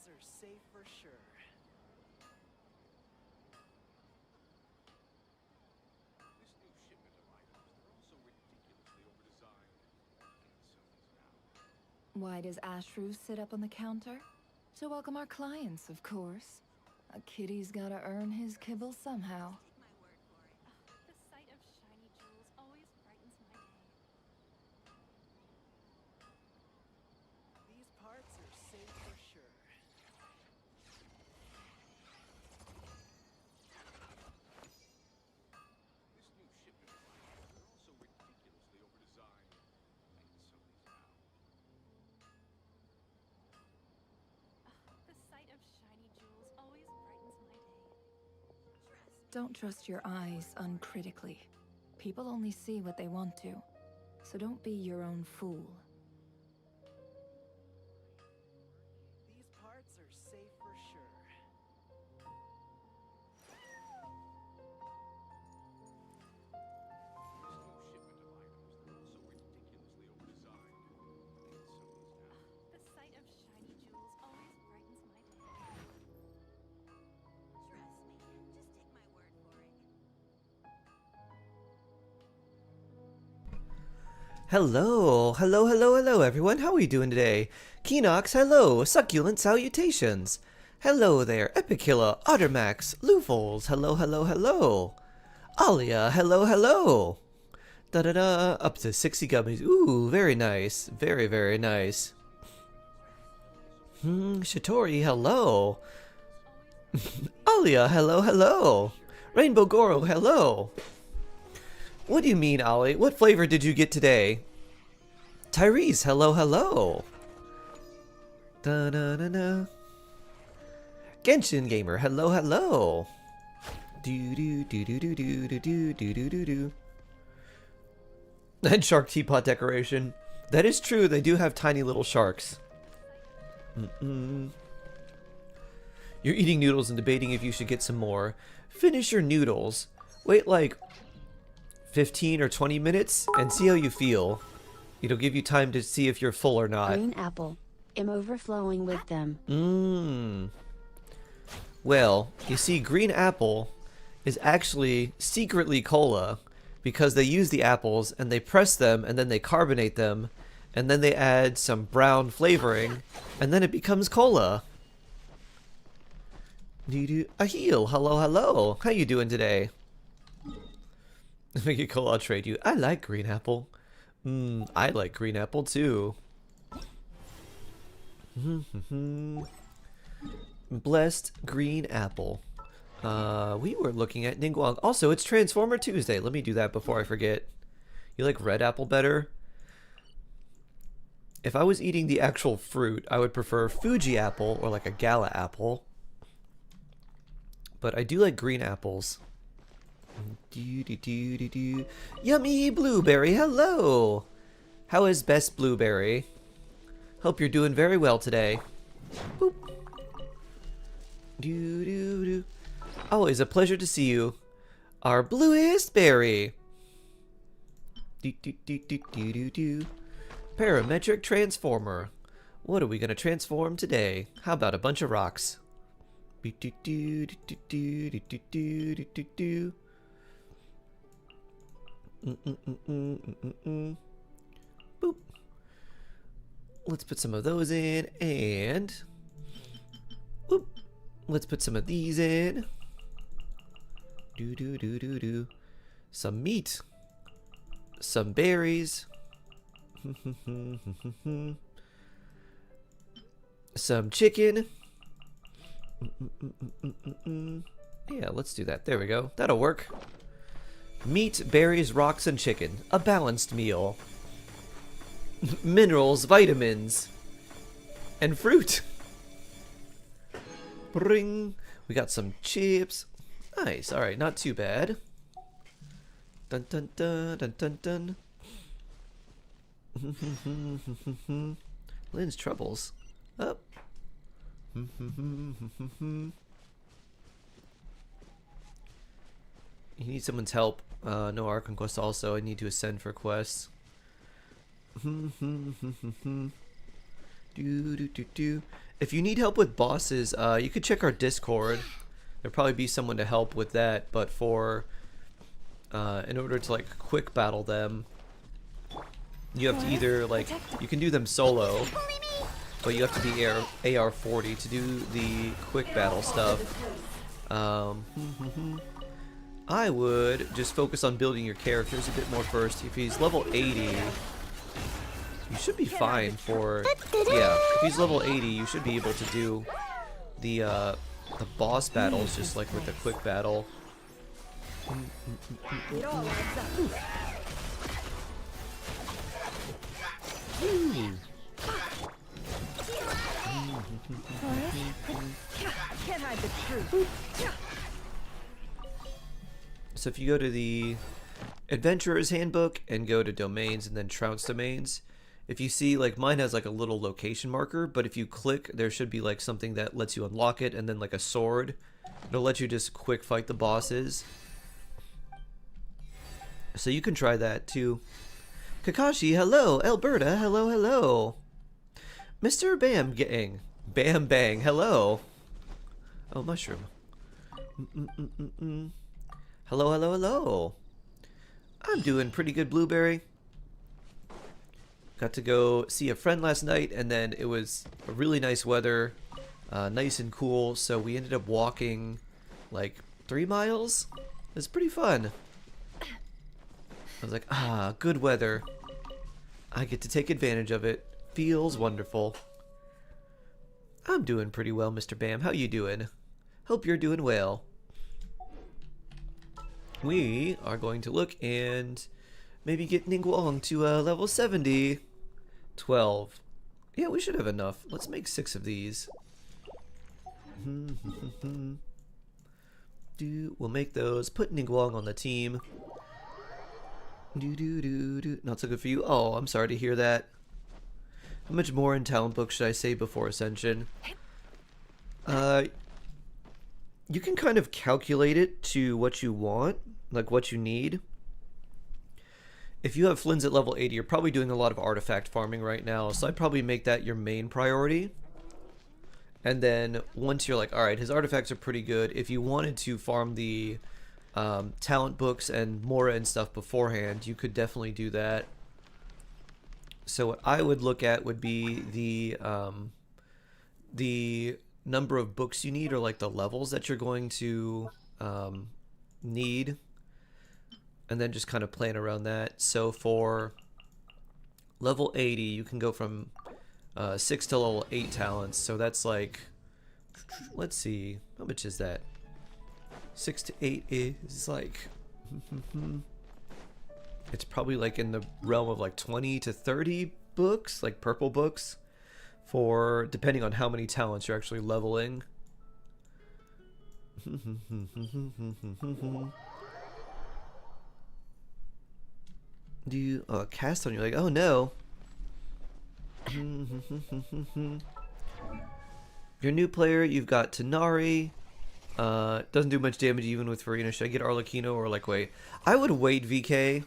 parts are safe for sure. This new shipment of items, they're also ridiculously overdesigned. Why does Ashru sit up on the counter? To welcome our clients, of course. A kitty's gotta earn his kibble somehow. Take my word for it. The sight of shiny jewels always brightens my day. These parts are safe for sure. This new shipment of items, they're also ridiculously overdesigned. The sight of shiny jewels always brightens my day. Don't trust your eyes uncritically. People only see what they want to. So don't be your own fool. These parts are safe for sure. The sight of shiny jewels always brightens my day. Trust me, just take my word for it. Hello everyone, how are we doing today? Keenox, hello, succulent salutations. Hello there, Epicilla, Ottermax, Lufals, hello. Alia, hello. Da-da-da, up to 60 gummies, ooh, very nice, very nice. Shitori, hello. Alia, hello. Rainbow Goro, hello. What do you mean, Ollie? What flavor did you get today? Tyrese, hello. Da-da-da-da. Genshin Gamer, hello. Do. And shark teapot decoration. That is true, they do have tiny little sharks. You're eating noodles and debating if you should get some more. Finish your noodles. Wait like 15 or 20 minutes and see how you feel. It'll give you time to see if you're full or not. Green apple. I'm overflowing with them. Well, you see, green apple is actually secretly cola because they use the apples and they press them and then they carbonate them and then they add some brown flavoring and then it becomes cola. Ahil, hello. How you doing today? Make it cool, I'll trade you. I like green apple. I like green apple too. Blessed green apple. We were looking at Ningguang. Also, it's Transformer Tuesday. Let me do that before I forget. You like red apple better? If I was eating the actual fruit, I would prefer Fuji apple or like a Gala apple. But I do like green apples. Yummy blueberry, hello! How is Best Blueberry? Hope you're doing very well today. Boop. Always a pleasure to see you. Our bluest berry. Parametric transformer. What are we gonna transform today? How about a bunch of rocks? Boop. Let's put some of those in, and boop. Let's put some of these in. Some meat, some berries, some chicken. Yeah, let's do that. There we go. That'll work. Meat, berries, rocks, and chicken. A balanced meal. Minerals, vitamins, and fruit. Bring. We got some chips. Nice. All right, not too bad. Dun dun dun dun dun dun. Lynn's troubles. Up. You need someone's help. No Archon quest also. I need to ascend for quests. If you need help with bosses, you could check our Discord. There'll probably be someone to help with that, but for in order to like quick battle them, you have to either like you can do them solo, but you have to be AR 40 to do the quick battle stuff. I would just focus on building your characters a bit more first. If he's level 80, you should be fine for, yeah, if he's level 80, you should be able to do the boss battles just like with the quick battle. It all adds up. Can't hide the truth. So if you go to the Adventurer's Handbook and go to Domains and then Trounce Domains, if you see, like, mine has like a little location marker, but if you click, there should be like something that lets you unlock it, and then like a sword. It'll let you just quick fight the bosses. So you can try that too. Kakashi, hello. Alberta, hello, hello. Mr. Bam Gang, Bam Bang, hello. Oh, mushroom. Hello, hello, hello. I'm doing pretty good, Blueberry. Got to go see a friend last night, and then it was a really nice weather, nice and cool, so we ended up walking like 3 miles. It was pretty fun. I was like, ah, good weather. I get to take advantage of it. Feels wonderful. I'm doing pretty well, Mr. Bam. How you doing? Hope you're doing well. We are going to look and maybe get Ningguang to level 70. 12. Yeah, we should have enough. Let's make 6 of these. We'll make those. Put Ningguang on the team. Not so good for you. Oh, I'm sorry to hear that. How much more in talent book should I say before Ascension? You can kind of calculate it to what you want, like what you need. If you have Flynn's at level 80, you're probably doing a lot of artifact farming right now, so I'd probably make that your main priority. And then once you're like, alright, his artifacts are pretty good, if you wanted to farm the talent books and Mora and stuff beforehand, you could definitely do that. So what I would look at would be the number of books you need, or like the levels that you're going to need, and then just kind of plan around that. So for level 80, you can go from 6 to level 8 talents. So that's like, let's see, how much is that? 6 to 8 is like, it's probably like in the realm of like 20 to 30 books, like purple books, for depending on how many talents you're actually leveling. Do you cast on you like, oh no. You're a new player, you've got Tanari. Doesn't do much damage even with Farina. Should I get Arlecchino or like wait? I would wait VK.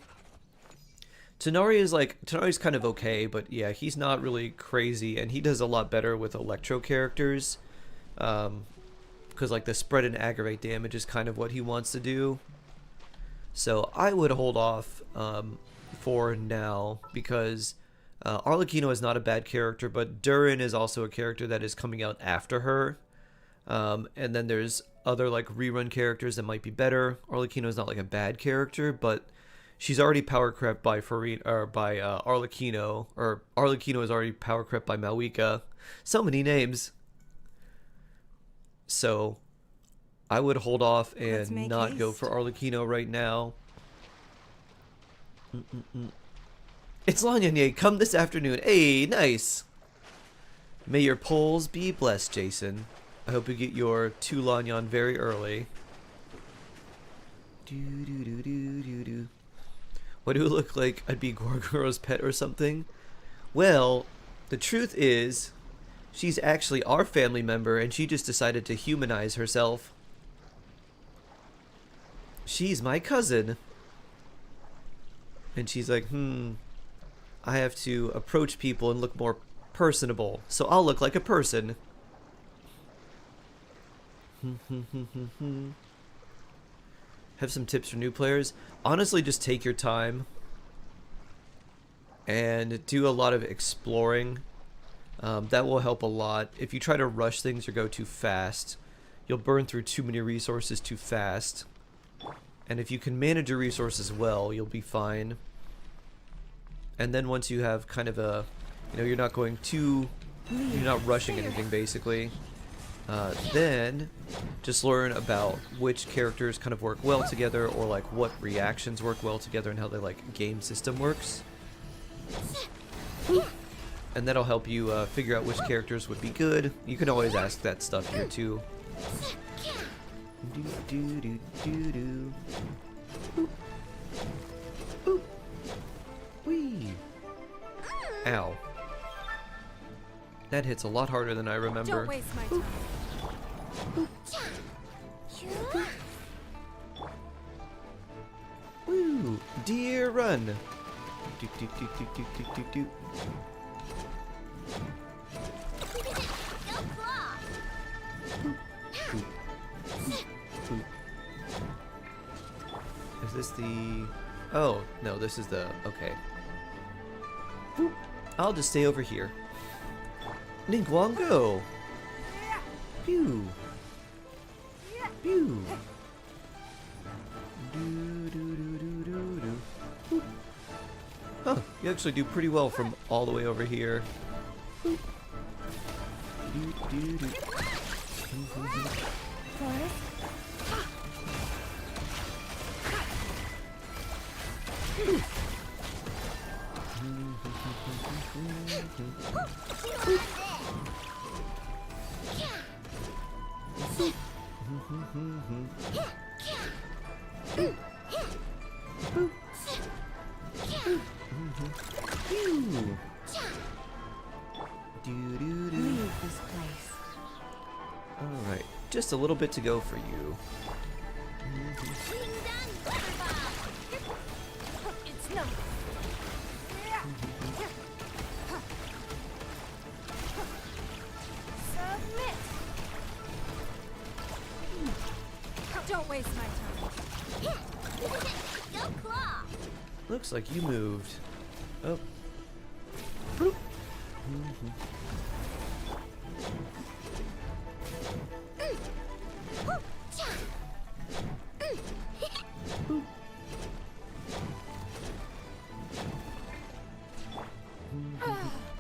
Tanari's kind of okay, but yeah, he's not really crazy, and he does a lot better with Electro characters. Because like the spread and aggravate damage is kind of what he wants to do. So I would hold off for now, because Arlecchino is not a bad character, but Durin is also a character that is coming out after her. And then there's other like rerun characters that might be better. Arlecchino is not like a bad character, but she's already power crept by Arlecchino, or Arlecchino is already power crept by Malwika. So many names. So I would hold off and not go for Arlecchino right now. It's Lanyanye, come this afternoon. Hey, nice. May your polls be blessed, Jason. I hope you get your 2 Lanyan very early. What do it look like? I'd be Gorgoro's pet or something? Well, the truth is, she's actually our family member, and she just decided to humanize herself. She's my cousin. And she's like, I have to approach people and look more personable, so I'll look like a person. Have some tips for new players. Honestly, just take your time and do a lot of exploring. That will help a lot. If you try to rush things or go too fast, you'll burn through too many resources too fast. And if you can manage your resources well, you'll be fine. And then once you have kind of a, you're not going too, you're not rushing anything basically. Then just learn about which characters kind of work well together, or like what reactions work well together and how the like game system works. And that'll help you figure out which characters would be good. You can always ask that stuff here too. Whee! Ow. That hits a lot harder than I remember. Don't waste my time. Woo! Deer run! Do, do, do, do, do, do, do, do. Is this the... Oh, no, this is the... Okay. I'll just stay over here. Ningguang, go! Pew! Pew! Do, do, do, do, do, do. Huh, you actually do pretty well from all the way over here. Do, do, do. Leave this place. Alright, just a little bit to go for you. It's no. Submit. Don't waste my time. Go claw. Looks like you moved. Oh.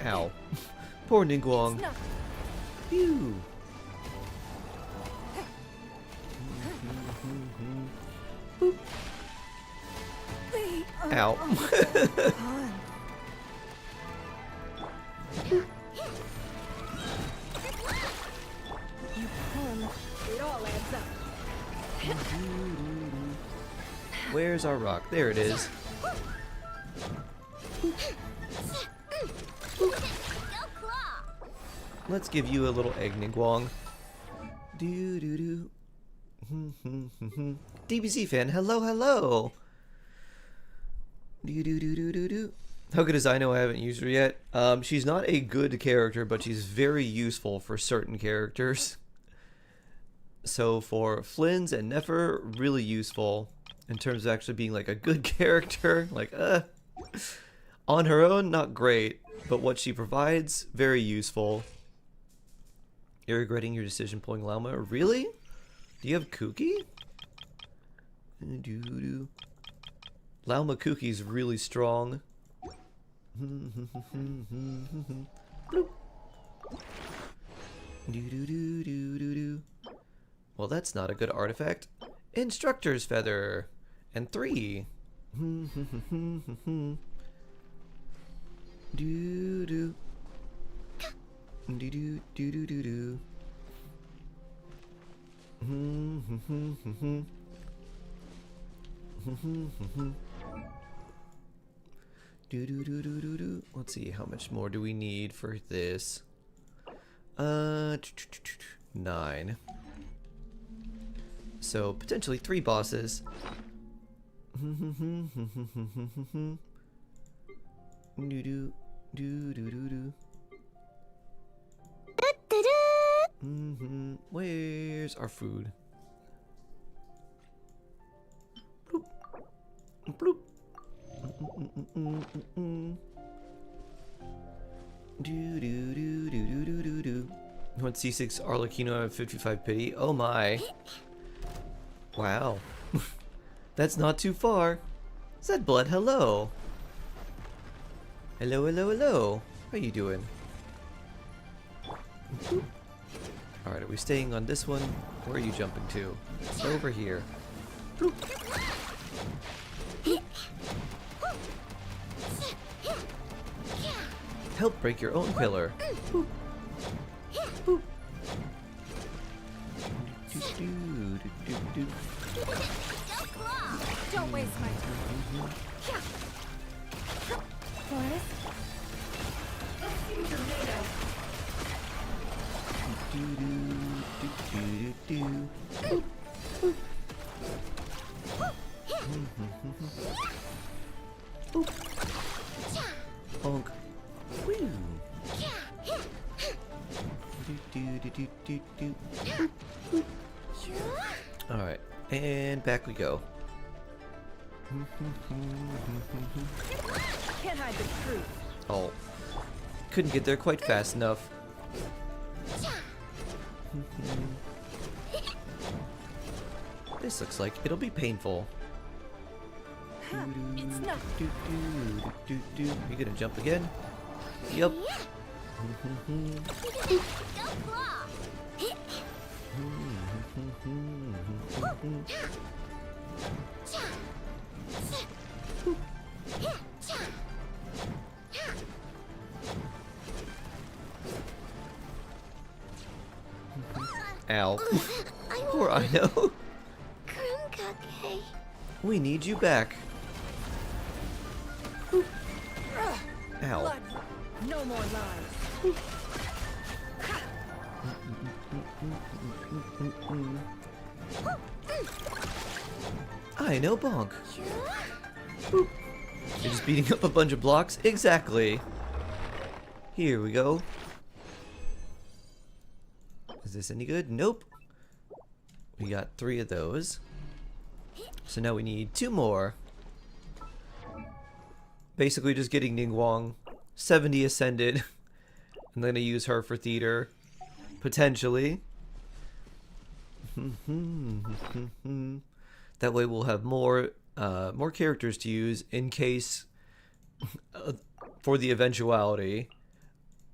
Ow. Poor Ningguang. Phew. Ow. It all adds up. Where's our rock? There it is. Let's give you a little egg, Ningguang. Do do do. DBZ fan, hello, hello. Do do do do do do. How good is I know I haven't used her yet? She's not a good character, but she's very useful for certain characters. So for Flynn's and Nefer, really useful in terms of actually being like a good character. Like, on her own, not great, but what she provides, very useful. You're regretting your decision pulling Llama? Really? Do you have Kuki? Llama Kuki's really strong. Well, that's not a good artifact. Instructor's Feather. And 3. Do do. Do do do do do do. Do do do do do do. Let's see, how much more do we need for this? 9. So potentially 3 bosses. Do do do do do do. Where's our food? Bloop. Bloop. Do do do do do do do do. 1c6 Arlecchino at 55 pity. Oh my. Wow. That's not too far. Zed Blood, hello. Hello, hello, hello. How you doing? Alright, are we staying on this one? Where are you jumping to? Over here. Bloop. Help break your own pillar. Boop. Boop. Don't waste my time. Forest? Bonk. Woo. Alright, and back we go. Can't hide the truth. Oh, couldn't get there quite fast enough. This looks like it'll be painful. It's not. You gonna jump again? Yup. Ow. Poor Ino. We need you back. Ow. Blood. No more lies. I know bonk. Boop. You're just beating up a bunch of blocks? Exactly. Here we go. Is this any good? Nope. We got 3 of those. So now we need 2 more. Basically just getting Ningguang 70 ascended. I'm gonna use her for theater. Potentially. That way we'll have more characters to use in case for the eventuality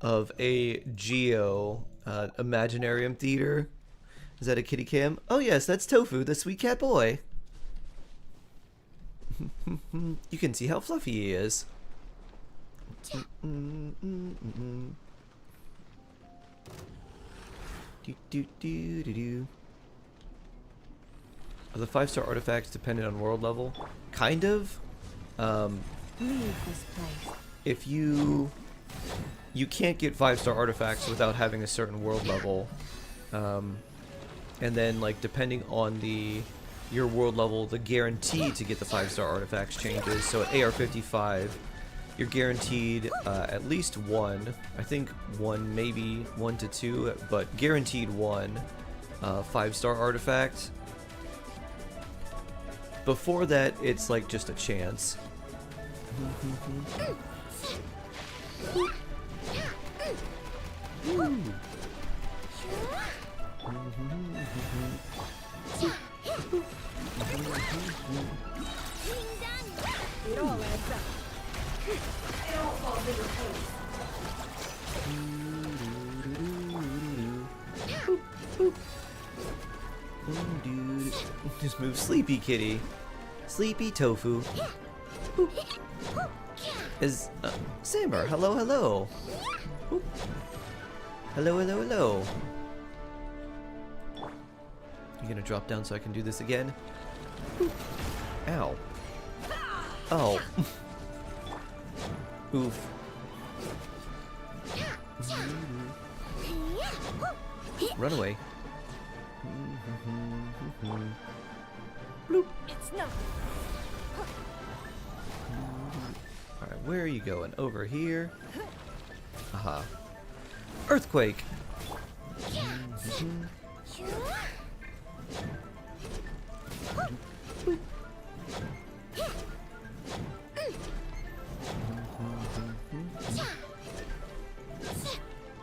of a Geo Imaginarium theater. Is that a kitty cam? Oh yes, that's Tofu, the sweet cat boy. You can see how fluffy he is. Are the 5-star artifacts dependent on world level? Kind of. Leave this place. If you can't get 5-star artifacts without having a certain world level, and then like depending on your world level, the guarantee to get the 5-star artifacts changes. So at AR55, you're guaranteed at least 1, I think 1, maybe 1 to 2, but guaranteed 1 5-star artifact. Before that, it's like just a chance. It all adds up. It all falls into place. Just move Sleepy Kitty. Sleepy Tofu. Boop. Is Samber, hello, hello. Boop. Hello, hello, hello. You gonna drop down so I can do this again? Boop. Ow. Oh. Oof. Run away. Bloop. It's not. Alright, where are you going? Over here? Aha. Earthquake!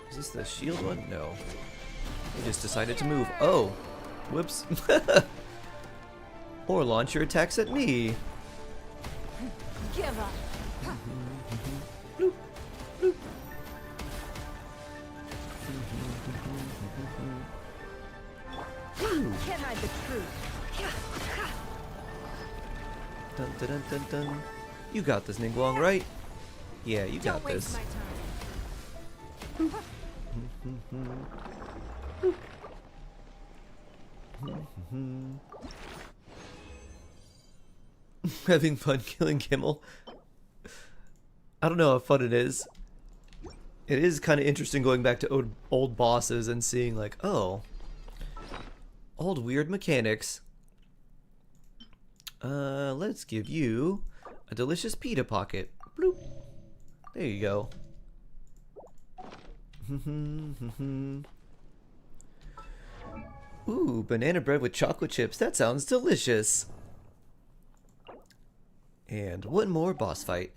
Is this the shield one? No. He just decided to move. Oh! Whoops. Or launch your attacks at me. Give up. Bloop, bloop. Can't hide the truth. Dun dun dun dun dun. You got this, Ningguang, right? Yeah, you got Don't waste this. my time. Having fun killing Kimmel. I don't know how fun it is. It is kind of interesting going back to old bosses and seeing like, oh, old weird mechanics. Let's give you a delicious pita pocket. Bloop. There you go. Ooh, banana bread with chocolate chips. That sounds delicious. And one more boss fight.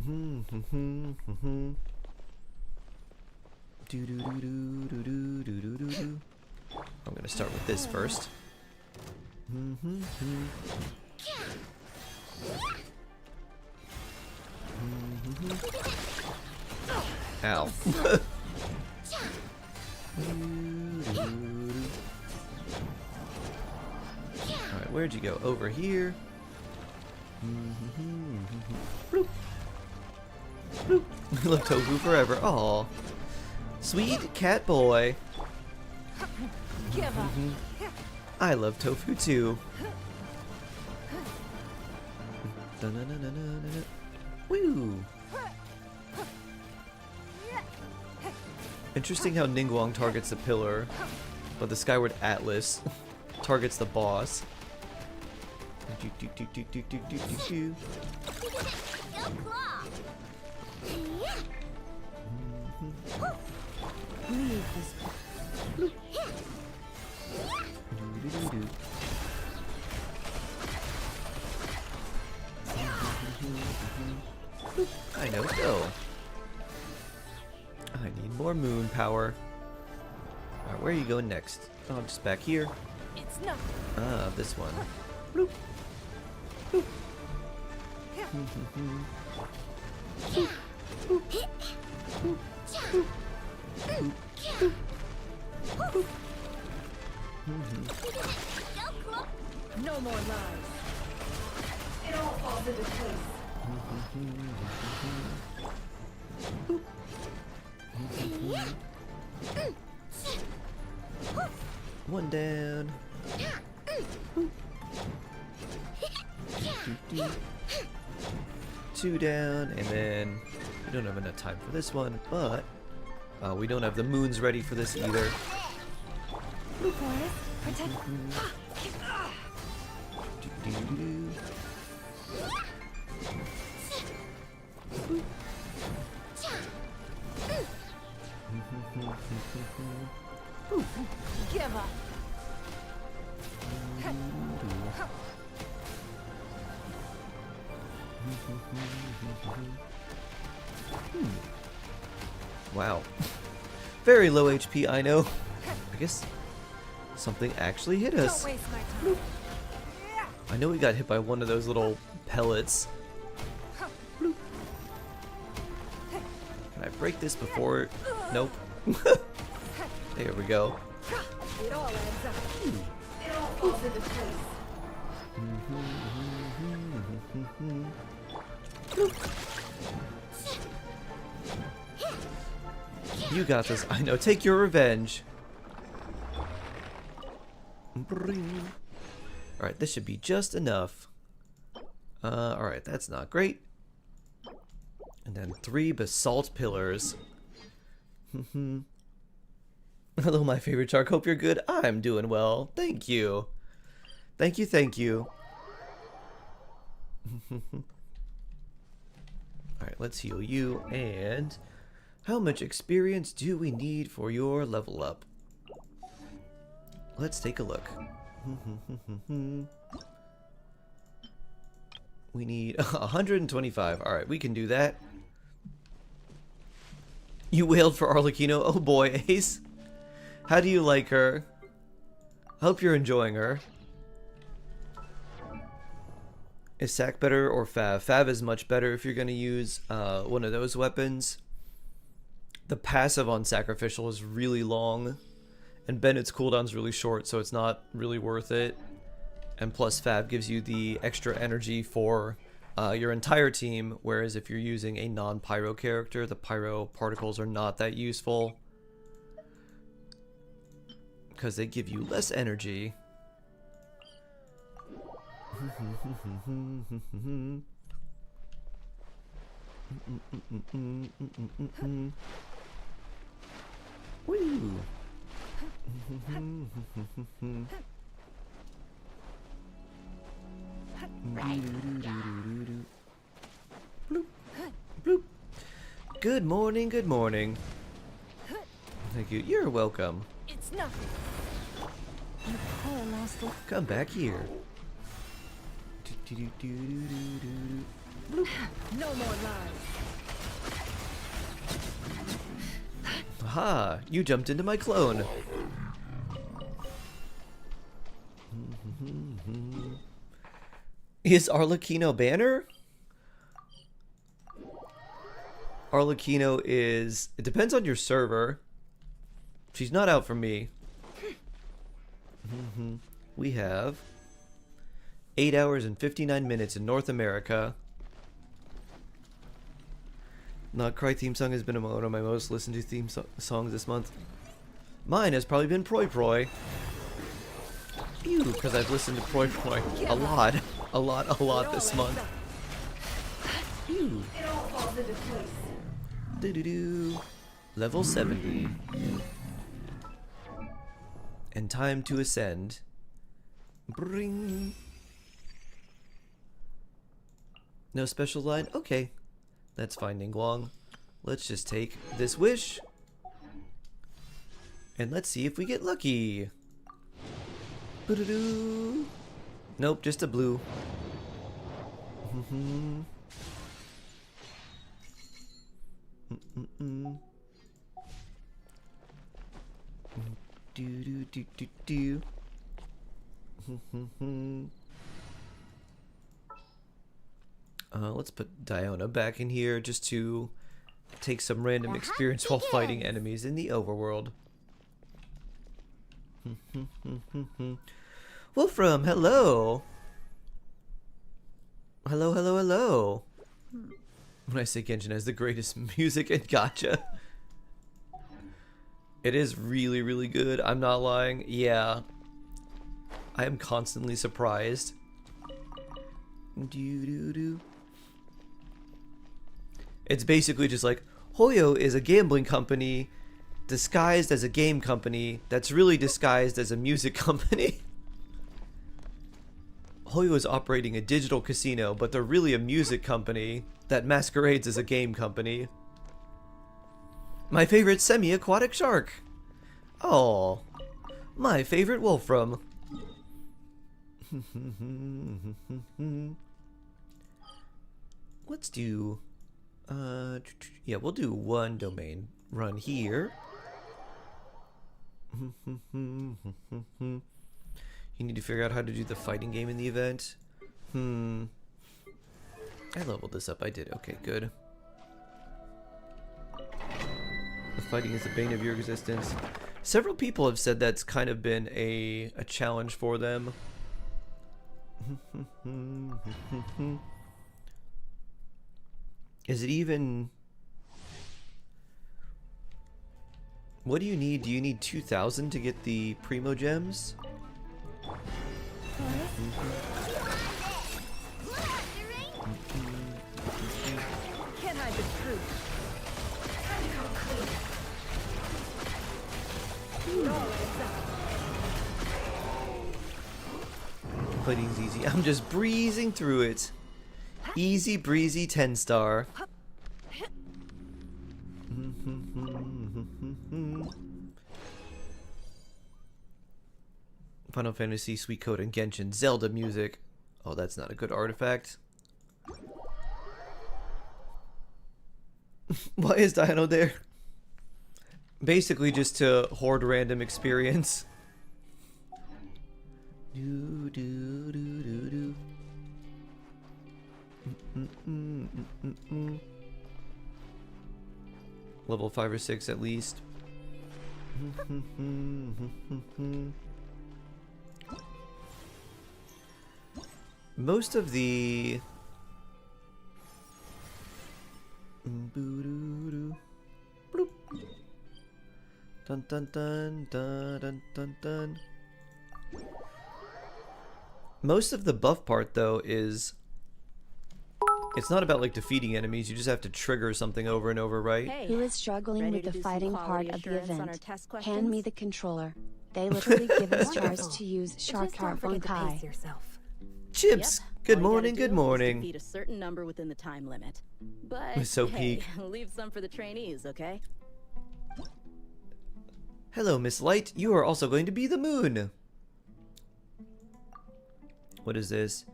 I'm gonna start with this first. Ow. Alright, where'd you go? Over here. Bloop. Bloop. Love tofu forever. Aw. Sweet cat boy. Give up. I love tofu too. Woo! Interesting how Ningguang targets the pillar, but the Skyward Atlas targets the boss. Leave this. I know, go. I need more moon power. Alright, where are you going next? Oh, just back here. It's nothing. Ah, this one. Bloop. Bloop. No more lies. It all falls into place. One down. Two down, and then we don't have enough time for this one, but we don't have the moons ready for this either. Forest, protect. Give up. Wow. Very low HP, I know. I guess something actually hit us. Don't waste my time. I know we got hit by one of those little pellets. Bloop. Can I break this before? Nope. There we go. It all adds up. It all falls into place. You got this. I know. Take your revenge. Alright, this should be just enough. Alright, that's not great. And then 3 basalt pillars. Hello, my favorite shark. Hope you're good. I'm doing well. Thank you. Thank you, thank you. Alright, let's heal you. And how much experience do we need for your level up? Let's take a look. We need 125. Alright, we can do that. You wailed for Arlecchino? Oh boy, Ace. How do you like her? I hope you're enjoying her. Is Sack better or Fav? Fav is much better if you're going to use one of those weapons. The passive on Sacrificial is really long, and Bennett's cooldown's really short, so it's not really worth it. And plus Fav gives you the extra energy for your entire team, whereas if you're using a non-pyro character, the pyro particles are not that useful because they give you less energy. Woo! Bloop. Bloop. Good morning, good morning. Thank you. You're welcome. It's nothing. You poor lost one. Come back here. Bloop. No more lies. Aha! You jumped into my clone. Is Arlecchino banner? Arlecchino is... It depends on your server. She's not out for me. We have 8 hours and 59 minutes in North America. Not Cry theme song has been one of my most listened to theme songs this month. Mine has probably been Proi Proi. Ew, because I've listened to Proi Proi a lot this month. Ew. Doo-doo-doo. Level 70. And time to ascend. Bring. No special line? Okay. That's fine, Ninglong. Let's just take this wish. And let's see if we get lucky. Boo-doo-doo. Nope, just a blue. Do-do-do-do-do. Let's put Diona back in here just to take some random experience while fighting enemies in the overworld. Wolfram, hello! Hello, hello, hello! When I say Genshin has the greatest music and gacha. It is really, really good. I'm not lying. Yeah. I am constantly surprised. Do-do-do. It's basically just like, Hoyo is a gambling company disguised as a game company that's really disguised as a music company. Hoyo is operating a digital casino, but they're really a music company that masquerades as a game company. My favorite semi-aquatic shark. Oh, my favorite Wolfram. Let's do, yeah, we'll do one domain run here. You need to figure out how to do the fighting game in the event. I leveled this up. I did. Okay, good. The fighting is the bane of your existence. Several people have said that's kind of been a challenge for them. Is it even... What do you need? Do you need 2,000 to get the Primo Gems? Can't hide the truth. Fighting's easy. I'm just breezing through it. Easy breezy 10-star. Final Fantasy, Sweet Code, and Genshin. Zelda music. Oh, that's not a good artifact. Why is Dino there? Basically just to hoard random experience. Do do do do do. Level 5 or 6 at least. Most of the bloop. Dun dun dun dun dun dun dun. Most of the buff part though is it's not about like defeating enemies, you just have to trigger something over and over, right? Hey, who is struggling ready with to the do some fighting quality part of the assurance on our event? test Hand me questions? the controller. They literally give us stars Wonderful. to use Just don't Sharkar forget to Kai. pace yourself. Chips, good morning, good morning. Defeat a certain number within the time limit. But It's so hey, peak. leave some for the trainees, okay? Hello, Miss Light. You are also going to be the moon. What is this?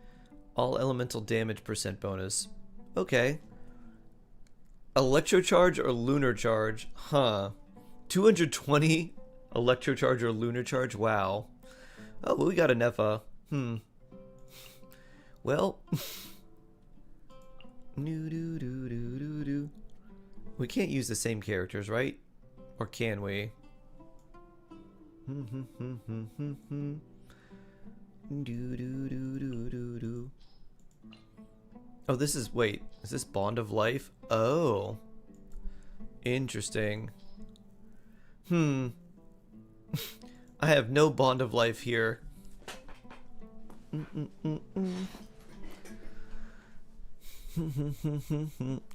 All elemental damage % bonus. Okay. Electrocharge or lunar charge? Huh. 220 electrocharge or lunar charge? Wow. Oh, well, we got a Nepha. Well. We can't use the same characters, right? Or can we? Oh, this is, wait, is this Bond of Life? Oh. Interesting. I have no Bond of Life here.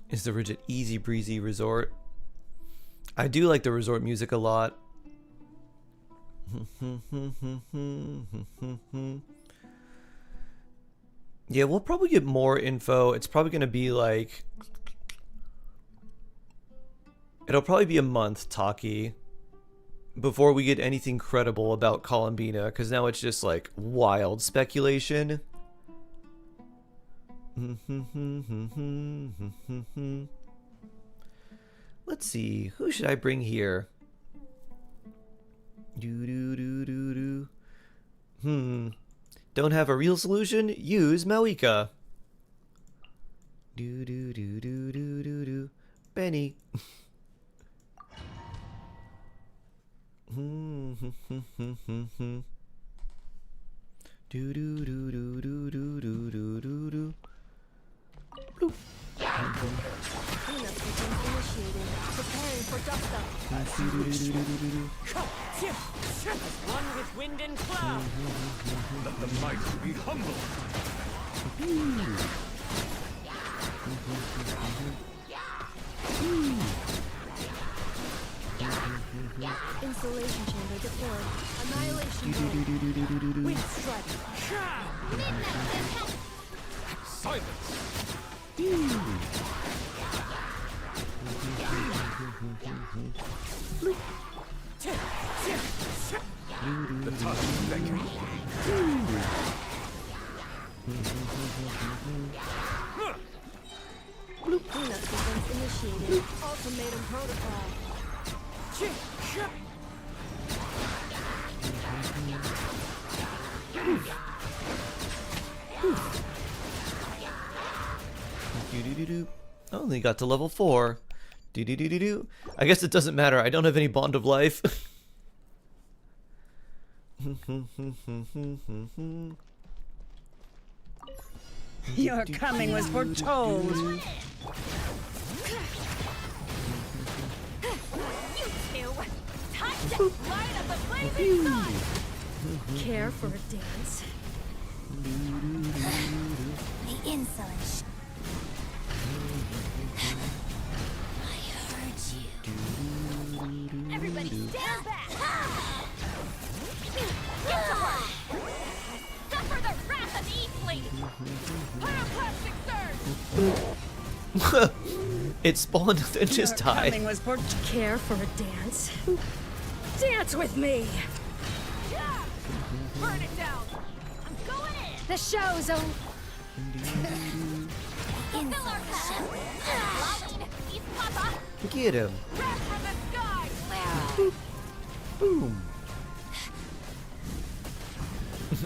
Is the rigid easy breezy resort? I do like the resort music a lot. Yeah, we'll probably get more info. It's probably going to be like... It'll probably be a month, Taki, before we get anything credible about Columbina, because now it's just like wild speculation. Let's see, who should I bring here? Don't have a real solution? Use Malika. Benny. Preparing for dust-up. One with wind and cloud. Let the mighty be humble. Insulation chamber deployed. Annihilation blade. Wind strike. Silence. The touch of beckon. Cleanup sequence initiated. Ultimatum protocol. Only got to level 4. I guess it doesn't matter. I don't have any Bond of Life. Your coming was foretold. You two! Time to light up the blazing sun! Care for a dance. The insolence. I heard you. Everybody stand back! Get to work! Suffer the wrath of Eastleaf! Pyroclastic surge! It spawned and just Your died. coming was foretold. Care for a dance. Dance with me! Burn it down. I'm going in. The show's over. Fulfill our path. Eat Papa. Get him. Wrath from the sky. Boom.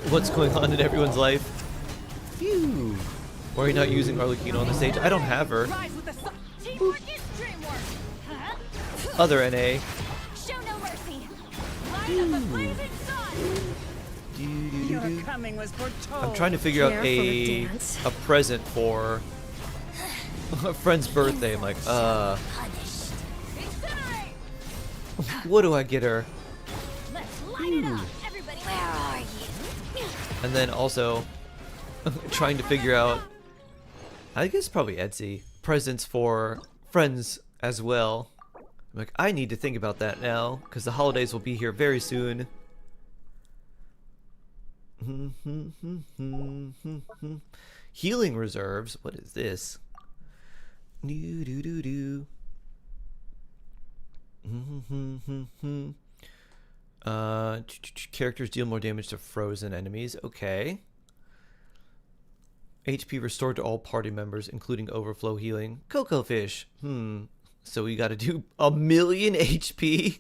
What's going on in everyone's life? Phew. Why are you not using Arlecchino on the stage? I don't have her. Rise with the sun. Teamwork is dreamwork. Huh? Other NA. Show no mercy. Light up the blazing sun. Your coming was foretold. I'm trying to figure out Care for a dance? a present for a friend's birthday. I'm like, Incinerate. what do I get her? Let's light it up. Everybody, where are you? And then also trying to figure out, I guess probably Etsy, presents for friends as well. I'm like, I need to think about that now because the holidays will be here very soon. Healing reserves. What is this? Do do do do. Characters deal more damage to frozen enemies. Okay. HP restored to all party members, including overflow healing. Cocoa fish. So we got to do 1,000,000 HP.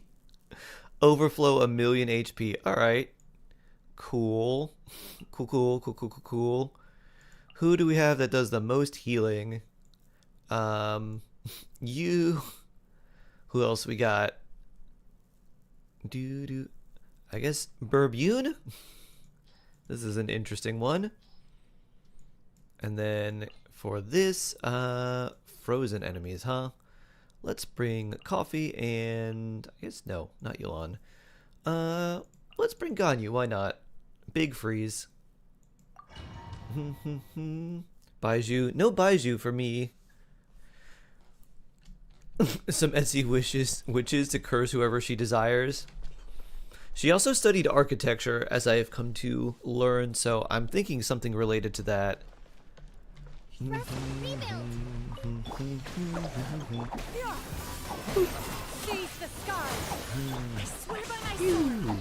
Overflow 1,000,000 HP. All right. Cool. Cool. Who do we have that does the most healing? You. Who else we got? I guess Burbune? This is an interesting one. And then for this, frozen enemies, huh? Let's bring Coffee and I guess no, not Yulan. Let's bring Ganyu, why not? Big freeze. Baiju. No Baiju for me. Some Etsy witches to curse whoever she desires. She also studied architecture, as I have come to learn, so I'm thinking something related to that. Seize the sky. I swear by my sword.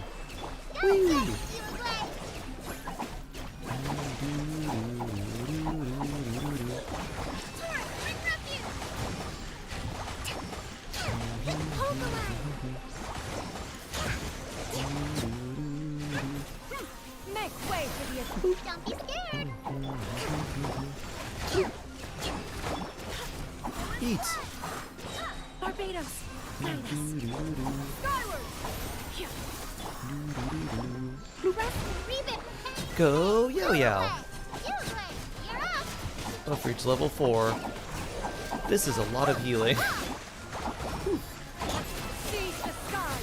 Make way for the don't be scared. Eat. Barbados. Skyward. Go Yo-Yo. Buff reach level 4. This is a lot of healing. Seize the sky.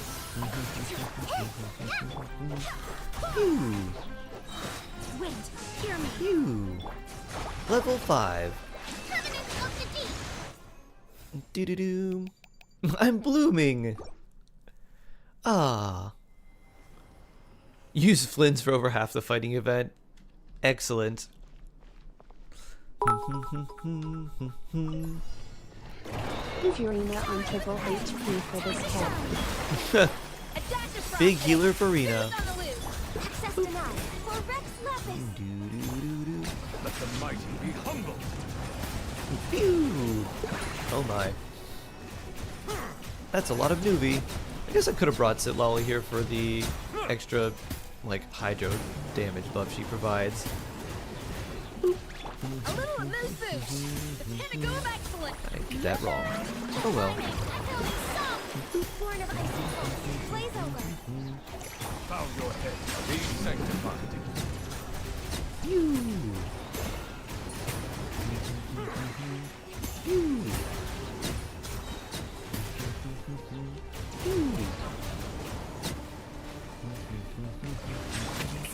Wind, hear me. Level 5. Doo-doo-doo. I'm blooming. Ah. Use Flynn's for over half the fighting event. Excellent. Furina on triple HP for this cat. Big healer for Rena. Access denied. For Rex Lapis. Let the mighty be humble. Phew. Oh my. That's a lot of newbie. I guess I could have brought Sitlolly here for the extra, like, hydro damage buff she provides. A little amuse bouche. The pinnacle of excellence. I did that wrong. Oh well. Born of icicle. Blaze over. Bow your head. Be sanctified.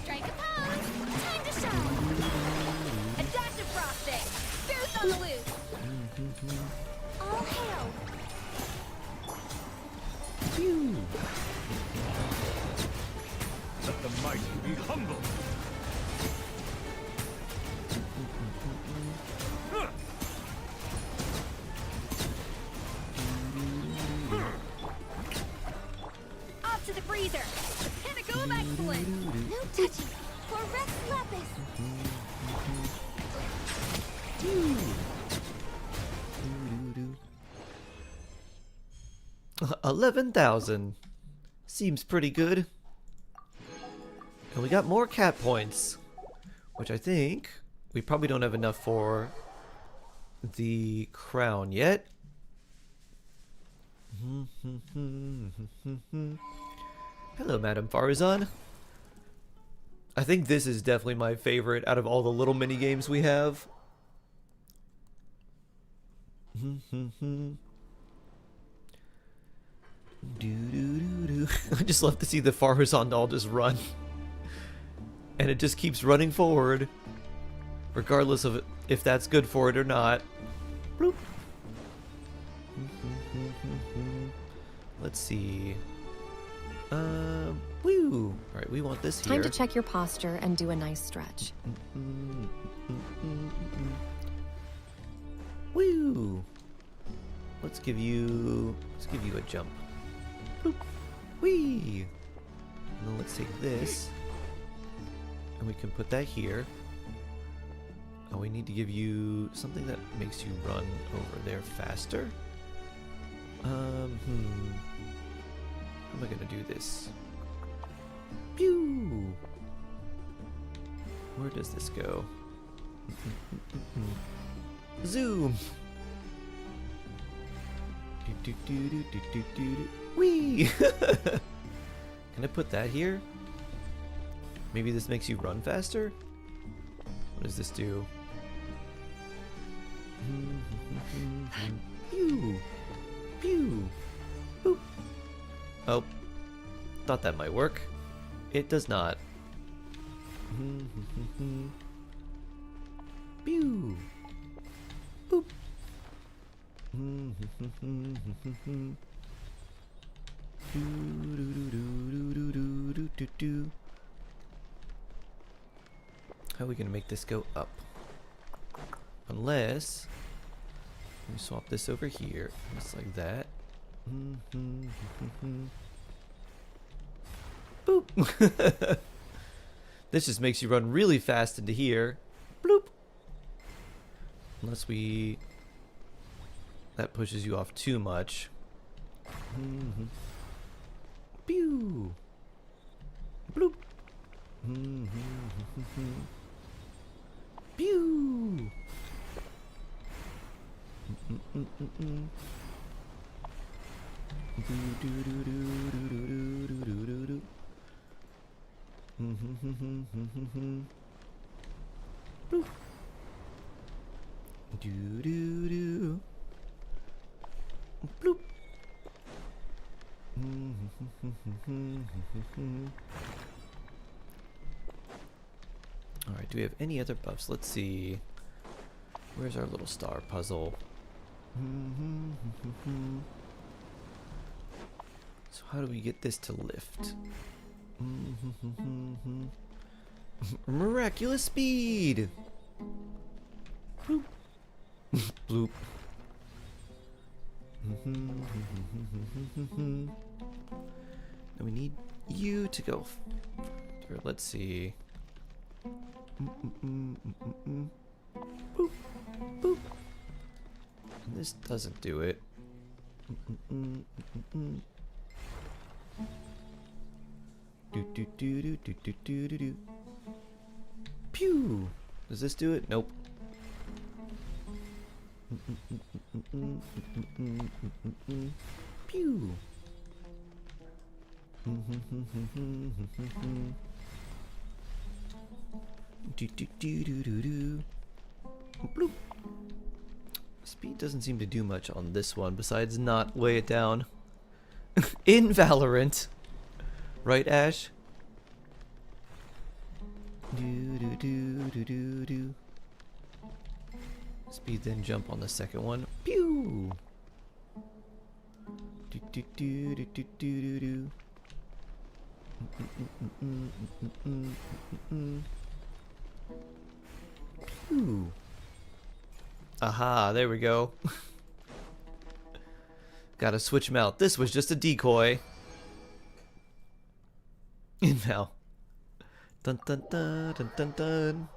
Strike a pose. Time to shine. A dash of frosting. Boost on the loose. All hail. Let the mighty be humble. Off to the freezer. The pinnacle of excellence. Touchy. For Rex Lapis. 11,000. Seems pretty good. And we got more cat points, which I think we probably don't have enough for the crown yet. Hello, Madame Farazan. I think this is definitely my favorite out of all the little mini games we have. I just love to see the Farazan all just run. And it just keeps running forward, regardless of if that's good for it or not. Bloop. Let's see. Woo! Alright, we want this here. Time to check your posture and do a nice stretch. Woo! Let's give you a jump. Bloop. Whee! And then let's take this. And we can put that here. Oh, we need to give you something that makes you run over there faster. How am I gonna do this? Pew! Where does this go? Zoom! Whee! Can I put that here? Maybe this makes you run faster? What does this do? Pew! Pew! Boop! Oh. Thought that might work. It does not. Pew! Boop! How are we gonna make this go up? Unless we swap this over here, just like that. Boop! This just makes you run really fast into here. Bloop! Unless we... that pushes you off too much. Pew! Bloop! Pew! Bloop. Alright, do we have any other buffs? Let's see. Where's our little star puzzle? So how do we get this to lift? Miraculous speed! Bloop. Bloop. Now we need you to go through. Let's see. Boop. Boop. This doesn't do it. Do. Pew! Does this do it? Nope. Pew! Bloop! Speed doesn't seem to do much on this one besides not weigh it down. In Valorant! Right, Ash? Do. Speed, then jump on the second one. Pew! Do. Pew! Aha, there we go. Gotta switch him out. This was just a decoy. Inval. Dun dun dun dun dun dun.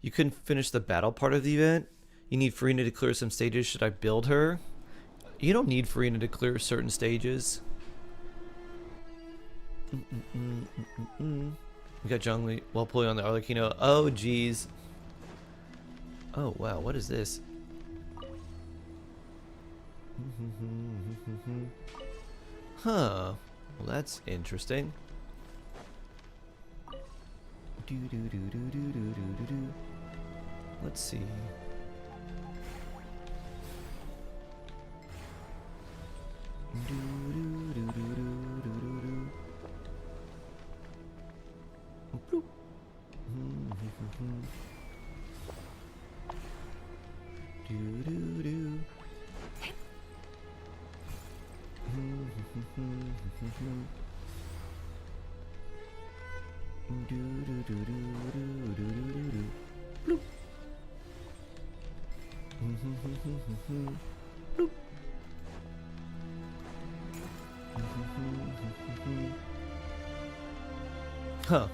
You couldn't finish the battle part of the event? You need Farina to clear some stages. Should I build her? You don't need Farina to clear certain stages. We got Zhongli while pulling on the Arlecchino. Oh, jeez. Oh, wow. What is this? Huh. Well, that's interesting. Let's see. Huh.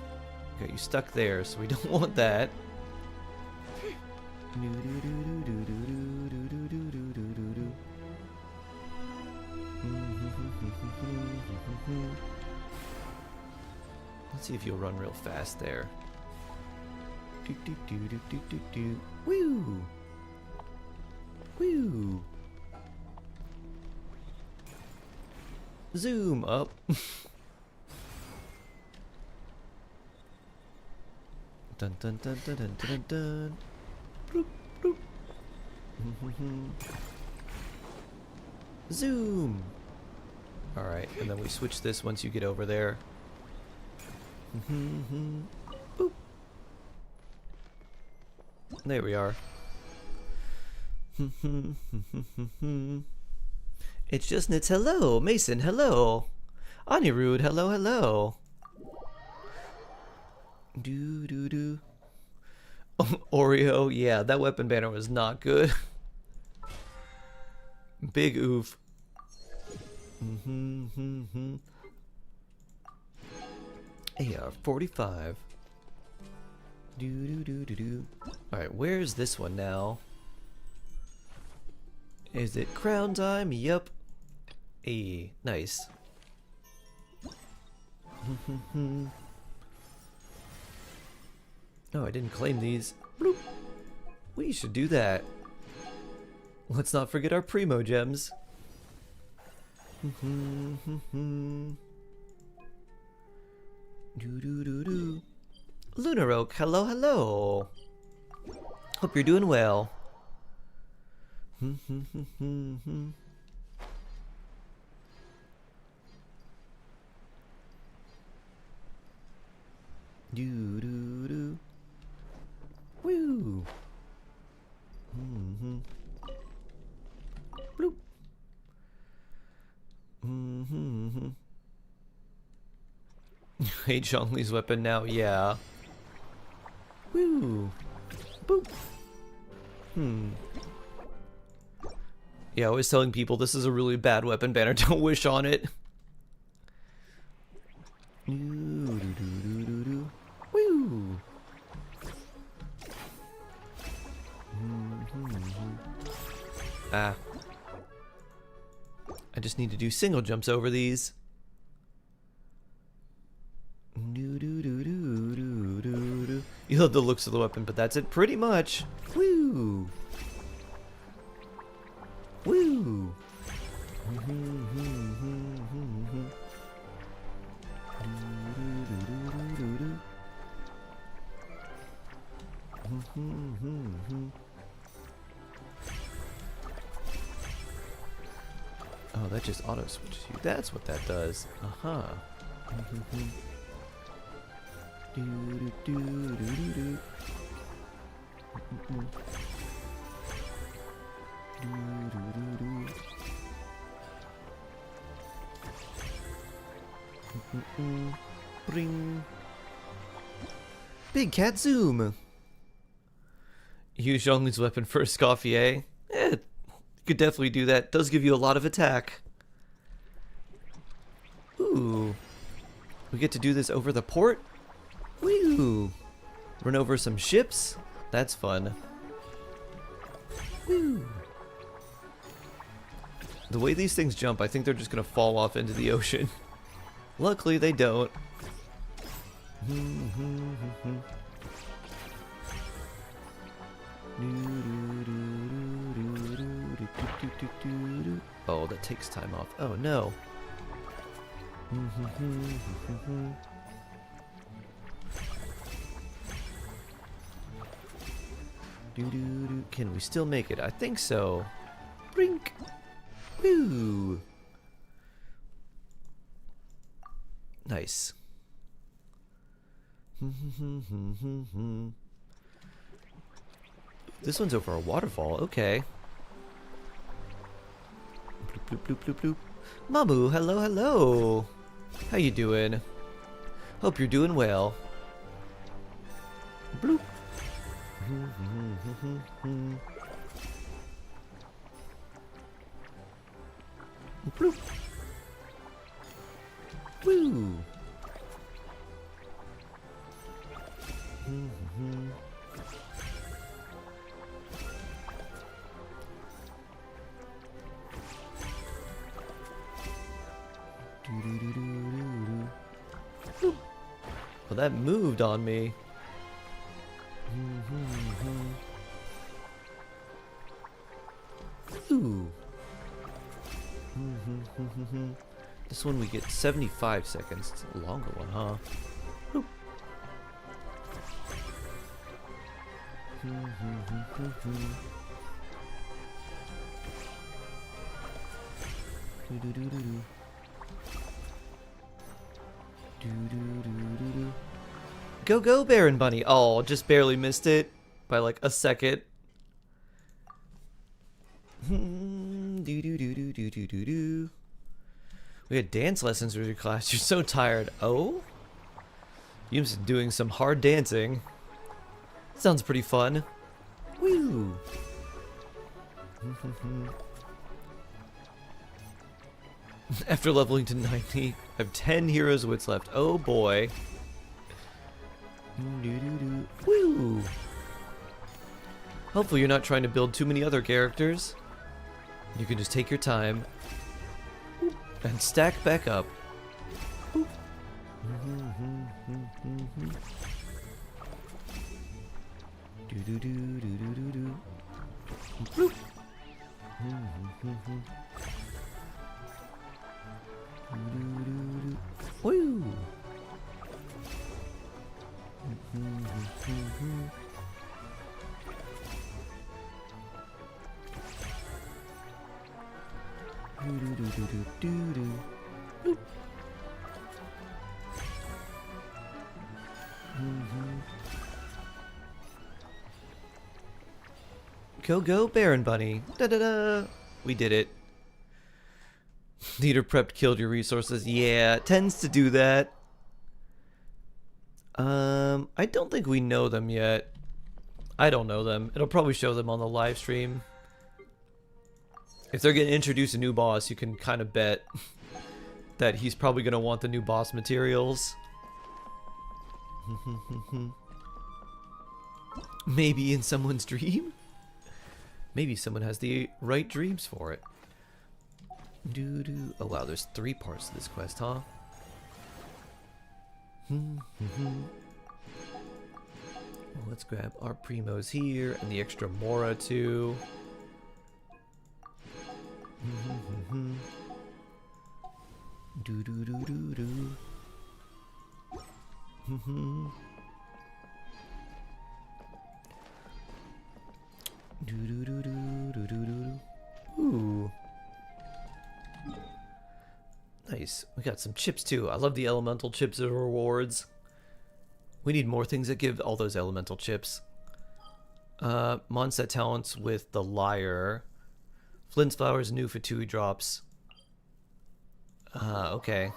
Got you stuck there, so we don't want that. Let's see if you'll run real fast there. Woo! Woo! Zoom up. Dun dun dun dun dun dun dun. Bloop, bloop. Zoom. All right, and then we switch this once you get over there. Boop. There we are. It's just Nits. Hello, Mason. Hello, Anirud. Hello, hello. Do do do. Oreo, yeah, that weapon banner was not good. Big oof. AR-45. Do do do do do. All right, where's this one now? Is it crown time? Yup. Hey, nice. No, I didn't claim these. Bloop. We should do that. Let's not forget our primo gems. Lunar Oak, hello, hello. Hope you're doing well. Do do do. Woo. Bloop. Hey, Zhongli's weapon now, yeah. Woo. Boop. Yeah, I was telling people this is a really bad weapon banner. Don't wish on it. Woo. Ah. I just need to do single jumps over these. You love the looks of the weapon, but that's it pretty much. Woo! Woo! Oh, that just auto switches you. That's what that does. Uh-huh. Bring. Big cat zoom. Use Zhongli's weapon for Escoffier. You could definitely do that. Does give you a lot of attack. Ooh. We get to do this over the port? Woo! Run over some ships? That's fun. Woo! The way these things jump, I think they're just gonna fall off into the ocean. Luckily, they don't. Oh, that takes time off. Oh no. Can we still make it? I think so. Brink. Woo. Nice. This one's over a waterfall. Okay. Bloop, bloop, bloop, bloop, bloop. Mamu, hello, hello. How you doing? Hope you're doing well. Bloop. Bloop. Woo. Well, that moved on me. Ooh. This one we get 75 seconds. It's a longer one, huh? Boop. Go go Baron Bunny. Oh, just barely missed it by like a second. We had dance lessons with your class. You're so tired. Oh? You've been doing some hard dancing. Sounds pretty fun. Woo! After leveling to 90, I have 10 heroes wits left. Oh boy. Woo! Hopefully you're not trying to build too many other characters. You can just take your time and stack back up. Woo! Go go Baron Bunny. Da da da. We did it. Leader prepped killed your resources. Yeah, it tends to do that. I don't think we know them yet. I don't know them. It'll probably show them on the live stream. If they're going to introduce a new boss, you can kind of bet that he's probably going to want the new boss materials. Maybe in someone's dream? Maybe someone has the right dreams for it. Oh wow, there's 3 parts to this quest, huh? Well, let's grab our primos here and the extra Mora too. Ooh. Nice. We got some chips too. I love the elemental chips as rewards. We need more things that give all those elemental chips. Monset talents with the Lyre. Flint's Flowers, new Fatui drops. Okay.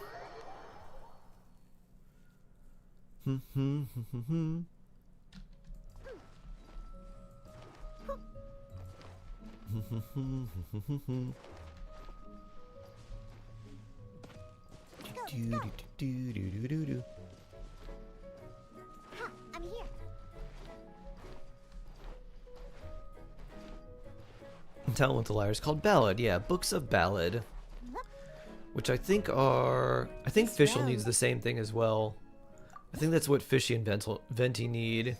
Ha, I'm here. Town with the Lyre is called Ballad. Yeah, Books of Ballad. Which I think are... I think Fischl needs the same thing as well. I think that's what Fishy and Venti need.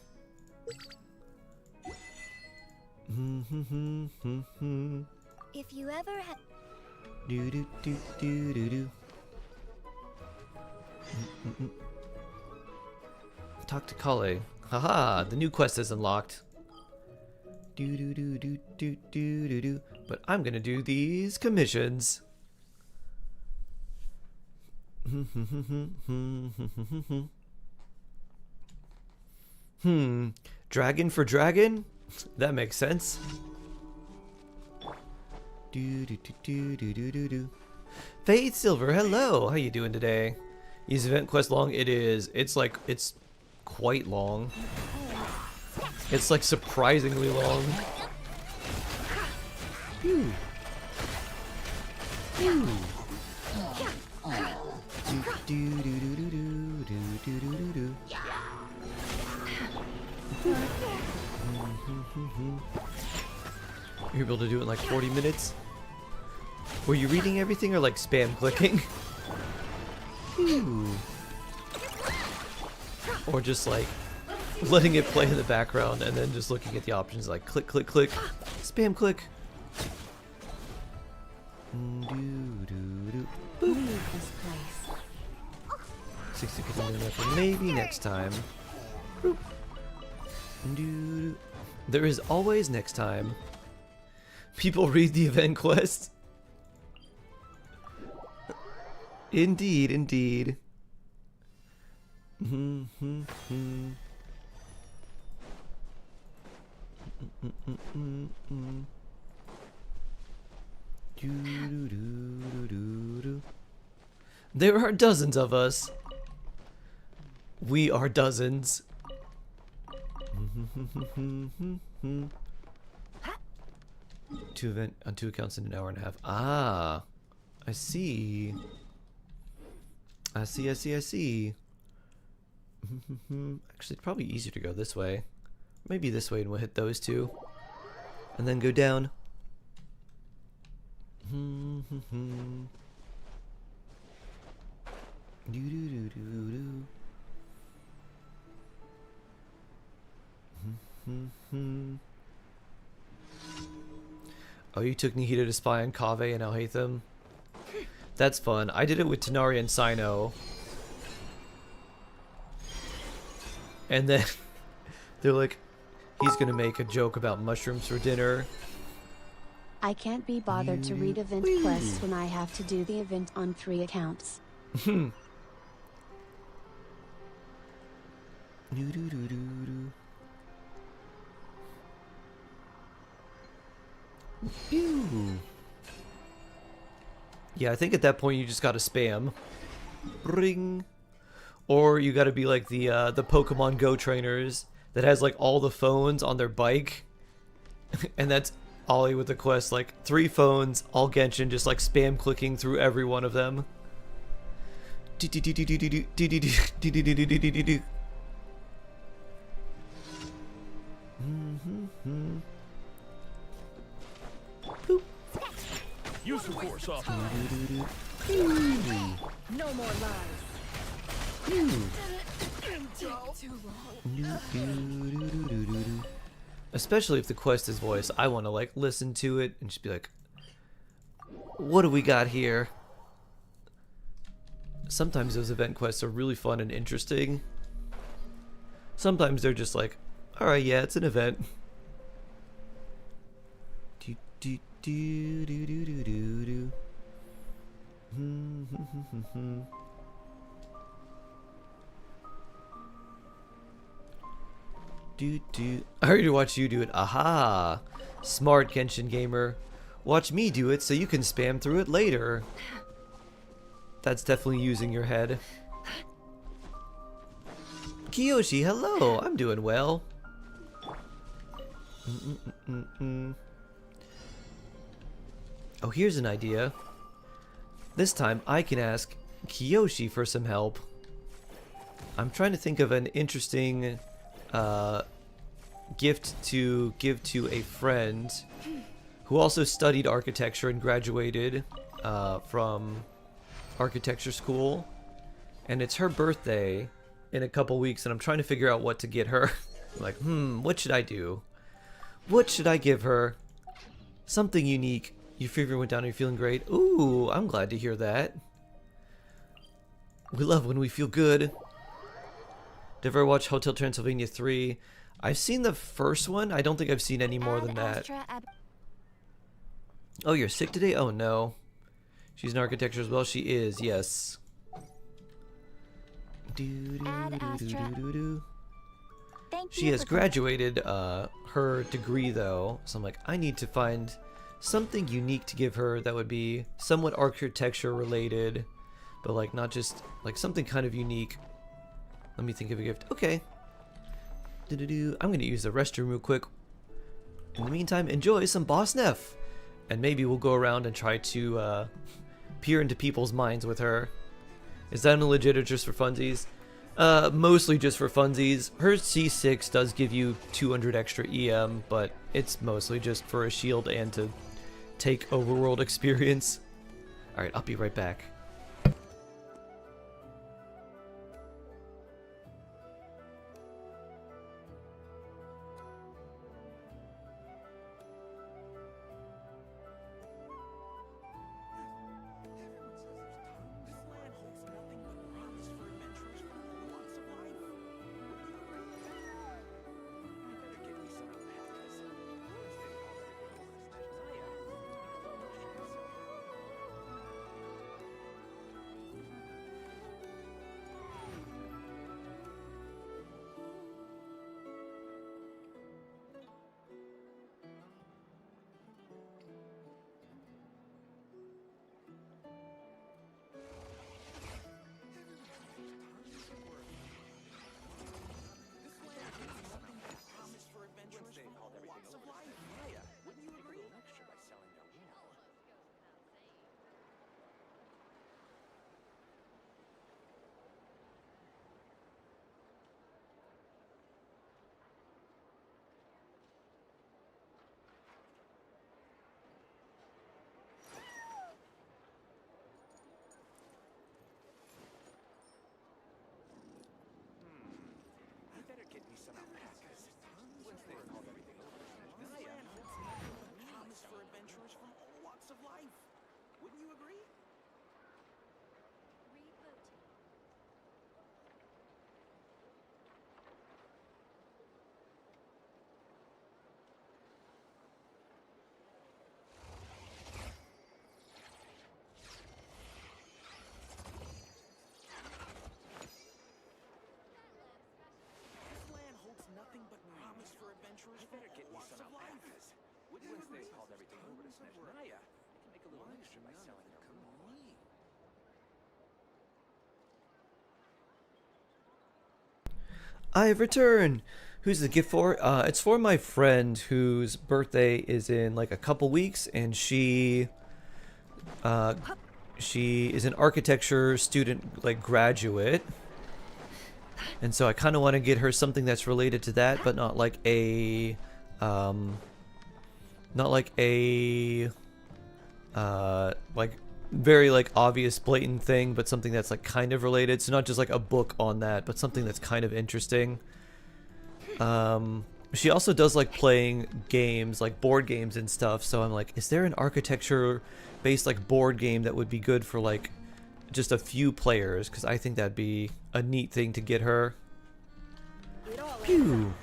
If you ever have... Do do do do do do. Talk to Kale. Haha, the new quest is unlocked. Do do do do do do do do. But I'm gonna do these commissions. Dragon for dragon? That makes sense. Do do do do do do do do. Faith Silver, hello. How you doing today? Is event quest long? It is. It's quite long. It's like surprisingly long. Do do do do do do do do do do. You're able to do it in like 40 minutes? Were you reading everything or like spam clicking? Or just like letting it play in the background and then just looking at the options like click, click, click, spam click. Leave this place. 60 people left, maybe next time. Boop. There is always next time. People read the event quest. Indeed, indeed. There are dozens of us. We are dozens. On 2 accounts in an hour and a half. Ah, I see. I see. Actually, it's probably easier to go this way. Maybe this way and we'll hit those two. And then go down. Oh, you took Nihita to spy on Kaveh and Alhaitham? That's fun. I did it with Tanari and Sino. And then they're like, he's gonna make a joke about mushrooms for dinner. I can't be bothered to read event quests when I have to do the event on 3 accounts. Yeah, I think at that point you just gotta spam. Ring. Or you gotta be like the Pokemon Go trainers that has like all the phones on their bike. And that's Ollie with the quest, like 3 phones, all Genshin, just like spam clicking through every one of them. Use the force off. No more lies. Too long. Especially if the quest is voiced, I want to like listen to it and just be like, what do we got here? Sometimes those event quests are really fun and interesting. Sometimes they're just like, alright, yeah, it's an event. I already watched you do it. Aha! Smart Genshin gamer. Watch me do it so you can spam through it later. That's definitely using your head. Kiyoshi, hello! I'm doing well. Oh, here's an idea. This time I can ask Kiyoshi for some help. I'm trying to think of an interesting gift to give to a friend who also studied architecture and graduated from architecture school. And it's her birthday in a couple weeks, and I'm trying to figure out what to get her. I'm like, what should I do? What should I give her? Something unique. Your fever went down and you're feeling great. Ooh, I'm glad to hear that. We love when we feel good. Did you ever watch Hotel Transylvania 3? I've seen the first one. I don't think I've seen any more than that. Oh, you're sick today? Oh, no. She's in architecture as well. She is, yes. She has graduated her degree, though. So I'm like, I need to find something unique to give her that would be somewhat architecture related, but like not just like something kind of unique. Let me think of a gift. Okay. I'm gonna use the restroom real quick. In the meantime, enjoy some Boss Neff, and maybe we'll go around and try to peer into people's minds with her. Is that legit or just for funsies? Mostly just for funsies. Her C6 does give you 200 extra EM, but it's mostly just for a shield and to take overworld experience. Alright, I'll be right back. I've returned. Who's the gift for? It's for my friend whose birthday is in like a couple weeks, and she is an architecture student, like graduate, and so I kind of want to get her something that's related to that, but not like a like very like obvious blatant thing, but something that's like kind of related. So not just like a book on that, but something that's kind of interesting. She also does like playing games, like board games and stuff, so I'm like, is there an architecture based like board game that would be good for like just a few players? Because I think that'd be a neat thing to get her. Phew.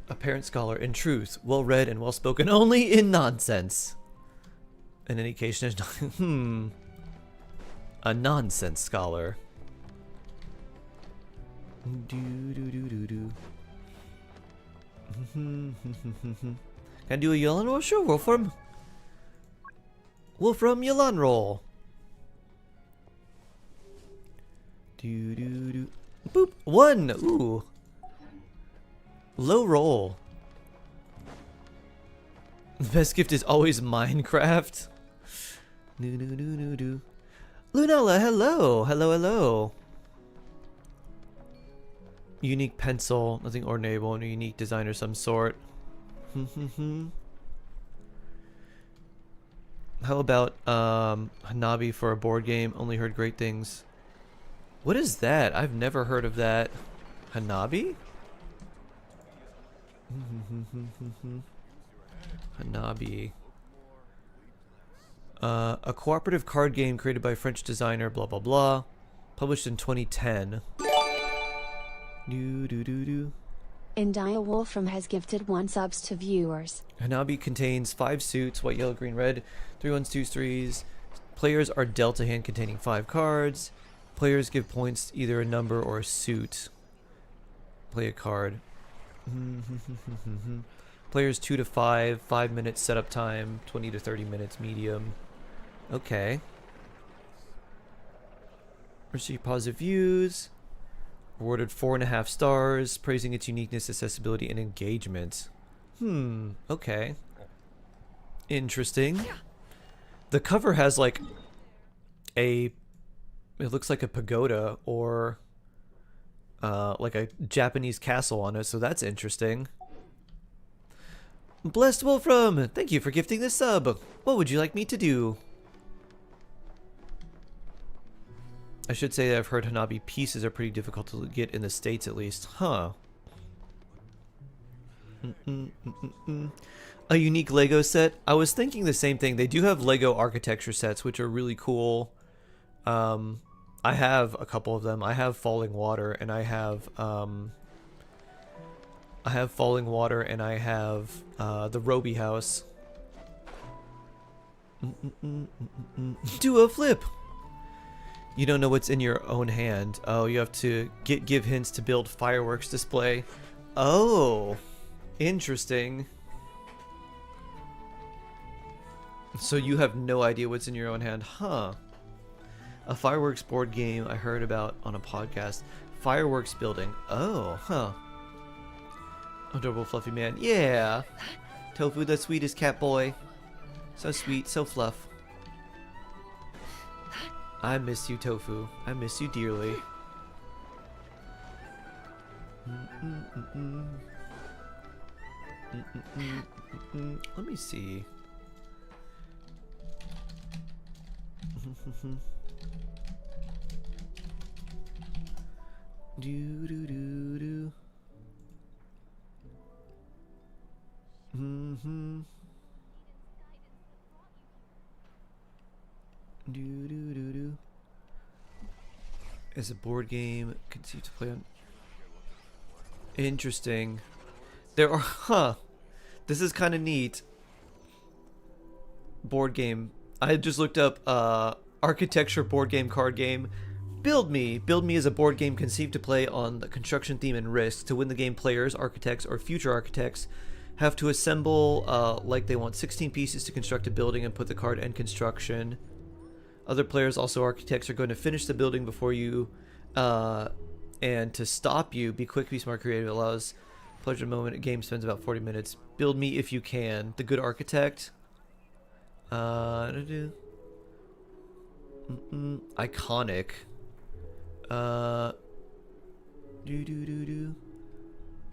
A parent scholar in truth, well read and well spoken only in nonsense. In any case, there's no a nonsense scholar. Can I do a Yulon roll? Sure, Wolfram Yulon roll. Boop. 1. Ooh. Low roll. The best gift is always Minecraft. Lunella, hello. Hello, hello. Unique pencil, nothing ordinary, but a unique design of some sort. How about Hanabi for a board game? Only heard great things. What is that? I've never heard of that. Hanabi? Hanabi. A cooperative card game created by French designer, blah blah blah. Published in 2010. India Wolfram has gifted 1 subs to viewers. Hanabi contains 5 suits, white, yellow, green, red, 3 ones, 2s, 3s. Players are dealt a hand containing 5 cards. Players give points to either a number or a suit. Play a card. Players 2 to 5, 5 minutes setup time, 20 to 30 minutes medium. Okay. Received positive views. Awarded 4.5 stars, praising its uniqueness, accessibility, and engagement. Okay. Interesting. The cover has like it looks like a pagoda or like a Japanese castle on it, so that's interesting. Blessed Wolfram, thank you for gifting this sub. What would you like me to do? I should say that I've heard Hanabi pieces are pretty difficult to get in the States at least. Huh. A unique Lego set. I was thinking the same thing. They do have Lego architecture sets, which are really cool. I have a couple of them. I have Falling Water, and I have the Roby House. Do a flip. You don't know what's in your own hand. Oh, you have to give hints to build fireworks display. Oh, interesting. So you have no idea what's in your own hand, huh? A fireworks board game I heard about on a podcast. Fireworks building. Oh, huh. Adorable fluffy man. Yeah. Tofu, the sweetest cat boy. So sweet, so fluff. I miss you, Tofu. I miss you dearly. Let me see. Do do do do. Do do do do. Is a board game conceived to play on? Interesting. There are, huh? This is kind of neat. Board game. I just looked up architecture board game card game. Build Me. Build Me is a board game conceived to play on the construction theme and risk. To win the game, players, architects, or future architects have to assemble like they want 16 pieces to construct a building and put the card end construction. Other players, also architects, are going to finish the building before you, and to stop you. Be quick, be smart, creative. Allows pleasure moment. A game spends about 40 minutes. Build Me if you can. The Good Architect. Iconic.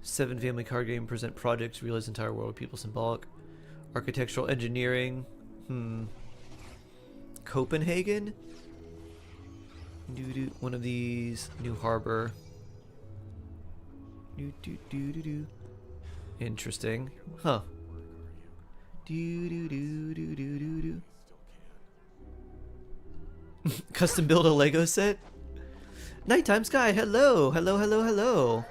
Seven family card game. Present projects. Realize entire world of people. Symbolic. Architectural engineering. Copenhagen. One of these. New Harbor. Interesting. Huh. Custom build a Lego set. Nighttime Sky. Hello. Hello. Hello. Hello.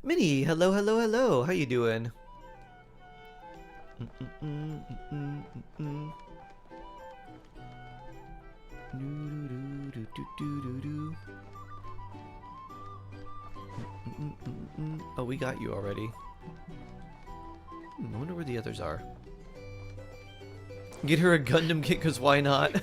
Minnie. Hello. Hello. Hello. How you doing? Oh, we got you already. I wonder where the others are. Get her a Gundam kit, cause why not?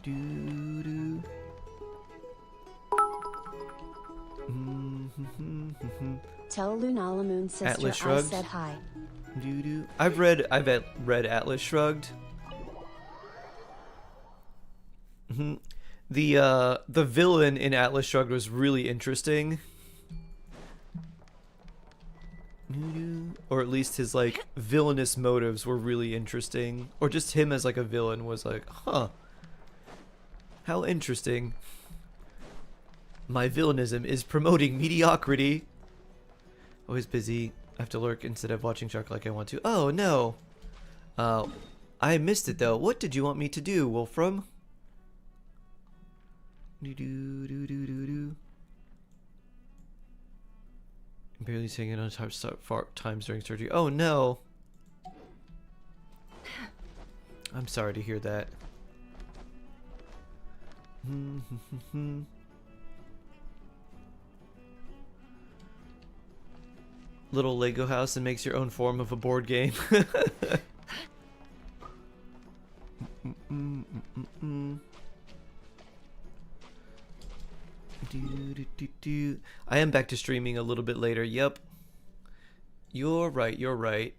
Doo-doo. Tell Lunalamoon's sister Atlas I shrugged. said hi. Doo-doo. I've read Atlas Shrugged. The villain in Atlas Shrugged was really interesting. Or at least his like villainous motives were really interesting. Or just him as like a villain was like, huh. How interesting. My villainism is promoting mediocrity. Always busy. I have to lurk instead of watching Shark like I want to. Oh no. I missed it though. What did you want me to do, Wolfram? Do. Barely saying it on times during surgery. Oh no. I'm sorry to hear that. Little Lego house and makes your own form of a board game. I am back to streaming a little bit later. Yep. You're right. You're right.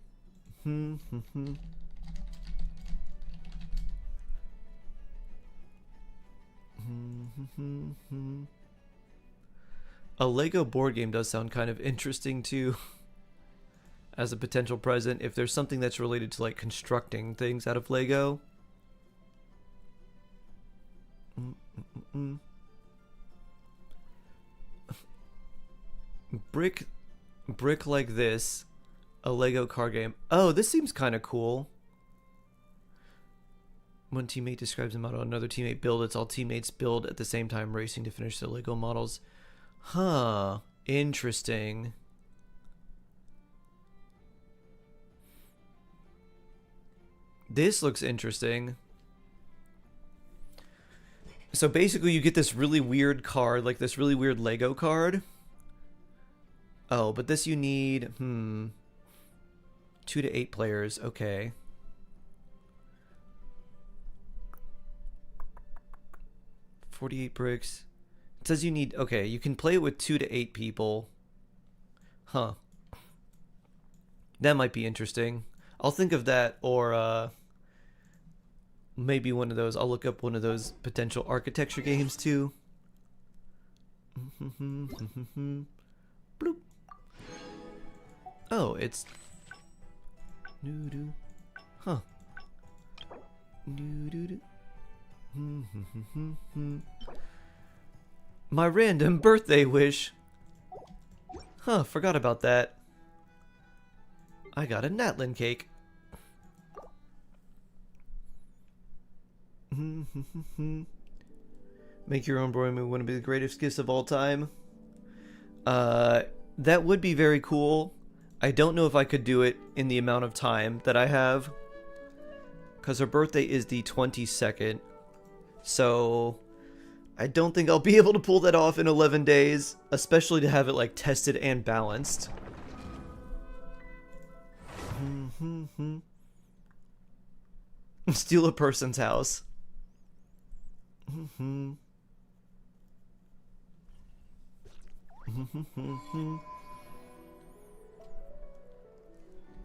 A Lego board game does sound kind of interesting too. As a potential present, if there's something that's related to like constructing things out of Lego. Brick like this, a Lego card game. Oh, this seems kind of cool. One teammate describes a model, another teammate build. It's all teammates build at the same time, racing to finish the Lego models. Huh. Interesting. This looks interesting. So basically you get this really weird card, like this really weird Lego card. Oh, but this you need, 2 to 8 players, okay. $48 bricks. It says you need, okay, you can play it with 2 to 8 people. Huh. That might be interesting. I'll think of that, or maybe one of those. I'll look up one of those potential architecture games too. Bloop. Oh, it's huh. My random birthday wish. Huh, forgot about that. I got a Natlin cake. Make your own board movie wouldn't be the greatest gifts of all time. That would be very cool. I don't know if I could do it in the amount of time that I have. Because her birthday is the 22nd. So I don't think I'll be able to pull that off in 11 days. Especially to have it like tested and balanced. Steal a person's house.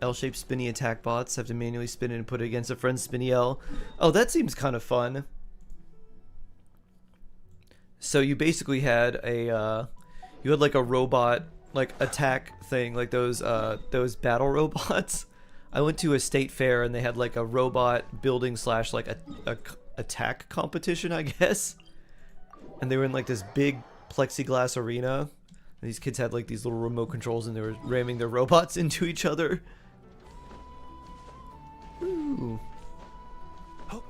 L-shaped spinny attack bots. Have to manually spin it and put it against a friend's spinny L. Oh, that seems kind of fun. So you basically had a, you had like a robot, like attack thing, like those battle robots. I went to a state fair and they had like a robot building slash like a attack competition, I guess. And they were in like this big plexiglass arena. And these kids had like these little remote controls and they were ramming their robots into each other. Ooh. Oh.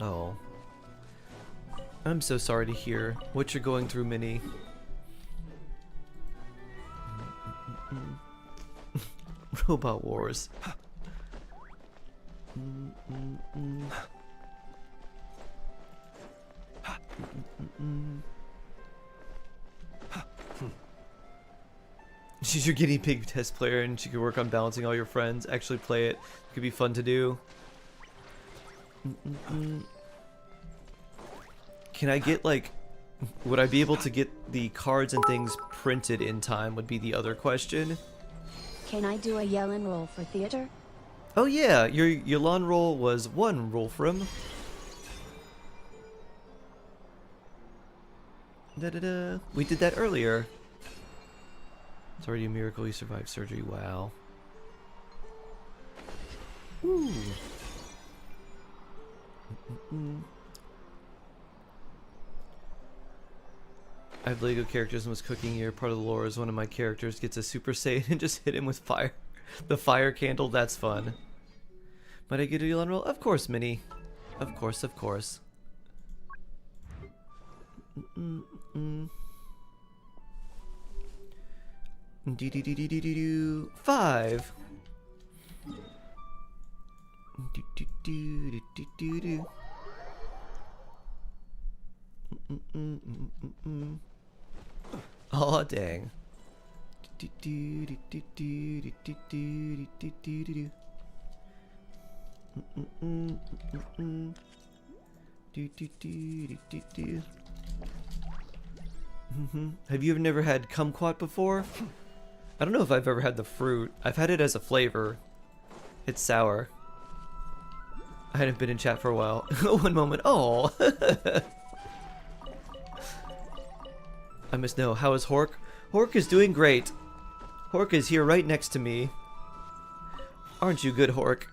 Oh. I'm so sorry to hear what you're going through, Minnie. Robot Wars. She's your guinea pig test player, and she could work on balancing all your friends. Actually play it. It could be fun to do. Can I get, like... Would I be able to get the cards and things printed in time would be the other question. Can I do a Yellen roll for theater? Oh yeah, your Ylan roll was 1 Rolfram. Da-da-da. We did that earlier. It's already a miracle you survived surgery. Wow. Ooh. I have Lego characters and was cooking here. Part of the lore is one of my characters gets a Super Saiyan and just hit him with fire. The fire candle, that's fun. Might I get a Ylan roll? Of course, Minnie. Of course, of course. 5. Oh dang. Have you never had kumquat before? I don't know if I've ever had the fruit. I've had it as a flavor. It's sour. I hadn't been in chat for a while. One moment. Oh. I must know. How is Hork? Hork is doing great. Hork is here right next to me. Aren't you good, Hork?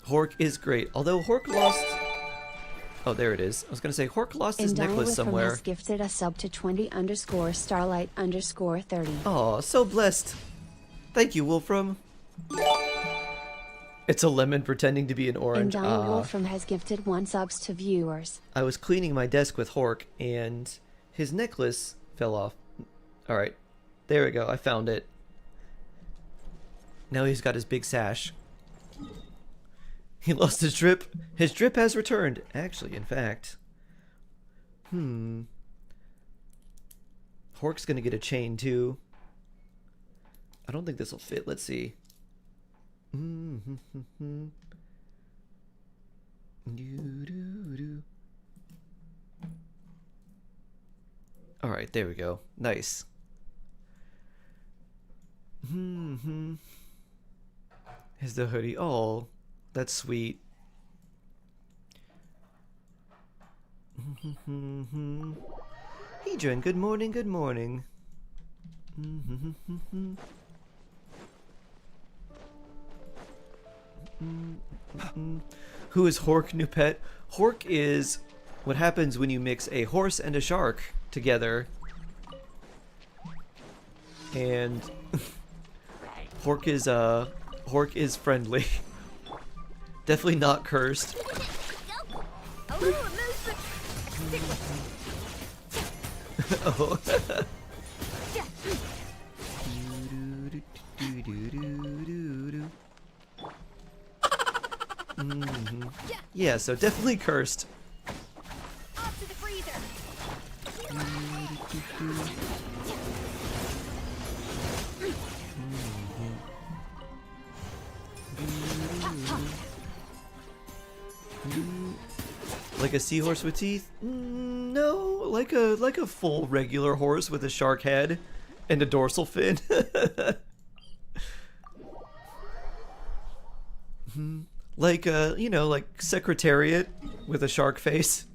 Hork is great. Although Hork lost... Oh, there it is. I was gonna say, Hork lost his necklace somewhere. Has gifted a sub to 20_starlight_30. Oh, so blessed. Thank you, Wolfram. It's a lemon pretending to be an orange. And Wolfram has gifted 1 subs to viewers. I was cleaning my desk with Hork, and his necklace fell off. Alright. There we go. I found it. Now he's got his big sash. He lost his drip. His drip has returned. Actually, in fact. Hork's gonna get a chain, too. I don't think this will fit. Let's see. Alright, there we go. Nice. Here's the hoodie. Oh, that's sweet. Hedron, good morning, good morning. Who is Hork, new pet? Hork is what happens when you mix a horse and a shark together. And Hork is friendly. Definitely not cursed. Oh. Yeah, so definitely cursed. Off to the freezer. Like a seahorse with teeth? No, like a full regular horse with a shark head and a dorsal fin. Like you know, like Secretariat with a shark face.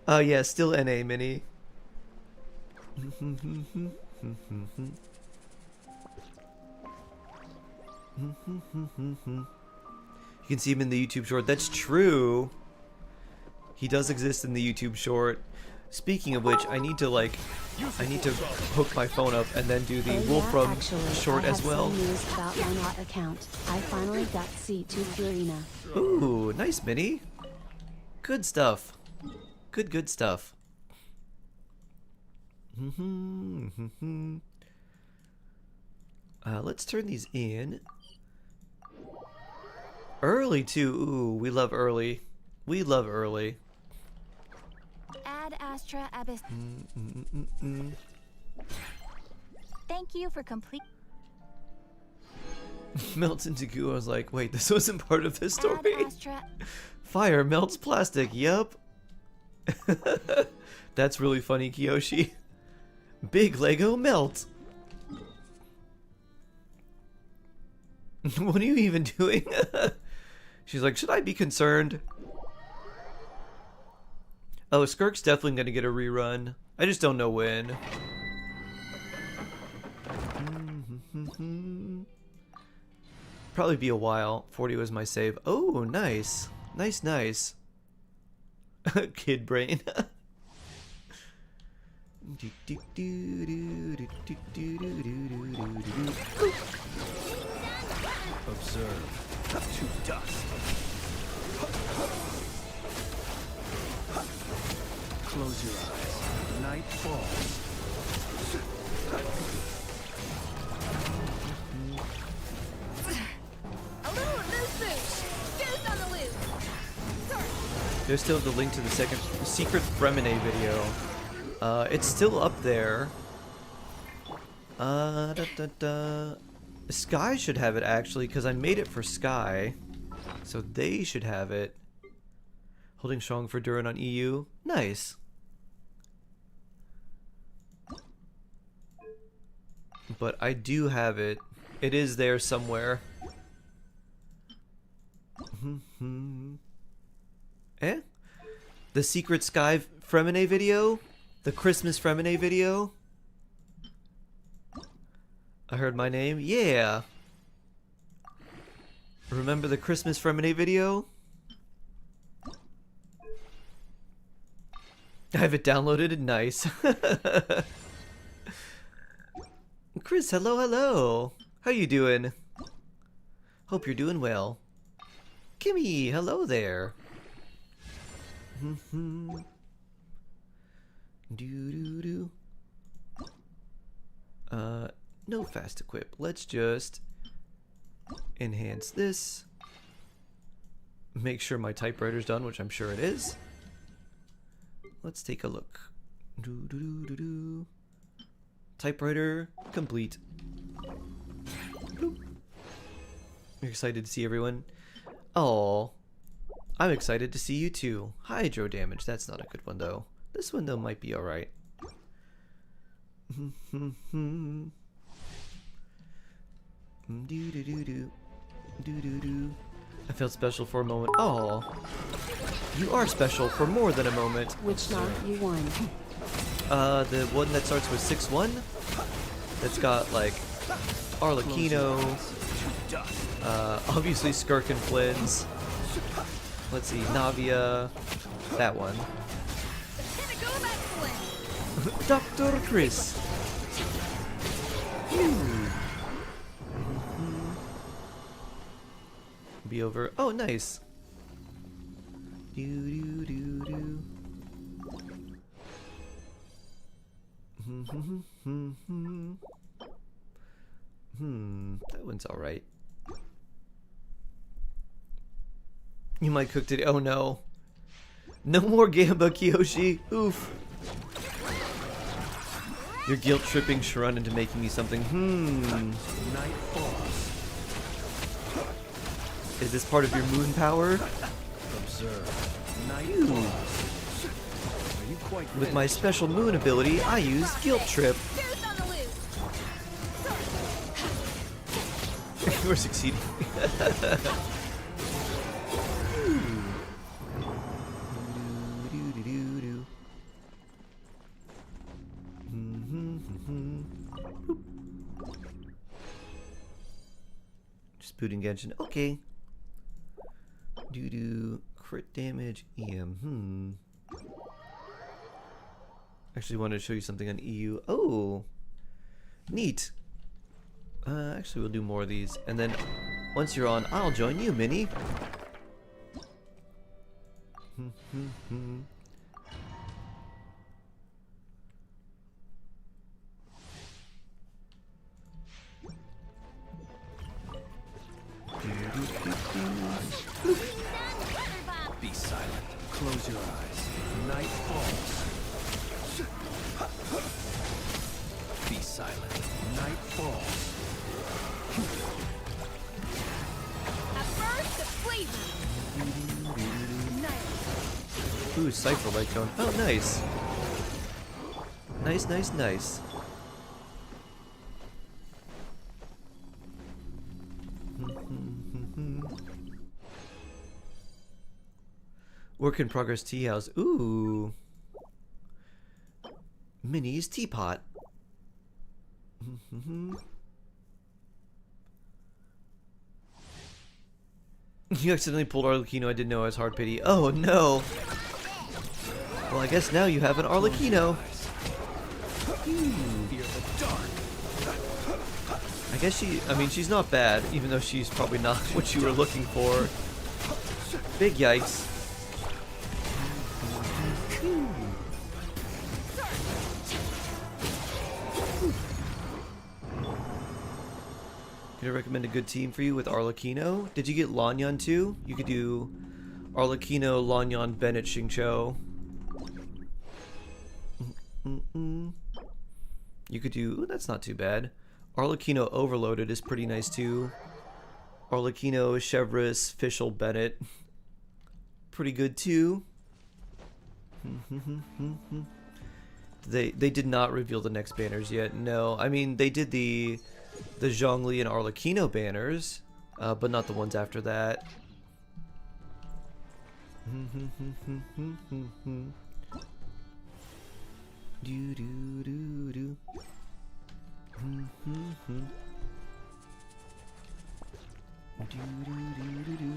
Yeah, still NA Mini. You can see him in the YouTube short. That's true. He does exist in the YouTube short. Speaking of which, I need to hook my phone up and then do the Wolfram short as well. Some news about my not account. I finally got C2 Purina. Ooh, nice, Minnie. Good stuff. Good stuff. Let's turn these in. Early too. Ooh, we love early. We love early. Astra Abyss. Thank you for complete. Melts into goo. I was like, wait, this wasn't part of this Ad story. Astra. Fire melts plastic. Yup. That's really funny, Kiyoshi. Big Lego melt. What are you even doing? She's like, should I be concerned? Oh, Skirk's definitely gonna get a rerun. I just don't know when. Probably be a while. 40 was my save. Oh, nice. Nice, nice. Kid brain. Observe. To dust. Close your eyes. Night falls. A little loose boosh. Goose on the loose. There's still the link to the secret Fremine video. It's still up there. Sky should have it actually, because I made it for Sky. So they should have it. Holding strong for Durin on EU. Nice. But I do have it. It is there somewhere. Eh? The secret Sky Fremine video? The Christmas Fremine video? I heard my name? Yeah! Remember the Christmas Fremine video? I have it downloaded. Nice. Chris, hello, hello. How you doing? Hope you're doing well. Kimmy, hello there. No fast equip. Let's just enhance this. Make sure my typewriter's done, which I'm sure it is. Let's take a look. Typewriter complete. Bloop. You're excited to see everyone? Oh, I'm excited to see you too. Hydro damage. That's not a good one though. This one though might be alright. I felt special for a moment. Oh, you are special for more than a moment. Which knock you won? The one that starts with 6-1. That's got like Arlecchino, obviously Skirk and Flynn's. Let's see, Navia, that one. Dr. Chris. Be over. Oh, nice. That one's alright. You might cook today. Oh no. No more Gamba, Kiyoshi. Oof. You're guilt tripping Sharun into making me something. Night falls. Is this part of your moon power? Observe. Night falls. Are you quite With my special moon ability, I use guilt trip. Goose on the loose. We're succeeding. Just booting Genshin. Okay. Crit damage. EM. Actually wanted to show you something on EU. Oh, neat. Actually, we'll do more of these, and then once you're on, I'll join you, Minnie. Be silent. Close your eyes. Night falls. silent. Night falls. A burst of flavor. Ooh, Cypher Light Cone. Oh, nice. Nice, nice, nice. Work in progress tea house. Ooh. Minnie's teapot. You accidentally pulled Arlecchino. I didn't know I was hard pity. Oh no. Well, I guess now you have an Arlecchino. Fear the dark. I guess she's not bad, even though she's probably not what you were looking for. Big yikes. Can I recommend a good team for you with Arlecchino? Did you get Lanyan too? You could do Arlecchino, Lanyan, Bennett, Xingqiu. You could do... Ooh, that's not too bad. Arlecchino Overloaded is pretty nice too. Arlecchino, Chevrolet, Fischl, Bennett. Pretty good too. They did not reveal the next banners yet. No, I mean they did the Zhongli and Arlecchino banners, but not the ones after that. Do do do do. Do do do do do.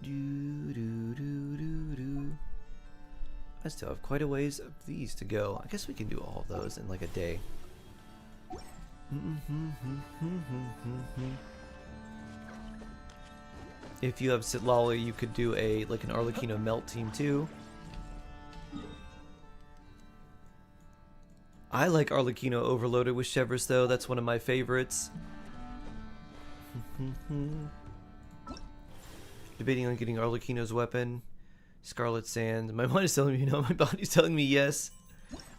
Do do do do do. I still have quite a ways of these to go. I guess we can do all of those in like a day. If you have Sitlali, you could do an Arlecchino melt team too. I like Arlecchino Overloaded with Chevrolet though. That's one of my favorites. Debating on getting Arlecchino's weapon. Scarlet Sand. My mind is telling me no, my body's telling me yes.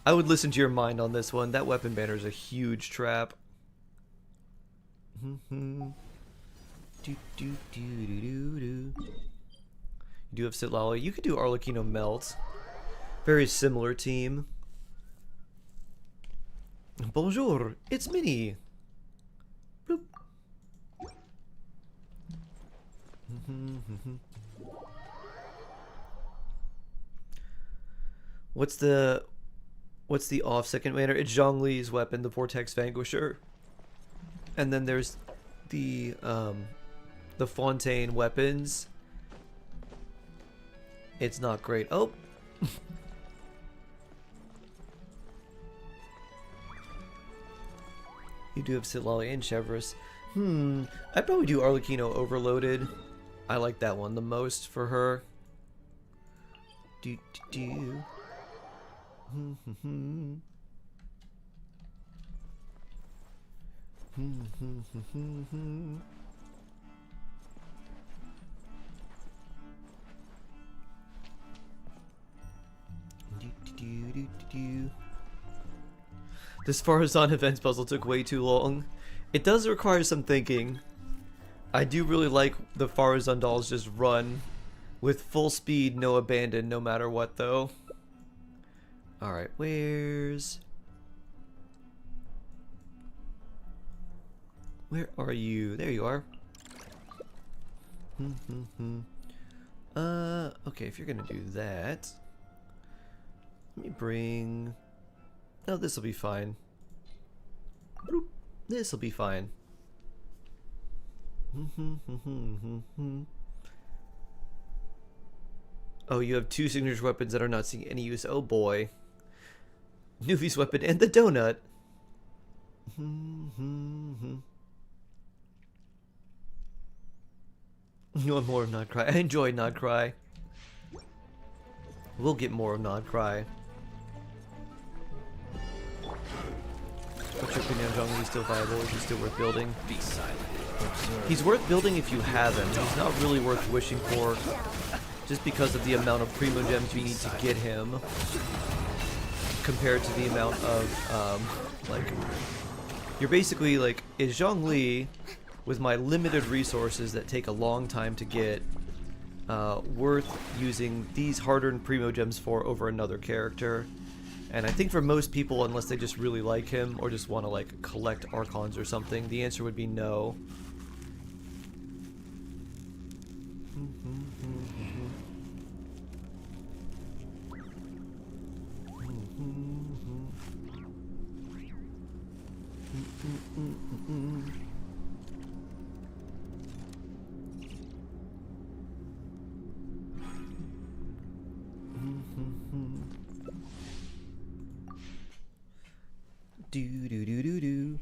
I would listen to your mind on this one. That weapon banner is a huge trap. You do have Sitlali. You could do Arlecchino Melt. Very similar team. Bonjour, it's Minnie. Bloop. What's the off second banner? It's Zhongli's weapon, the Vortex Vanquisher. And then there's the Fontaine weapons. It's not great. Oh. You do have Sitlali and Chevrolet. I'd probably do Arlecchino Overloaded. I like that one the most for her. Do do do. This Farazan events puzzle took way too long. It does require some thinking. I do really like the Farazan dolls just run with full speed, no abandon, no matter what though. Alright, where are you? There you are. Okay, if you're gonna do that, let me bring... Oh, this'll be fine. This'll be fine. Oh, you have two signature weapons that are not seeing any use. Oh boy. Nuvi's weapon and the donut. You want more of Not Cry? I enjoy Not Cry. We'll get more of Not Cry. What's your opinion on Zhongli? Still viable? Is it still worth building? Be silent. He's worth building if you have him. He's not really worth wishing for, just because of the amount of primo gems you need to get him, compared to the amount of, like, you're basically like, is Zhongli, with my limited resources that take a long time to get, worth using these hard-earned primo gems for over another character? And I think for most people, unless they just really like him or just want to like collect Archons or something, the answer would be no. Do do do do do.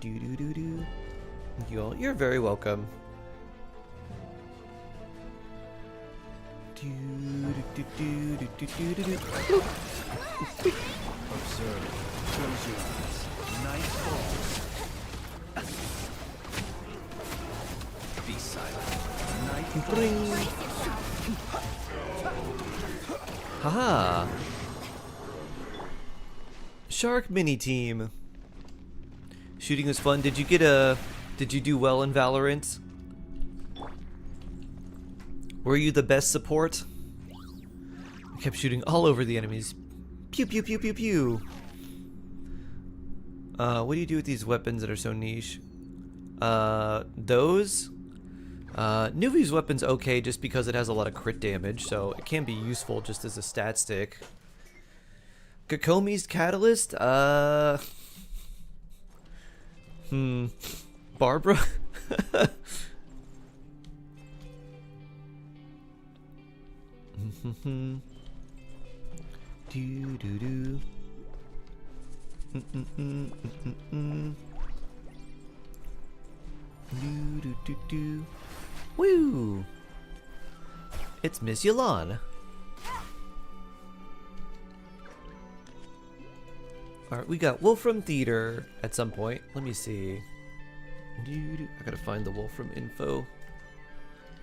Do do do do. You're very welcome. Do do do do do do do do. Observe. Close your eyes. Night falls. Be silent. Night falls. Haha. Shark mini team. Shooting was fun. Did you do well in Valorant? Were you the best support? I kept shooting all over the enemies. Pew pew pew pew pew. What do you do with these weapons that are so niche? Those? Nuvi's weapon's okay just because it has a lot of crit damage, so it can be useful just as a stat stick. Kokomi's Catalyst? Barbara? Do do do. Do do do do. Woo! It's Miss Yolan. Alright, we got Wolfram Theater at some point. Let me see. I gotta find the Wolfram info.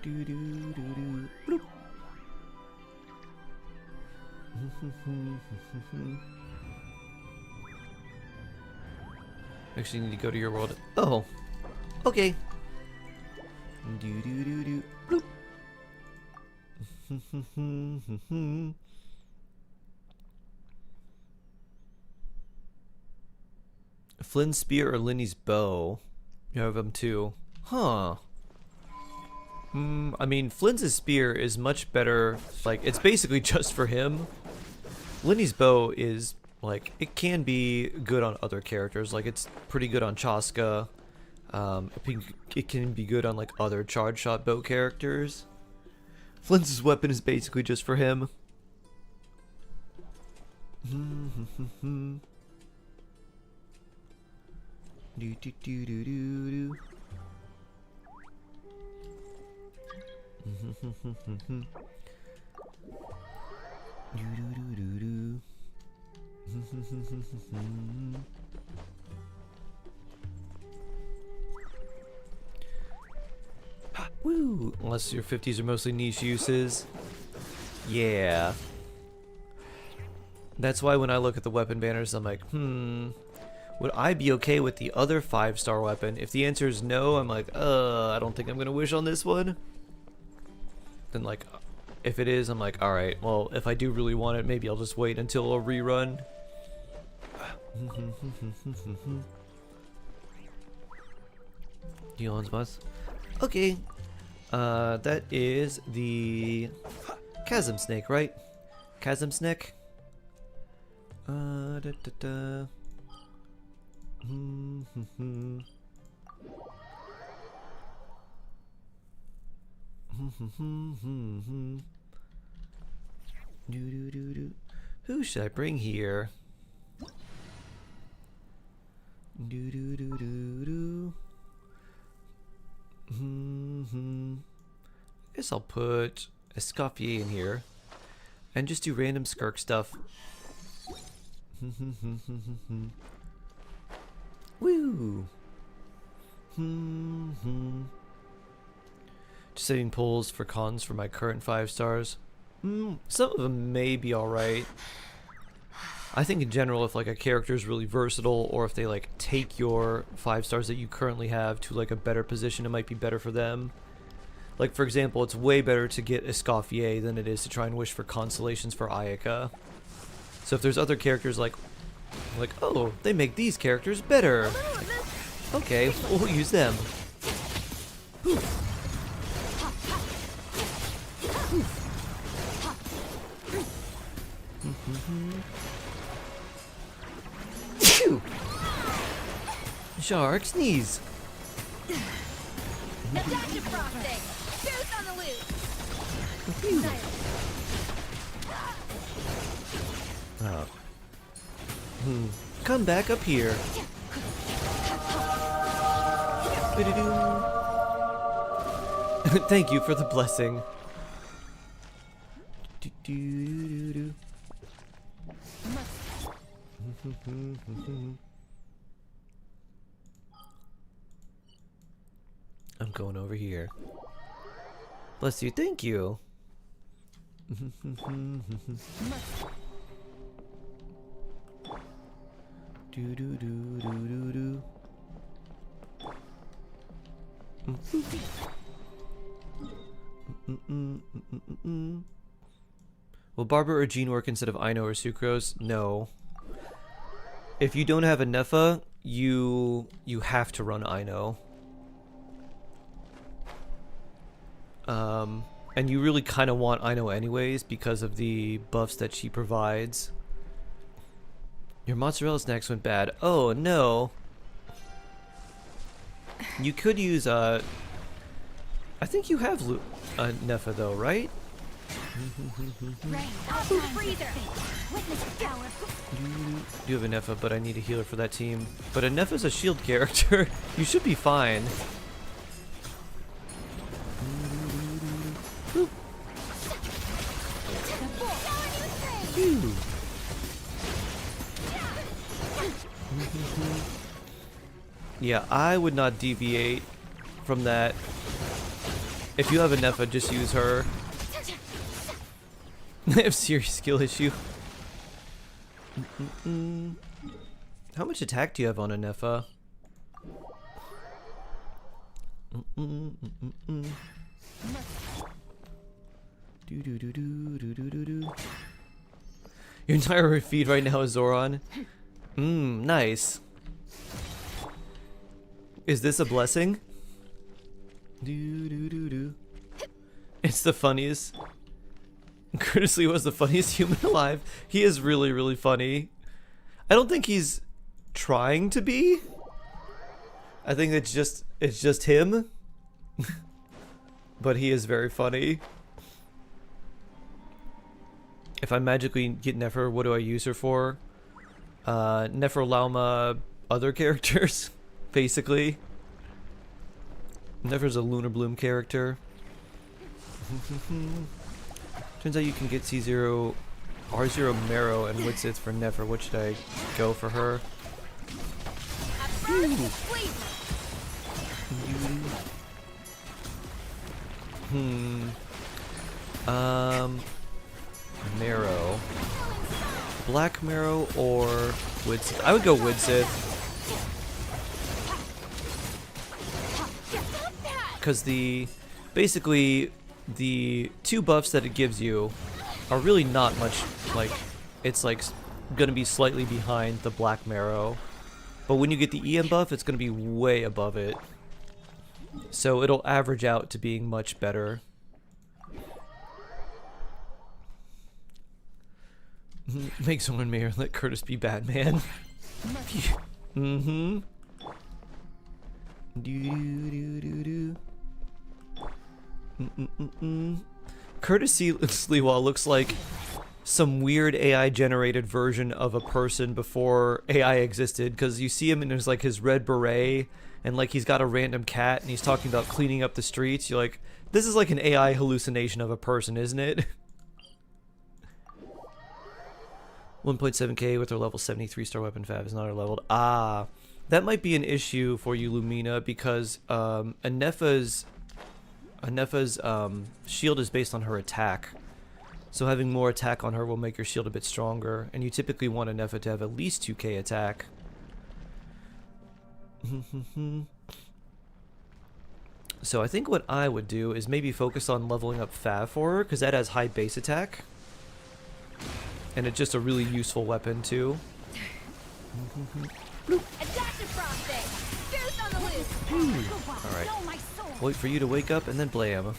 Do do do do. Bloop. Actually, need to go to your world. Oh, okay. Do do do do. Bloop. Flynn's spear or Linny's bow? You have them too. Huh. I mean, Flynn's spear is much better. Like, it's basically just for him. Linny's bow is, like, it can be good on other characters. Like, it's pretty good on Chaska. It can be good on, like, other charge shot bow characters. Flynn's weapon is basically just for him. Do do do do do do. Do do do do do. Woo! Unless your 50s are mostly niche uses. Yeah. That's why when I look at the weapon banners, I'm like, would I be okay with the other 5-star weapon? If the answer is no, I'm like, I don't think I'm gonna wish on this one. Then, like, if it is, I'm like, alright, well, if I do really want it, maybe I'll just wait until a rerun. Elon's boss. Okay. That is the Chasm Snake, right? Chasm Snake? Da, da, da. Who should I bring here? Guess I'll put Escoffier in here and just do random skirk stuff. Woo! Just setting polls for cons for my current 5 stars. Some of them may be alright. I think in general, if like a character is really versatile, or if they like take your 5 stars that you currently have to like a better position, it might be better for them. Like for example, it's way better to get Escoffier than it is to try and wish for constellations for Ayaka. So if there's other characters like oh, they make these characters better. Okay, we'll use them. Shark sneeze. Adaptive frosting. Boost on the loose. Oh. Come back up here. Thank you for the blessing. I'm going over here. Bless you, thank you. Will Barber or Jean work instead of Aino or Sucrose? No. If you don't have a Nepha, you have to run Aino. And you really kind of want Aino anyways because of the buffs that she provides. Your mozzarella snacks went bad. Oh no. You could use I think you have Nepha though, right? Do have a Nepha, but I need a healer for that team. But a Nepha's a shield character. You should be fine. Yeah, I would not deviate from that. If you have a Nepha, just use her. I have serious skill issue. How much attack do you have on a Nepha? Your entire feed right now is Zoran. Nice. Is this a blessing? It's the funniest. Curtis Lee was the funniest human alive. He is really, really funny. I don't think he's trying to be. I think it's just him. But he is very funny. If I magically get Nefer, what do I use her for? Neferlauma other characters, basically. Nefer's a Lunar Bloom character. Turns out you can get C0, R0 Marrow and Widsith for Nefer. What should I go for her? Marrow. Black Marrow or Widsith? I would go Widsith. Because basically the two buffs that it gives you are really not much, like, it's like gonna be slightly behind the Black Marrow. But when you get the EM buff, it's gonna be way above it. So it'll average out to being much better. Make someone mayor, let Curtis be Batman. Curtis Sliwa looks like some weird AI generated version of a person before AI existed, because you see him in his red beret and like he's got a random cat and he's talking about cleaning up the streets. You're like, this is like an AI hallucination of a person, isn't it? 1.7k with her level 73 star weapon fab is not her leveled. Ah, that might be an issue for you, Lumina, because Anefa's shield is based on her attack. So having more attack on her will make your shield a bit stronger, and you typically want Anefa to have at least 2k attack. So I think what I would do is maybe focus on leveling up Fav for her, because that has high base attack. And it's just a really useful weapon too. Alright. Wait for you to wake up and then blam.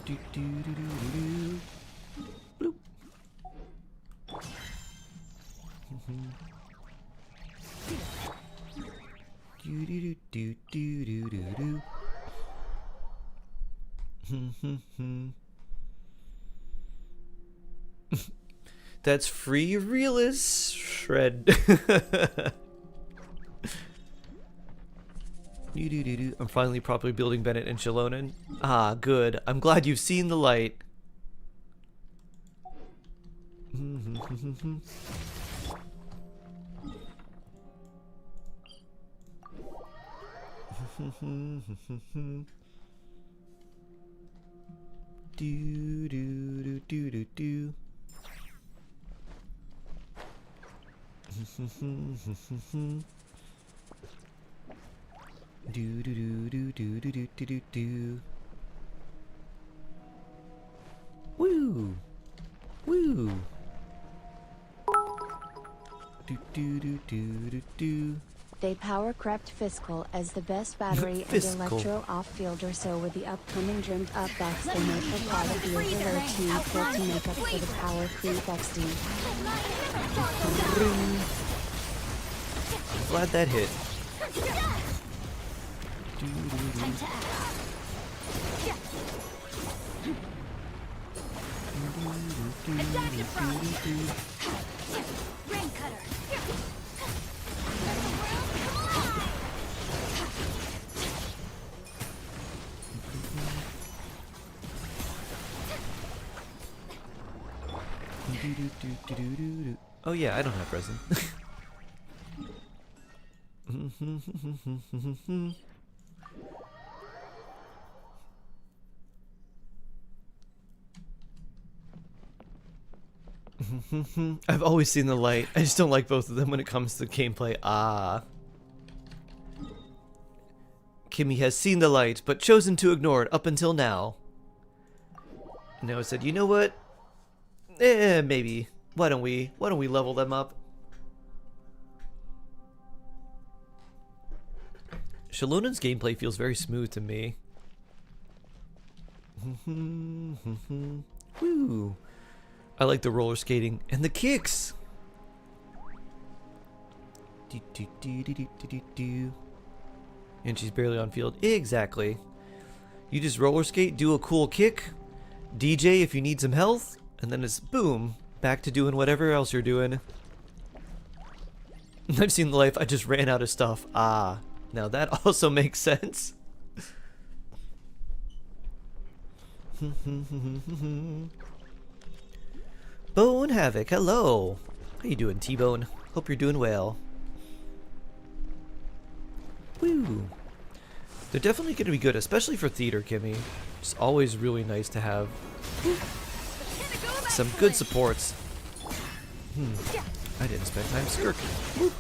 Do do do do do. Bloop. Do do do do do do do. That's free realist shred. I'm finally properly building Bennett and Shalonen. Ah, good. I'm glad you've seen the light. Do do do do do do. Do do do do do do do do do. Woo! Woo! Do do do do do do. They power crept Fiscal as the best battery and electro off-fielder, so with the upcoming dreamed up buffs they make a part of the overload team equal to make up for the power creep XD. Glad that hit. Rain cutter. Oh yeah, I don't have resin. I've always seen the light. I just don't like both of them when it comes to gameplay. Ah. Kimmy has seen the light, but chosen to ignore it up until now. Now I said, you know what? Maybe. Why don't we level them up? Shalonen's gameplay feels very smooth to me. Woo! I like the roller skating and the kicks. And she's barely on field. Exactly. You just roller skate, do a cool kick, DJ if you need some health, and then it's boom, back to doing whatever else you're doing. I've seen the life, I just ran out of stuff. Ah, now that also makes sense. Bone Havoc, hello. How you doing, T-Bone? Hope you're doing well. Woo. They're definitely going to be good, especially for theater, Kimmy. It's always really nice to have some good supports. I didn't spend time skirking.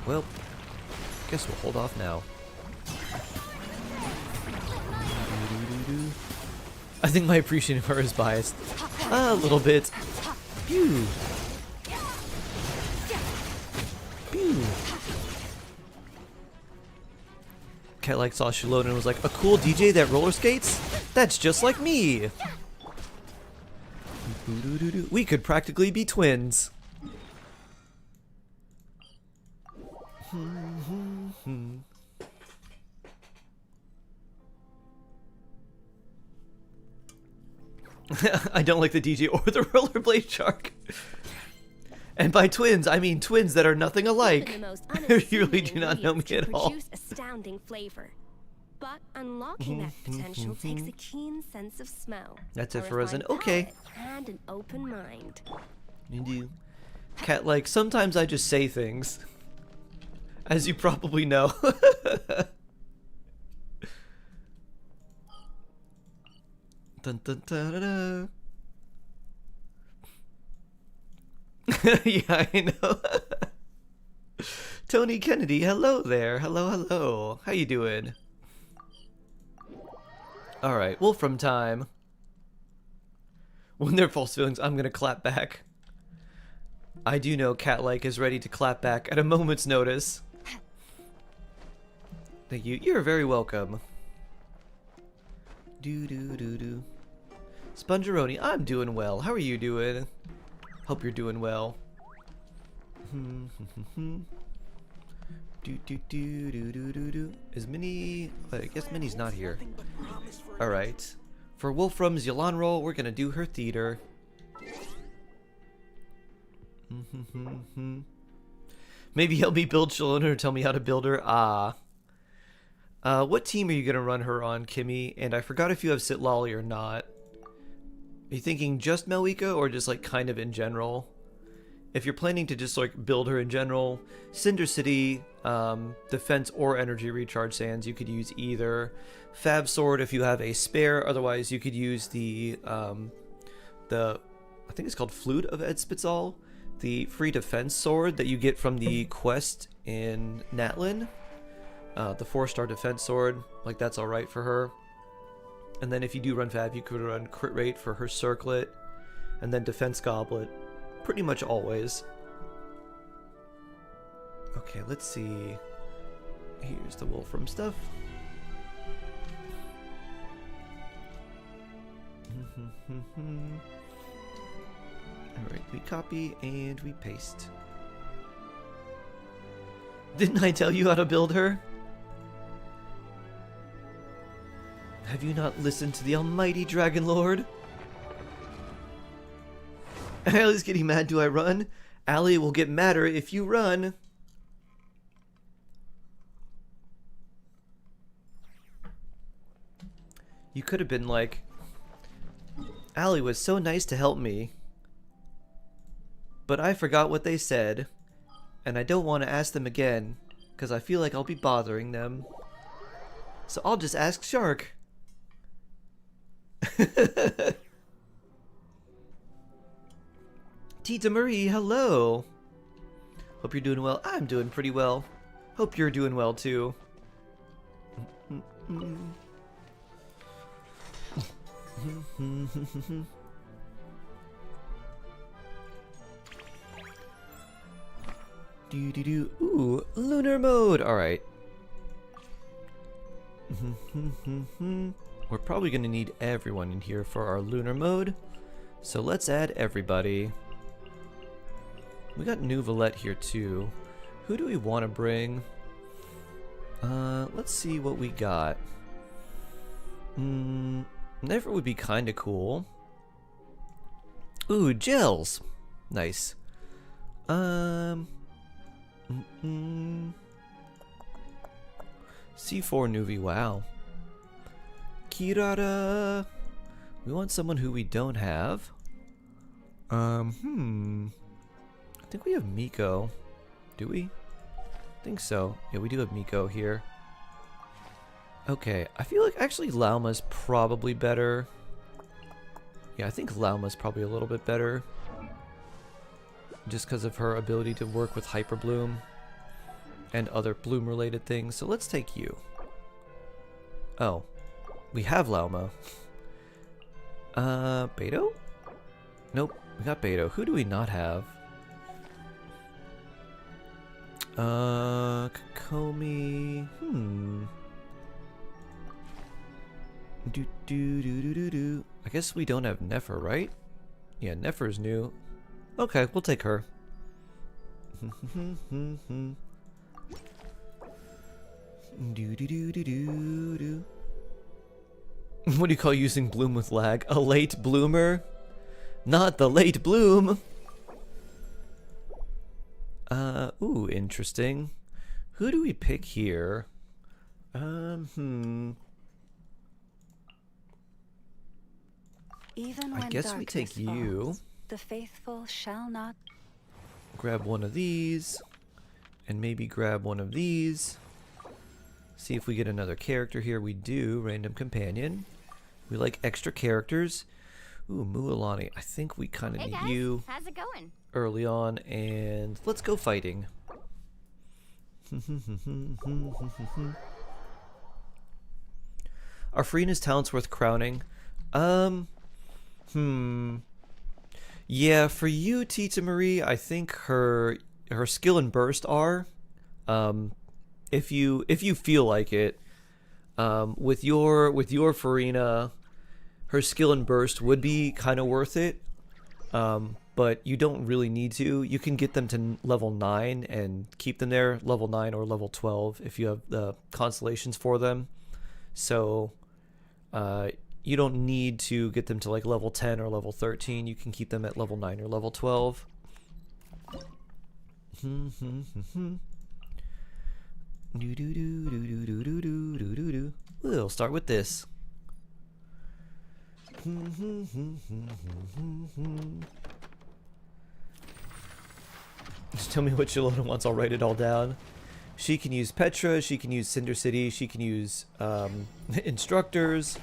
Well, guess we'll hold off now. I think my appreciation of her is biased. A little bit. Pew. Pew. Cat like saw Shalonen and was like, a cool DJ that roller skates? That's just like me! We could practically be twins. I don't like the DJ or the rollerblade shark. And by twins, I mean twins that are nothing alike. Even the most You really do not know me ingredients at can all. produce astounding flavor. But unlocking that potential takes a keen sense of smell. That's a it for us, and refined okay. palate, and an open mind. You do. Cat, like, sometimes I just say things. As you probably know. Dun, dun, dun, dun, dun. Yeah, I know. Tony Kennedy, hello there. Hello, hello. How you doing? Alright, Wolfram time. When there are false feelings, I'm gonna clap back. I do know Cat-like is ready to clap back at a moment's notice. Thank you. You're very welcome. Do. Spongeroni, I'm doing well. How are you doing? Hope you're doing well. Is Minnie... I guess Minnie's not here. Alright. For Wolfram's Yolan roll, we're gonna do her theater. Maybe help me build Shalona or tell me how to build her. What team are you gonna run her on, Kimmy? And I forgot if you have Sitlolly or not. Are you thinking just Melwika or just like kind of in general? If you're planning to just like build her in general, Cinder City, defense or energy recharge sands, you could use either. Fab Sword if you have a spare, otherwise you could use the I think it's called Flute of Ed Spitzal, the free defense sword that you get from the quest in Natlin. The 4-star defense sword, like that's alright for her. And then if you do run Fab, you could run crit rate for her circlet, and then defense goblet, pretty much always. Okay, let's see. Here's the Wolfram stuff. Alright, we copy and we paste. Didn't I tell you how to build her? Have you not listened to the almighty Dragon Lord? Allie's getting mad. Do I run? Allie will get madder if you run. You could have been like, Allie was so nice to help me, but I forgot what they said, and I don't want to ask them again, because I feel like I'll be bothering them. So I'll just ask Shark. Tita Marie, hello. Hope you're doing well. I'm doing pretty well. Hope you're doing well too. Ooh, lunar mode. All right. We're probably going to need everyone in here for our lunar mode. So let's add everybody. We got New Valette here too. Who do we want to bring? Let's see what we got. Never would be kind of cool. Ooh, gels. Nice. C4 Nuvi, wow. Kirara. We want someone who we don't have. I think we have Miko. Do we? I think so. Yeah, we do have Miko here. Okay, I feel like actually Lauma's probably better. Yeah, I think Lauma's probably a little bit better. Just because of her ability to work with Hyper Bloom and other Bloom related things. So let's take you. Oh, we have Lauma. Beto? Nope, we got Beto. Who do we not have? Kokomi. I guess we don't have Nefer, right? Yeah, Nefer's new. Okay, we'll take her. What do you call using bloom with lag? A late bloomer? Not the late bloom! Ooh, interesting. Who do we pick here? Even I guess we take you. The faithful shall not. Grab one of these. And maybe grab one of these. See if we get another character here. We do. Random companion. We like extra characters. Ooh, Mualani. I think we kind of Hey need guys, you how's it going? early on. And let's go fighting. Are Farina's talents worth crowning? Yeah, for you, Tita Marie, I think her skill and burst are. If you feel like it, with your Farina, her skill and burst would be kind of worth it. But you don't really need to. You can get them to level 9 and keep them there, level 9 or level 12 if you have the constellations for them. So you don't need to get them to like level 10 or level 13. You can keep them at level 9 or level 12. We'll start with this. Just tell me what Shalona wants, I'll write it all down. She can use Petra, she can use Cinder City, she can use instructors.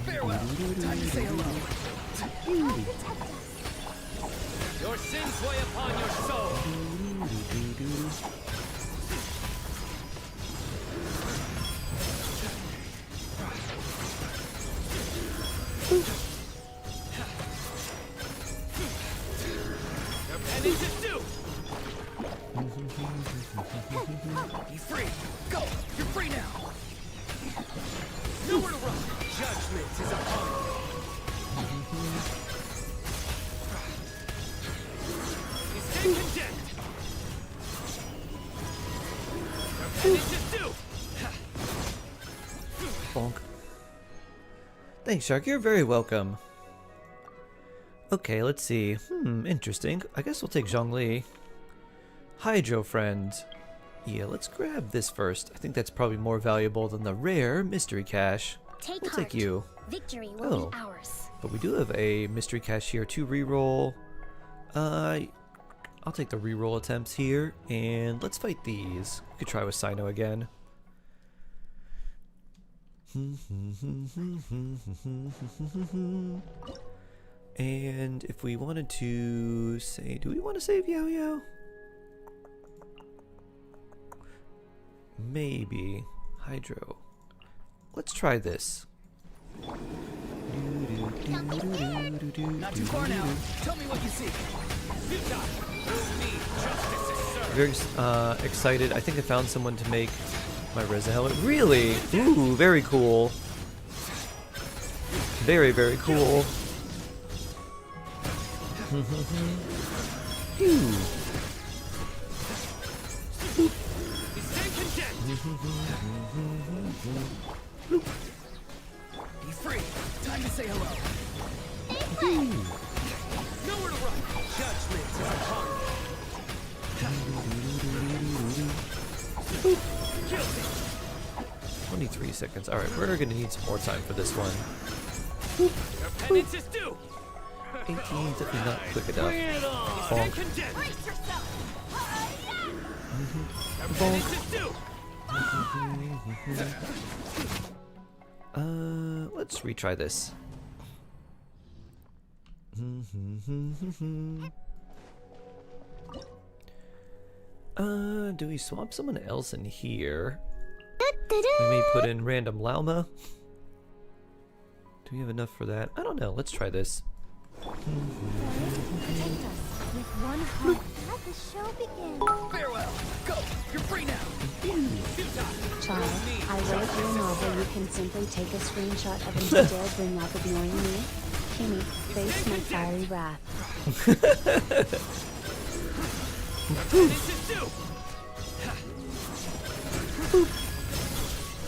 Farewell. Time to say hello. Your sins weigh upon your soul. Your penance is due. Be free. Go. You're free now. Nowhere to run. Judgment is upon you. You stand condemned. Your penance is due. Bonk. Thanks, Shark. You're very welcome. Okay, let's see. Interesting. I guess we'll take Zhongli. Hydro friend. Yeah, let's grab this first. I think that's probably more valuable than the rare mystery cache. We'll take you. Victory will Oh. be ours. But we do have a mystery cache here to reroll. I'll take the reroll attempts here, and let's fight these. We could try with Sino again. And if we wanted to say, do we want to save Yao Yao? Maybe. Hydro. Let's try this. Not too far now. Tell me what you see. Very excited. I think I found someone to make my Reza helmet. Really? Ooh, very cool. Very, very cool. Be free. Time to say hello. Nowhere to run. Judgment is upon you. Guilty. 23 seconds. Alright, we're gonna need some more time for this one. Your penance is due. 18 is definitely not quick enough. Stand Bonk. condemned. Brace yourself. Your penance is due. Let's retry this. Do we swap someone else in here? We may put in random Lauma. Do we have enough for that? I don't know. Let's try this. Protect us with one heart. Let the show begin. Farewell. Go. You're free now. Child, I wrote your novel. You can simply take a screenshot of it and dare bring up ignoring me. Kimmy, face my fiery wrath. Penance is due.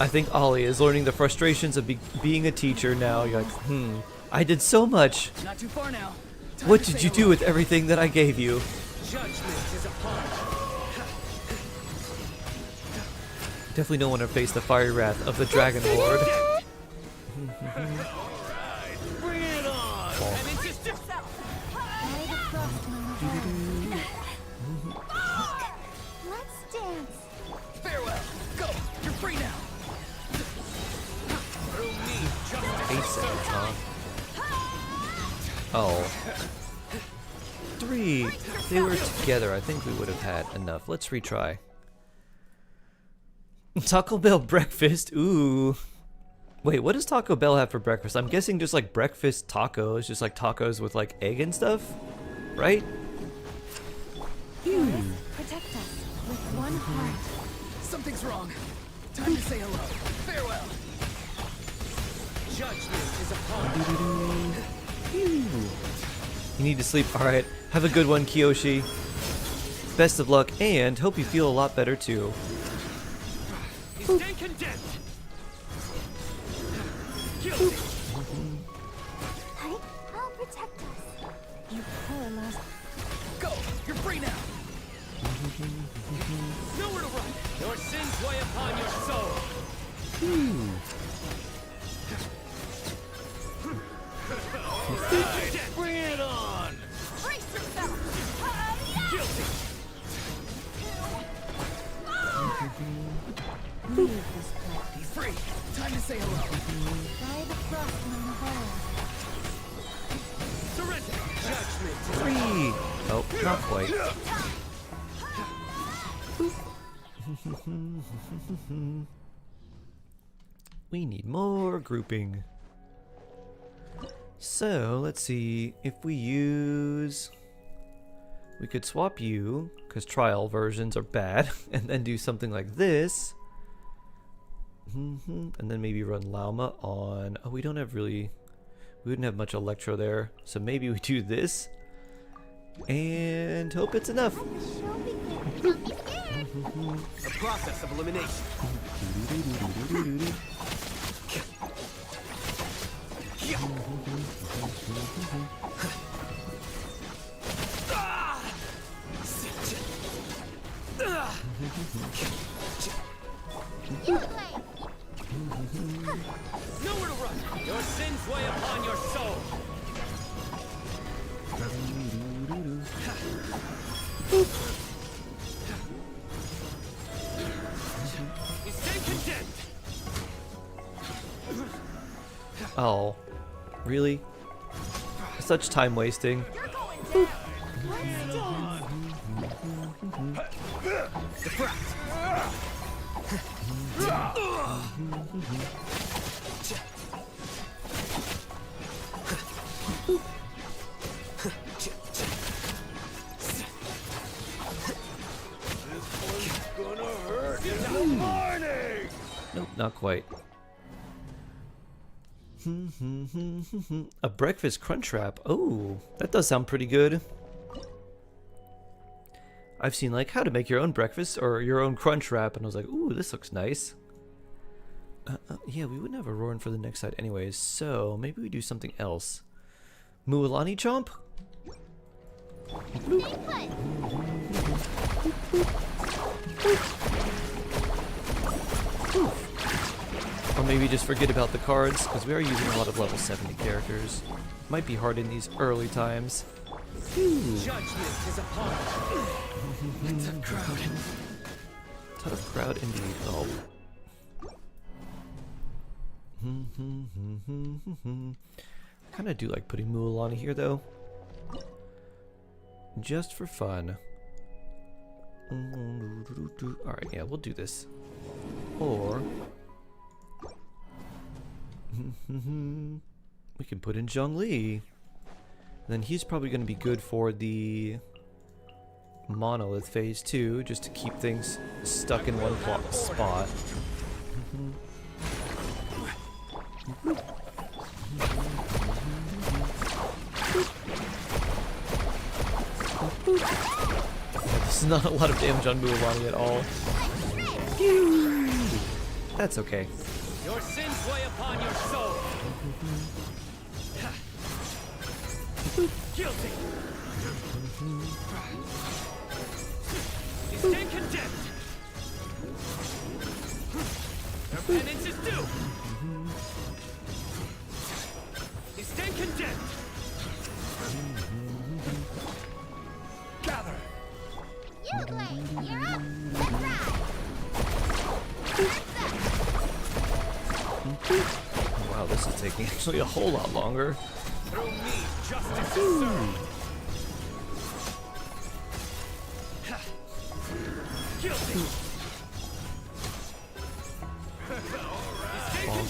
I think Ollie is learning the frustrations of being a teacher now. You're like, I did so much. Not too far now. What did you do with everything that I gave you? Judgment is upon. Definitely don't want to face the fiery wrath of the Dragon Lord. Bring it on. And it's just Let's dance. farewell. Go. You're free now. Through me, justice. 8 seconds, huh? Oh. 3. If they were together, I think we would have had enough. Let's retry. Taco Bell breakfast. Ooh. Wait, what does Taco Bell have for breakfast? I'm guessing just like breakfast tacos, just like tacos with like egg and stuff, right? Protect us with one heart. Something's wrong. Time to say hello. Farewell. Judgment is upon. You need to sleep. Alright. Have a good one, Kiyoshi. Best of luck, and hope you feel a lot better too. Stand condemned. Guilty. I'll protect us. You poor lost. Go. You're free now. Nowhere to run. Your sins weigh upon your soul. Bring it on. Brace yourself. Guilty. Leave this place. Be free. Time to say hello. By the frost in the hole. Surrender. Judgment. 3. Oh, not quite. We need more grouping. So, let's see if we use... We could swap you, because trial versions are bad, and then do something like this. And then maybe run Llama on... Oh, we don't have really... We wouldn't have much Electro there, so maybe we do this. And hope it's enough. Don't be scared. A process of elimination. You play. Nowhere to run. Your sins weigh upon your soul. You stand condemned. Oh, really? Such time wasting. You're going down. Let's dance. Defract. Nope, not quite. A breakfast crunch wrap. Oh, that does sound pretty good. I've seen like how to make your own breakfast or your own crunch wrap, and I was like, ooh, this looks nice. Yeah, we wouldn't have a Roarin' for the next side anyways, so maybe we do something else. Mualani Chomp? Or maybe just forget about the cards, because we are using a lot of level 70 characters. Might be hard in these early times. Judgment is upon. Tough crowd. Tough crowd indeed. Oh. Kind of do like putting Mualani here though. Just for fun. Alright, yeah, we'll do this. Or... we can put in Zhongli. Then he's probably going to be good for the Monolith phase 2, just to keep things stuck in one spot. This is not a lot of damage on Mualani at all. That's okay. Your sins weigh upon your soul. Guilty. You stand condemned. Your penance is due. You stand condemned. Gather. You Lane, you're up. Let's ride. Wow, this is taking actually a whole lot longer. Through me, justice is served. Guilty.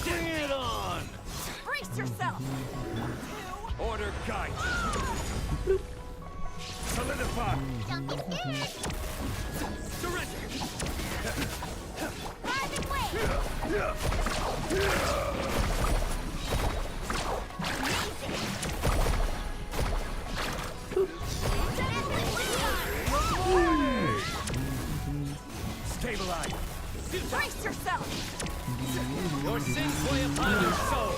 Bring it on. Brace yourself. Order guide. Solidify. Don't be scared. Surrender. Rise and wait. Stabilize. Brace yourself. Your sins weigh upon your soul.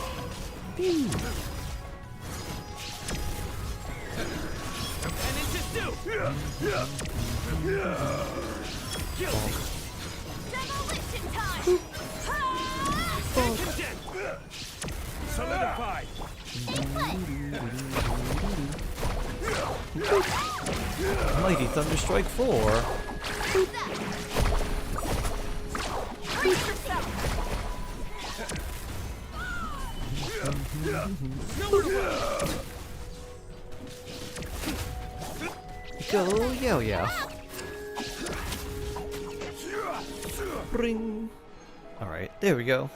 Your penance is due. Guilty. Demolition time. Stand condemned. Solidify. Mighty Thunderstrike 4. Brace yourself. Nowhere to run. Go yo-yo. Bring. Alright, there we go.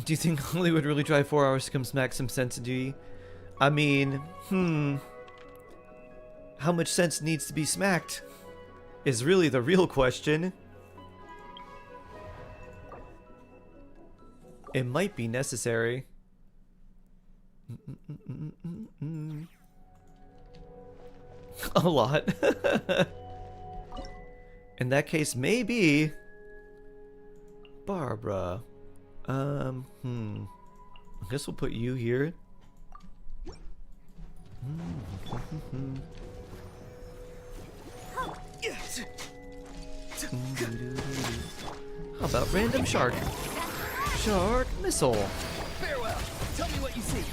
Do you think Holly would really drive 4 hours to come smack some sense into you? I mean, how much sense needs to be smacked? Is really the real question. It might be necessary. A lot. In that case, maybe. Barbara. I guess we'll put you here. How about random shark? Shark missile. Farewell. Tell me what you see.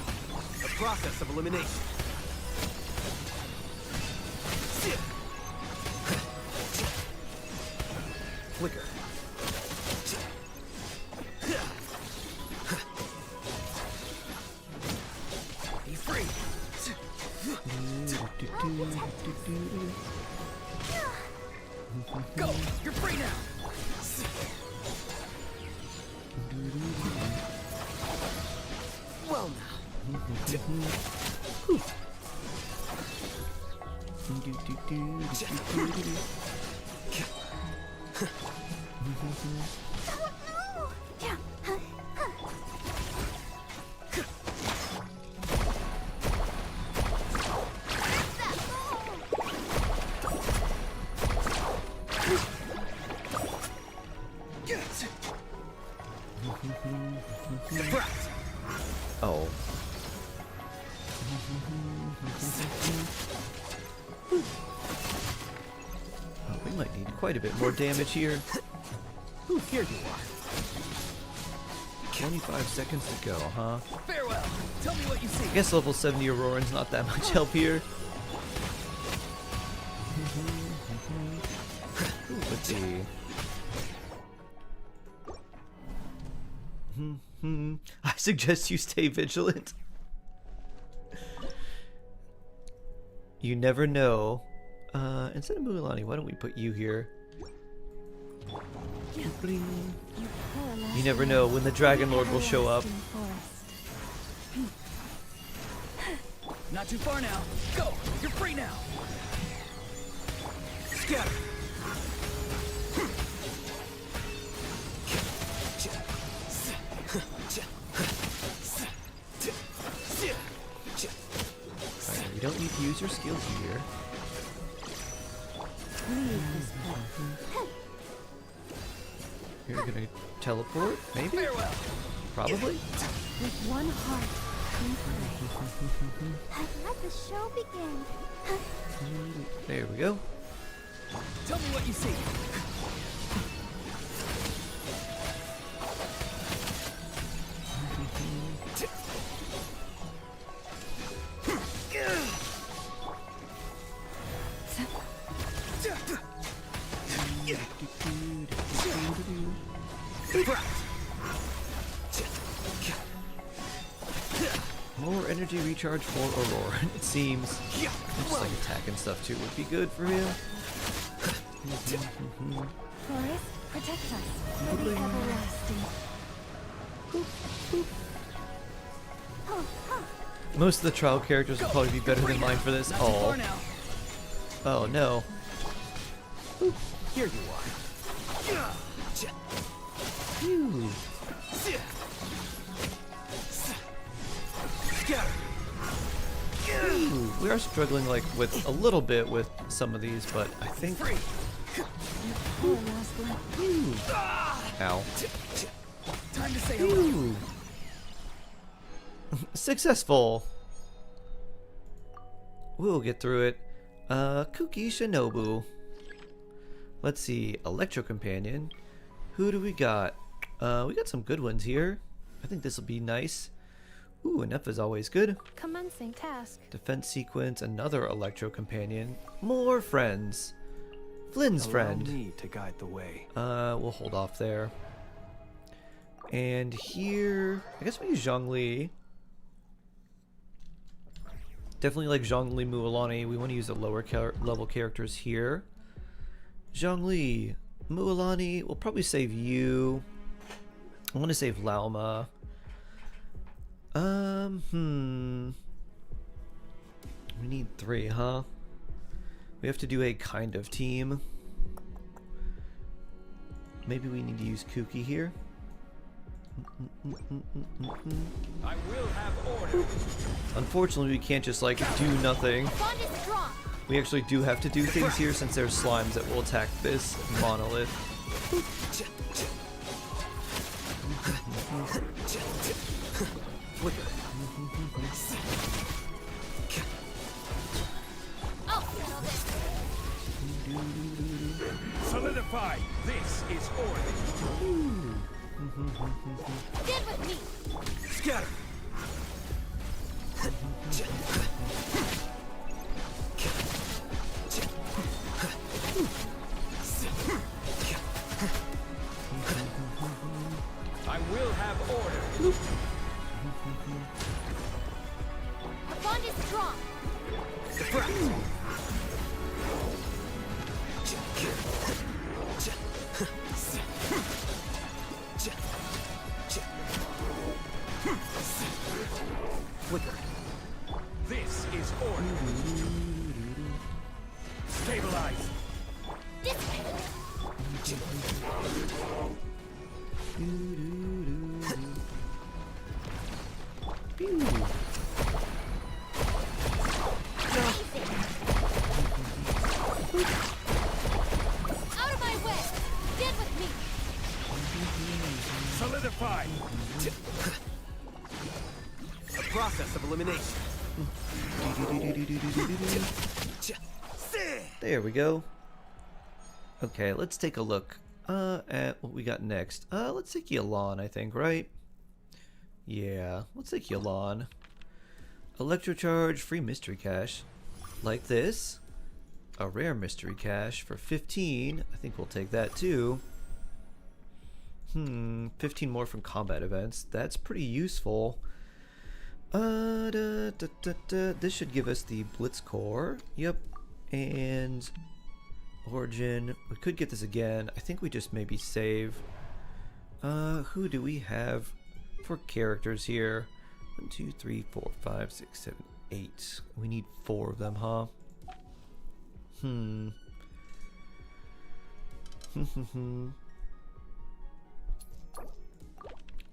The process of elimination. Flicker. Be free. Go. You're free now. Well now. Oh. Oh, we might need quite a bit more damage here. Here you are. 25 seconds to go, huh? Farewell. Tell me what you see. I guess level 70 Auroran's not that much help here. Ooh, let's see. I suggest you stay vigilant. You never know. Instead of Mulan, why don't we put you here? You never know when the Dragon Lord will show up. Not too far now. Go. You're free now. Scatter. Alright, you don't need to use your skills here. You're gonna teleport, maybe? Farewell. Probably? With one heart, we pray. Let the show begin. There we go. Tell me what you see. More energy recharge for Aurora. It seems just like attack and stuff too would be good for him. Forest, protect us for the everlasting. Most of the trial characters will probably be better than mine for this. Oh, oh no. Here you are. Phew. Ooh, we are struggling like with a little bit with some of these, but I think. Ooh. Ow. Time to say hello. Ooh. Successful. We'll get through it. Kuki Shinobu. Let's see. Electro Companion. Who do we got? We got some good ones here. I think this will be nice. Ooh, enough is always good. Commencing task. Defense sequence, another Electro Companion. More friends. Flynn's friend. Allow me to guide the way. We'll hold off there. And here, I guess we use Zhongli. Definitely like Zhongli, Mualani. We want to use the lower level characters here. Zhongli, Mualani. We'll probably save you. I want to save Lauma. We need 3, huh? We have to do a kind of team. Maybe we need to use Kuki here. I will have order. Unfortunately, we can't just like do nothing. Bond is strong. We actually do have to do things here since there's slimes that will attack this monolith. I'll settle this. Solidify. This is order. Stand with me. Scatter. I will have order. The bond is strong. This is order. Stabilize. Out of my way. Stand with me. Solidify. A process of elimination. There we go. Okay, let's take a look at what we got next. Let's take Yelan, I think, right? Yeah, let's take Yelan. Electrocharge, free mystery cache. Like this. A rare mystery cache for 15. I think we'll take that too. 15 more from combat events. That's pretty useful. This should give us the Blitz Core. Yep. And Origin. We could get this again. I think we just maybe save. Who do we have for characters here? 1, 2, 3, 4, 5, 6, 7, 8. We need 4 of them, huh?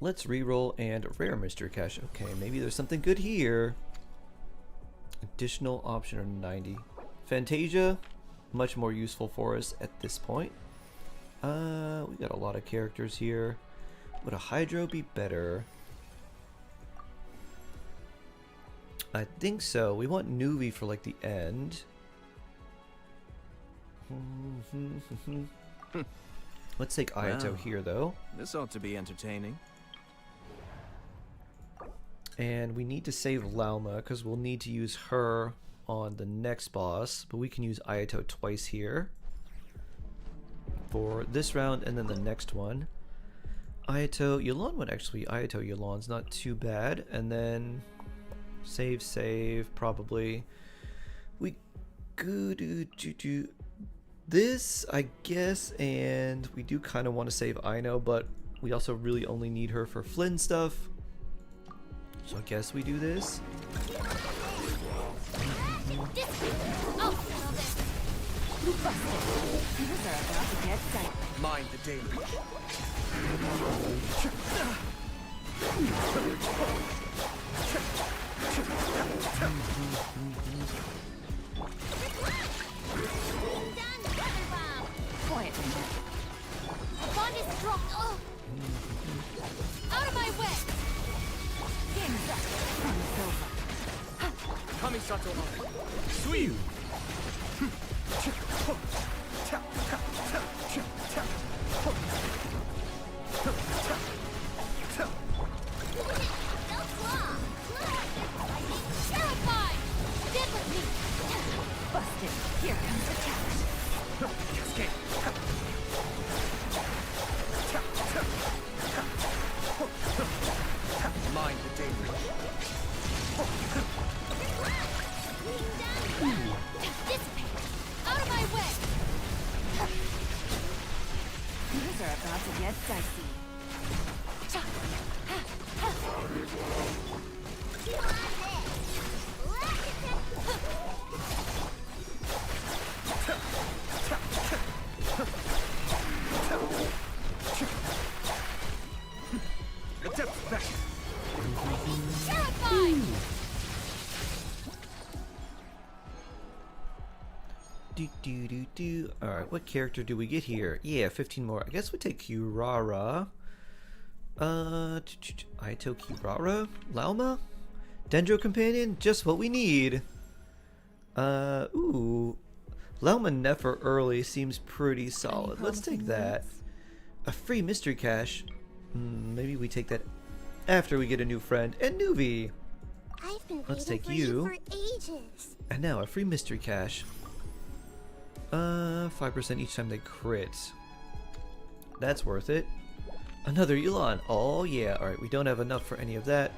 Let's reroll and rare mystery cache. Okay, maybe there's something good here. Additional option of 90. Fantasia, much more useful for us at this point. We got a lot of characters here. Would a Hydro be better? I think so. We want Nuvi for like the end. Let's take Ayato Wow. here though. This ought to be entertaining. And we need to save Lauma because we'll need to use her on the next boss. But we can use Ayato twice here. For this round and then the next one. Ayato Yulan would actually Ayato Yulan's not too bad. And then save probably. We go do this, I guess, and we do kind of want to save Aino, but we also really only need her for Flynn stuff. So I guess we do this. Mind the danger. Bond is strong. Oh. Out of my way. Kamisato on. Suiyu. Terrified. Dead with me. Busted. Here comes the catch. Mind the danger. Dissipate. Out of my way. Things are about to get dicey. Terrified. Alright, what character do we get here? Yeah, 15 more. I guess we take Kirara. Aito Kirara? Lauma? Dendro Companion? Just what we need. Ooh. Lauma Nefer early seems pretty solid. Let's take that. A free mystery cache. Maybe we take that after we get a new friend. And Nuvi! I've been Let's waiting take for you. for ages. And now a free mystery cache. 5% each time they crit. That's worth it. Another Yulan. Oh yeah. Alright, we don't have enough for any of that.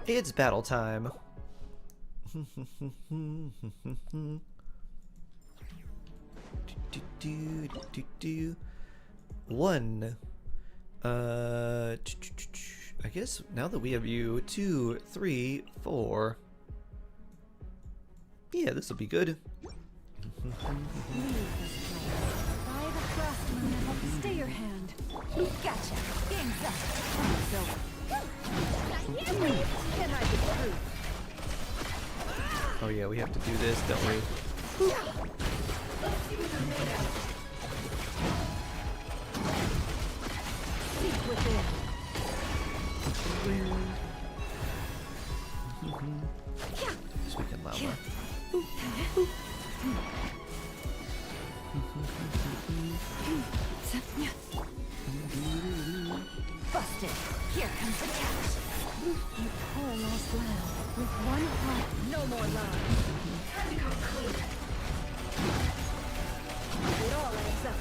It's battle time. One. I guess now that we have you, 2, 3, 4. Yeah, this will be good. By the frost moon, I hope to stay your hand. Gotcha. Game's up. It's over. Can I be true? Oh yeah, we have to do this, don't we? Seek within. Speaking Lauma. Busted. Here comes the catch. You poor lost lamb. With one heart, no more love. It all adds up.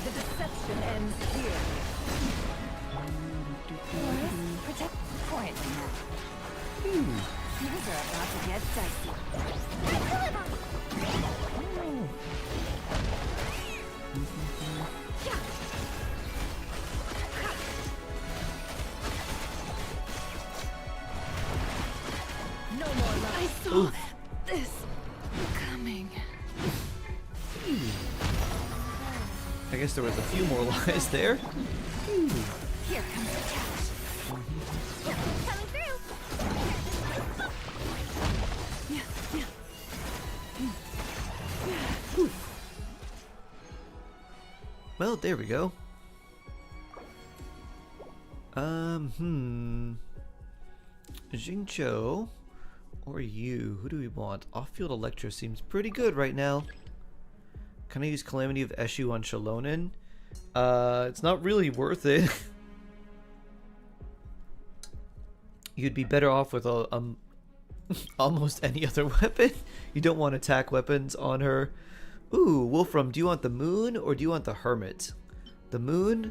The deception ends here. Forest, protect point. Things are about to get dicey. No more love. I saw this coming. I guess there was a few more lies there. Here comes the catch. Coming through. Well, there we go. Jingcho or you? Who do we want? Off-field Electro seems pretty good right now. Can I use Calamity of Eshu on Shalonen? It's not really worth it. You'd be better off with almost any other weapon. You don't want attack weapons on her. Ooh, Wolfram, do you want the moon or do you want the hermit? The moon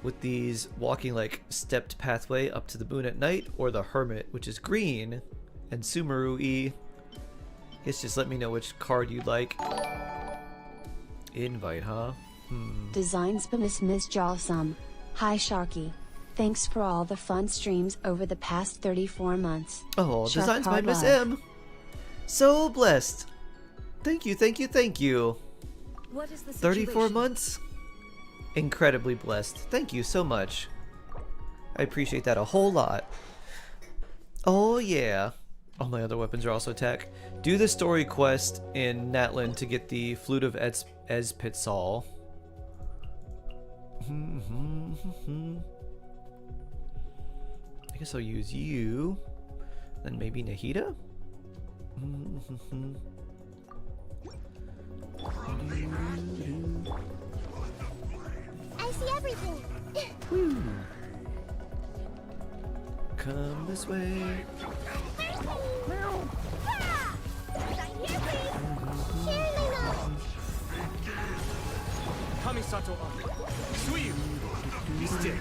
with these walking like stepped pathway up to the moon at night, or the hermit, which is green and Sumeru-y. Guess just let me know which card you'd like. Invite, huh? Designs by Miss Jawsome. Hi Sharky. Thanks for all the fun streams over the past 34 months. Oh, Shark designs by card Miss love. M. So blessed. Thank you, thank you, thank you. What is the 34 situation? months? Incredibly blessed. Thank you so much. I appreciate that a whole lot. Oh yeah. All my other weapons are also attack. Do the story quest in Natlan to get the Flute of Ezpitsal. I guess I'll use you. Then maybe Nahida? I see everything. Come this way. Ah! Right here, please. Cheerleader. Kamisato on. Suiyu. Be still.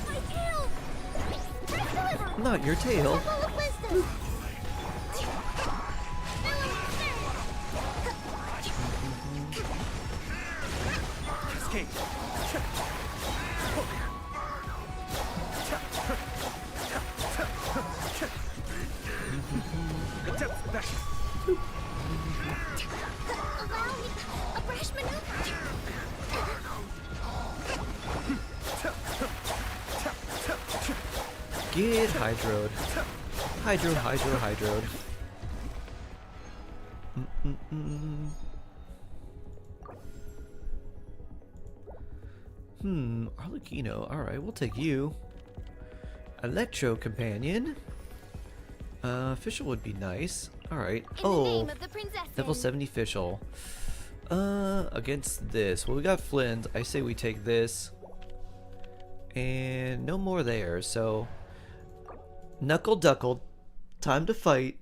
My tail. Press deliver. Not your tail. Full of wisdom. Escape. Attempt back. Allow me a brash maneuver. Get hydroed. Hydroed. Arlecchino. Alright, we'll take you. Electro Companion. Fischl would be nice. Alright. In the name of the princess. Level 70 Fischl. Against this. Well, we got Flint. I say we take this. And no more there, so... Knuckle Duckle. Time to fight.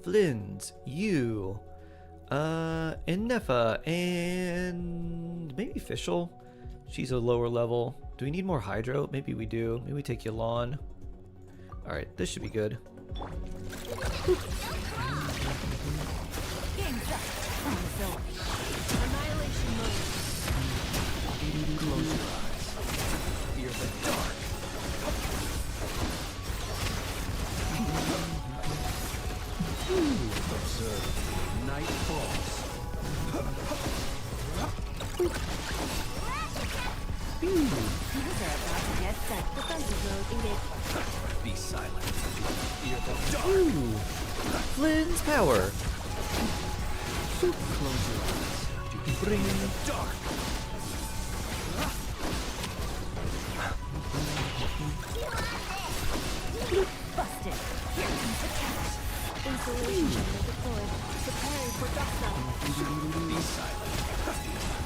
Flint, you, Nefa, and maybe Fischl. She's a lower level. Do we need more Hydro? Maybe we do. Maybe we take Yalan. Alright, this should be good. Annihilation mode. Close your eyes. Fear the dark. Observe. Night falls. Users are about to get set. Defensive mode engaged. Be silent. Fear the dark. Flynn's power. Close your eyes. Bring Fear the dark. Busted. Here comes the catch. Insulation chamber deployed. Preparing for docile. Be silent.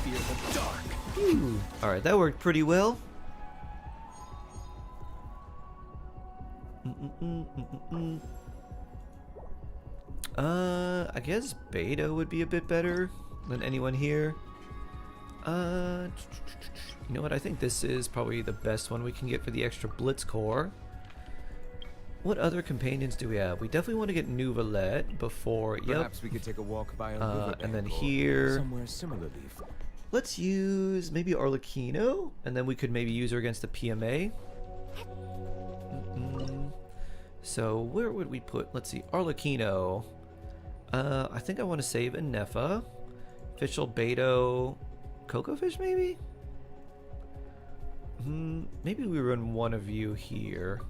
Fear the dark. Alright, that worked pretty well. I guess Beta would be a bit better than anyone here. You know what? I think this is probably the best one we can get for the extra Blitz Core. What other companions do we have? We definitely want to get Nouvelette before. Perhaps we could take a walk by a riverbank and then or here. somewhere similarly. Let's use maybe Arlecchino, and then we could maybe use her against the PMA. So where would we put, let's see, Arlecchino. I think I want to save Inefa. Official Beto, Coco Fish maybe? Maybe we run one of you here.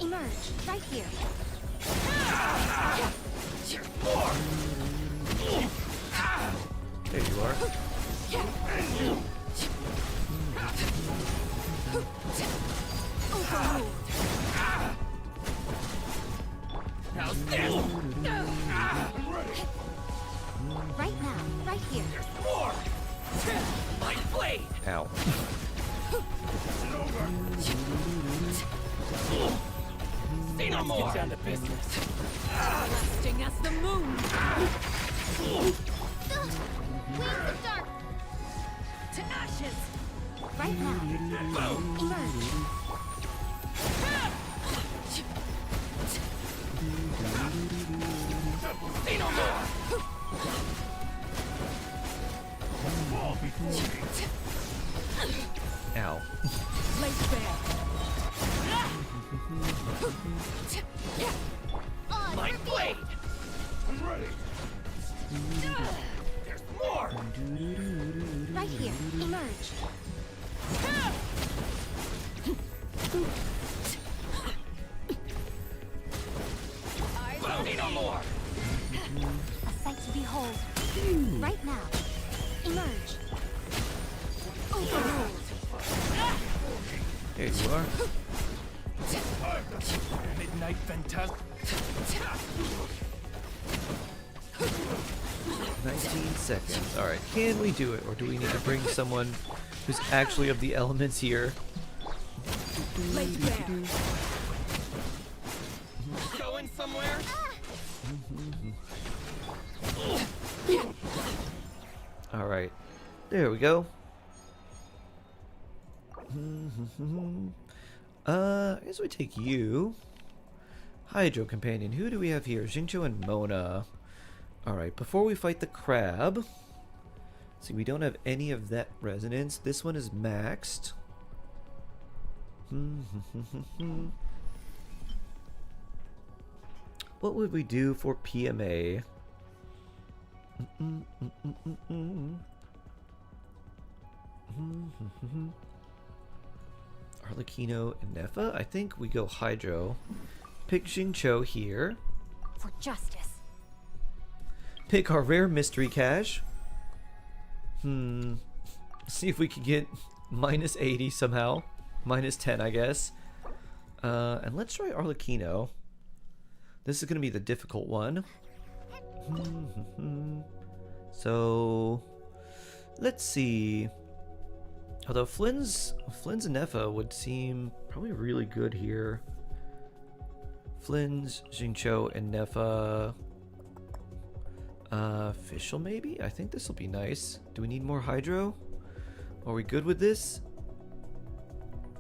Emerge right here. There you are. How's this? Right now, right here. More! My blade! Ow. Say no more! Get down to business. Sting as the moon. Wings of dark. To ashes. Right now. Emerge. Say no more! Ow. Blade bare. On My for field. blade! I'm ready! There's more! Right here. Emerge. Say no more! A sight to behold. Right now. Emerge. Overruled. There you are. Midnight Phantasm. 19 seconds. Alright, can we do it? Or do we need to bring someone who's actually of the elements here? Blade bare. Going somewhere? Alright. There we go. I guess we take you. Hydro Companion. Who do we have here? Xingqiu and Mona. Alright, before we fight the crab. See, we don't have any of that resonance. This one is maxed. What would we do for PMA? Arlecchino and Nefa? I think we go Hydro. Pick Xingqiu here. For justice. Pick our rare mystery cache. See if we can get minus 80 somehow. Minus 10, I guess. And let's try Arlecchino. This is going to be the difficult one. So, let's see. Although Flynn's and Nefa would seem probably really good here. Flynn's, Xingqiu, and Nefa. Fischl maybe? I think this will be nice. Do we need more Hydro? Are we good with this?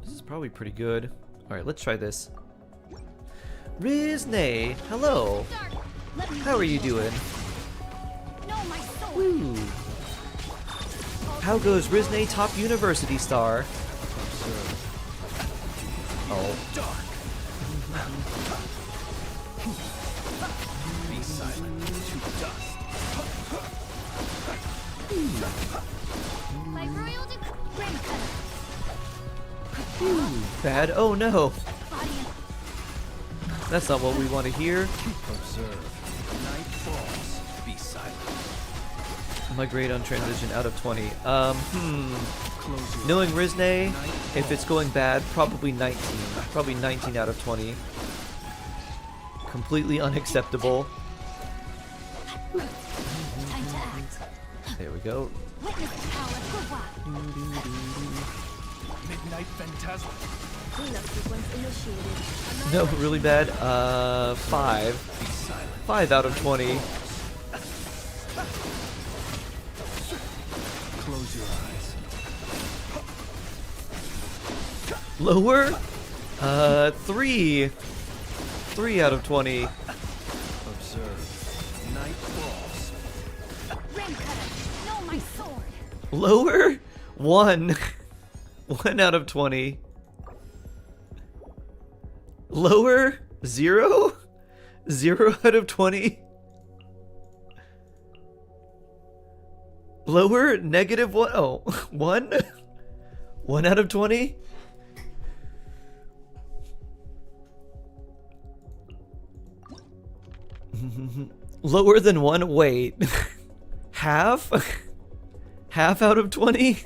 This is probably pretty good. Alright, let's try this. Riznay, hello. How are you doing? No, my soul. Woo. How goes Riznay top university star? Oh. Be silent to dust. My royal decree. Bad. Oh no. Body That's not what we want to hear. Observe. Night falls. Be silent. My grade on transition out of 20. Close your Knowing Riznay, Night if it's going bad, probably 19. Probably 19 out of 20. Completely unacceptable. time to act. There we go. Witness the power. Midnight Phantasm. Cleanup sequence initiated. No, really bad. 5. 5 out of 20. Close your eyes. Lower? 3. 3 out of 20. Observe. Night falls. Ram cutter. No, my sword. Lower? 1. 1 out of 20. Lower? 0? 0 out of 20. Lower? Negative 1? Oh, 1? 1 out of 20? Lower than 1? Wait. Half? Half out of 20?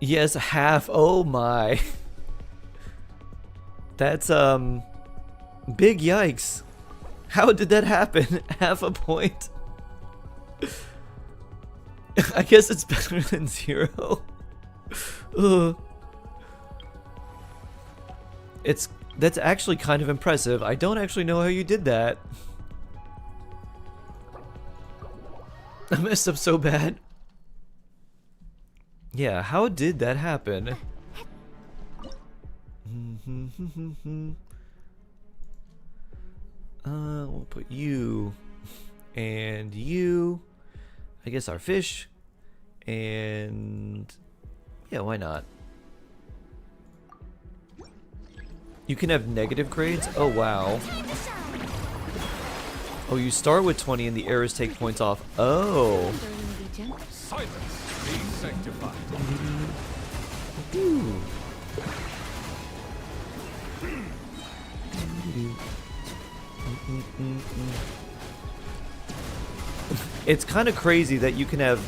Yes, half. Oh my. That's, big yikes. How did that happen? Half a point? I guess it's better than 0. Ugh. That's actually kind of impressive. I don't actually know how you did that. I messed up so bad. Yeah, how did that happen? We'll put you and you. I guess our fish. And yeah, why not? You can have negative grades? Oh, wow. Oh, you start with 20 and the errors take points off. Oh. Silence, be sanctified. Ooh. It's kind of crazy that you can have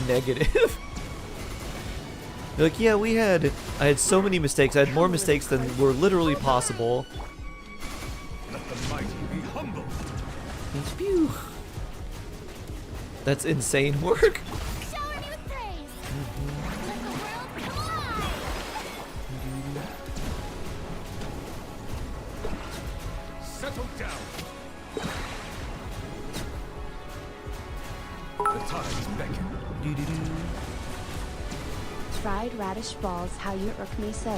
negative. They're like, yeah, I had so many mistakes. I had more mistakes than were literally possible. Let the mighty be humble. Phew. That's insane work. Shower me with praise. Let the world come alive. Settle down. The tides beckon. Fried radish balls, how you irk me so.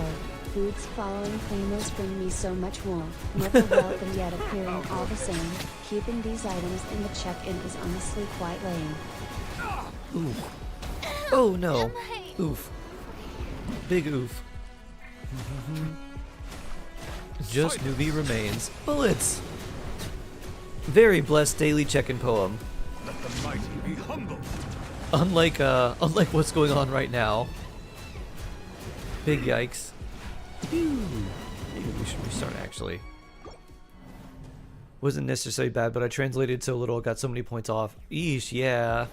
Foods following famous bring me so much warmth. Never welcome yet appearing all the same. Keeping these items in the check-in is honestly quite lame. Oof. Oh no. Oof. Big oof. Just Nuvi remains. Bullets! Very blessed daily check-in poem. Let the mighty be humble. Unlike what's going on right now. Big yikes. Maybe we should restart actually. Wasn't necessarily bad, but I translated so little, got so many points off. Eesh, yeah.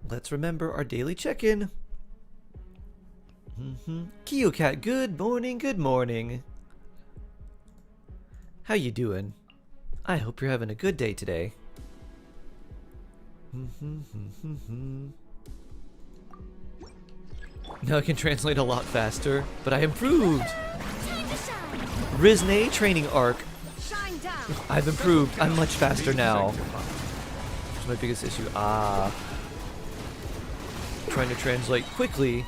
Let's remember our daily check-in. Kiyocat, good morning, good morning. How you doing? I hope you're having a good day today. Now I can translate a lot faster, but I improved! Rizne training arc. I've improved. I'm much faster now. That's my biggest issue. Trying to translate quickly.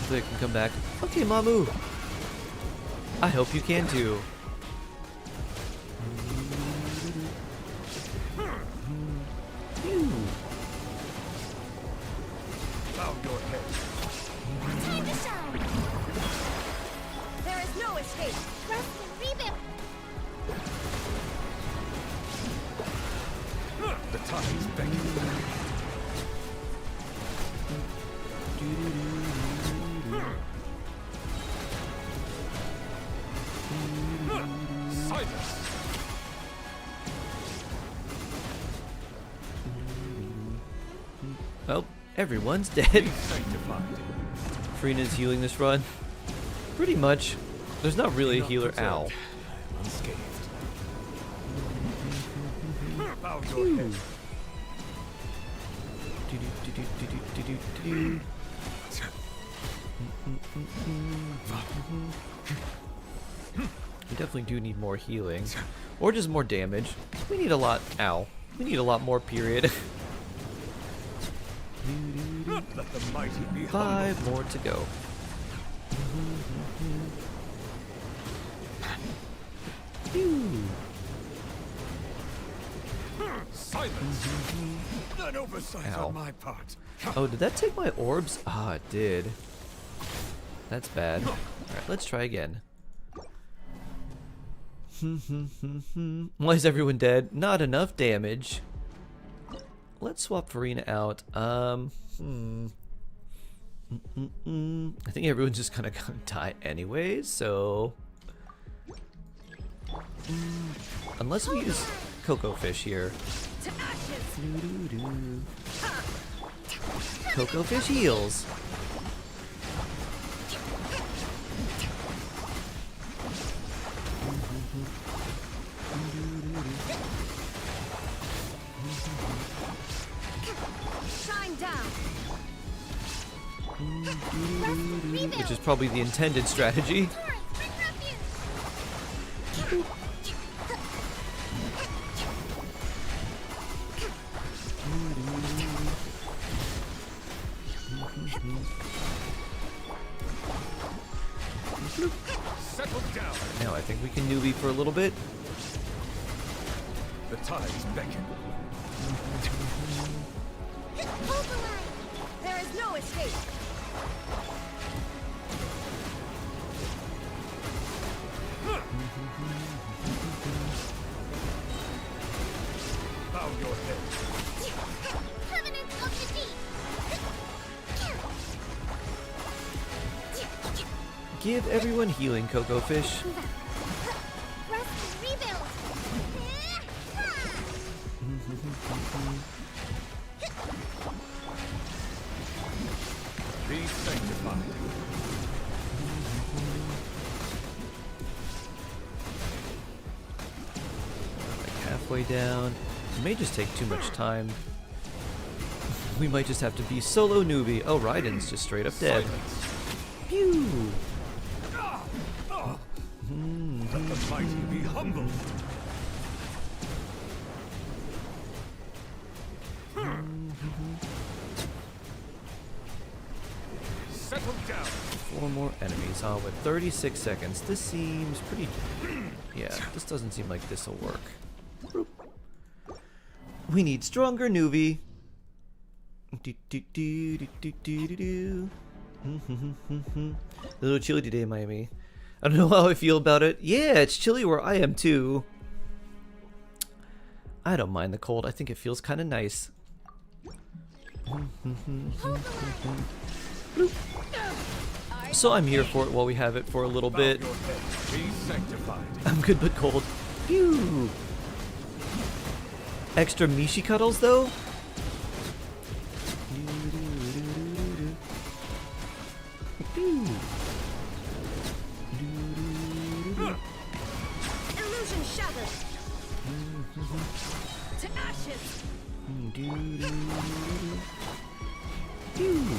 So they can come back. Okay, Mamu. I hope you can too. Bow your head. Time to shine. There is no escape. Rest and rebuild. The tides beckon. Silence. Well, everyone's dead. Sanctified. Freena's healing this run. Pretty much. There's not really a healer. Ow. Unscathed. Bow your head. We definitely do need more healing. Or just more damage. We need a lot. Ow. We need a lot more, period. Let the mighty be 5 more to go. silence. An oversight Ow. on my part. Oh, did that take my orbs? Ah, it did. That's bad. Alright, let's try again. Why is everyone dead? Not enough damage. Let's swap Farina out. I think everyone's just kind of gonna die anyways, so... unless we use Cocoa Fish here. Cocoa Fish heals. Shine down. Which is probably the intended strategy. Settle down. Now I think we can newbie for a little bit. The tides beckon. Hold the line. There is no escape. Bow your head. Covenant of the deep. Give everyone healing, Cocoa Fish. Rest and rebuild. Be sanctified. Like halfway down. It may just take too much time. We might just have to be solo newbie. Oh, Raiden's just straight up dead. Pew! Let the mighty be humbled. Settle down. 4 more enemies. Oh, with 36 seconds. This seems pretty... yeah, this doesn't seem like this will work. Boop. We need stronger newbie. Do, do, do, do, do, do, do, do. A little chilly today, Miami. I don't know how I feel about it. Yeah, it's chilly where I am too. I don't mind the cold. I think it feels kind of nice. So I'm here for it while we have it for a little bit. Bow your head. Be sanctified. I'm good but cold. Phew. Extra Mishi cuddles though? Phew. Illusion shattered. To ashes. Phew.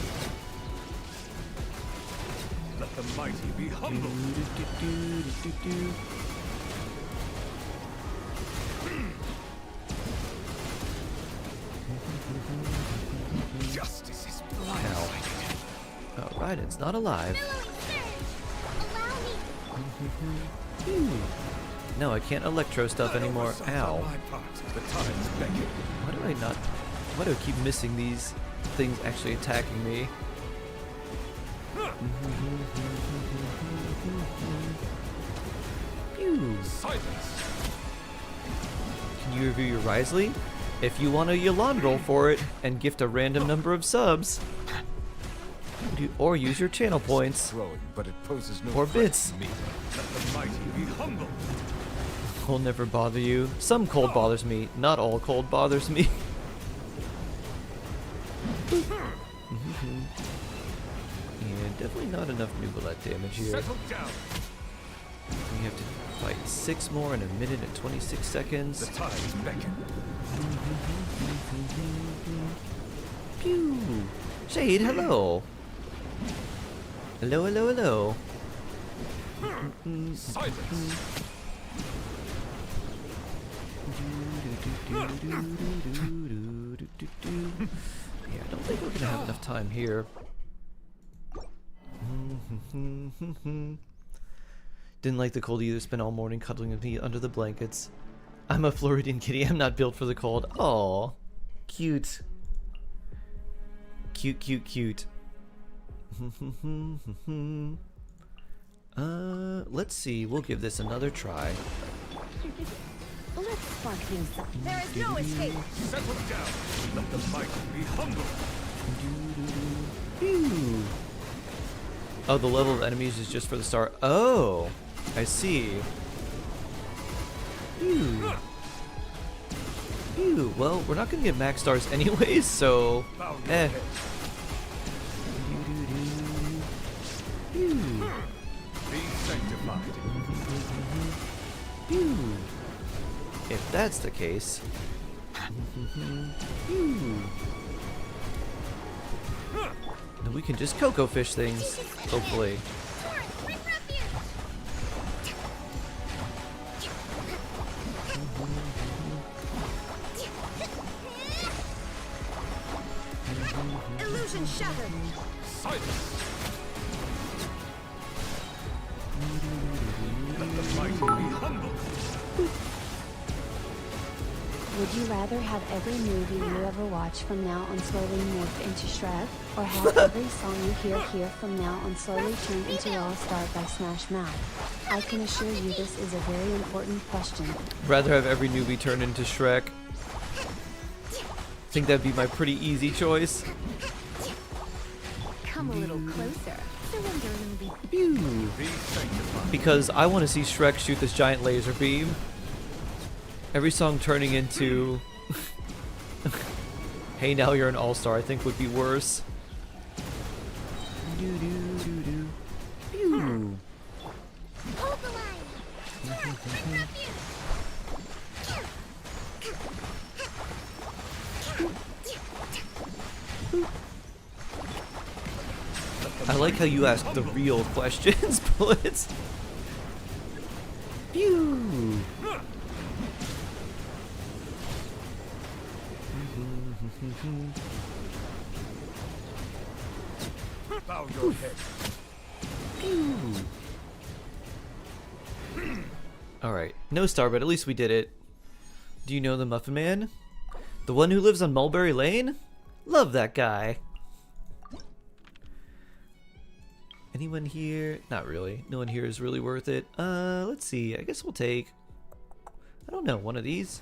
Let the mighty be humbled. Justice is blindsided. Oh, Raiden's not alive. Billowing surge. Allow me. No, I can't electro stuff anymore. Oversight on Ow. my part. The tides beckon. Why do I not... why do I keep missing these things actually attacking me? Phew. Silence. Can you review your Risley? If you want a Yolande roll for it and gift a random number of subs. Or use your channel points. Growing, but it poses no Or threat bits. to me. Let the mighty be humbled. Will never bother you. Some cold bothers me. Not all cold bothers me. Yeah, definitely not enough Nubalet damage here. Settle down. We have to fight 6 more in a minute and 26 The seconds. tides beckon. Pew! Shade, hello! Hello, hello, hello. Silence. Yeah, I don't think we're gonna have enough time here. Didn't like the cold either. Spent all morning cuddling with me under the blankets. I'm a Floridian kitty. I'm not built for the cold. Aw. Cute. Cute, cute, cute. Let's see. We'll give this another try. Let's spark things up. There is no escape. Settle down. Let the mighty be humble. Phew. Oh, the level of enemies is just for the start. Oh, I see. Phew. Phew. Well, we're not gonna get max stars anyways, so eh. Phew. Be sanctified. Phew. If that's the case. Phew. Then we can just cocoa fish things, hopefully. Bring refuge. Illusion shattered. Silence. Let the mighty be humble. Would you rather have every movie you ever watch from now on slowly morph into Shrek, or have every song you hear from now on slowly turn into All-Star by Smash Mouth? I can assure you this is a very important question. Rather have every newbie turn into Shrek. Think that'd be my pretty easy choice. Come a little closer. Surrender, Luby. Phew. Be sanctified. Because I want to see Shrek shoot this giant laser beam. Every song turning into Hey Now You're an All-Star I think would be worse. Phew. Hold the line. Bring refuge. I like how you ask the real questions, Bullets. Phew. Bow your head. Alright, no star, but at least we did it. Do you know the Muffin Man? The one who lives on Mulberry Lane? Love that guy. Anyone here? Not really. No one here is really worth it. Let's see. I guess we'll take, I don't know, one of these.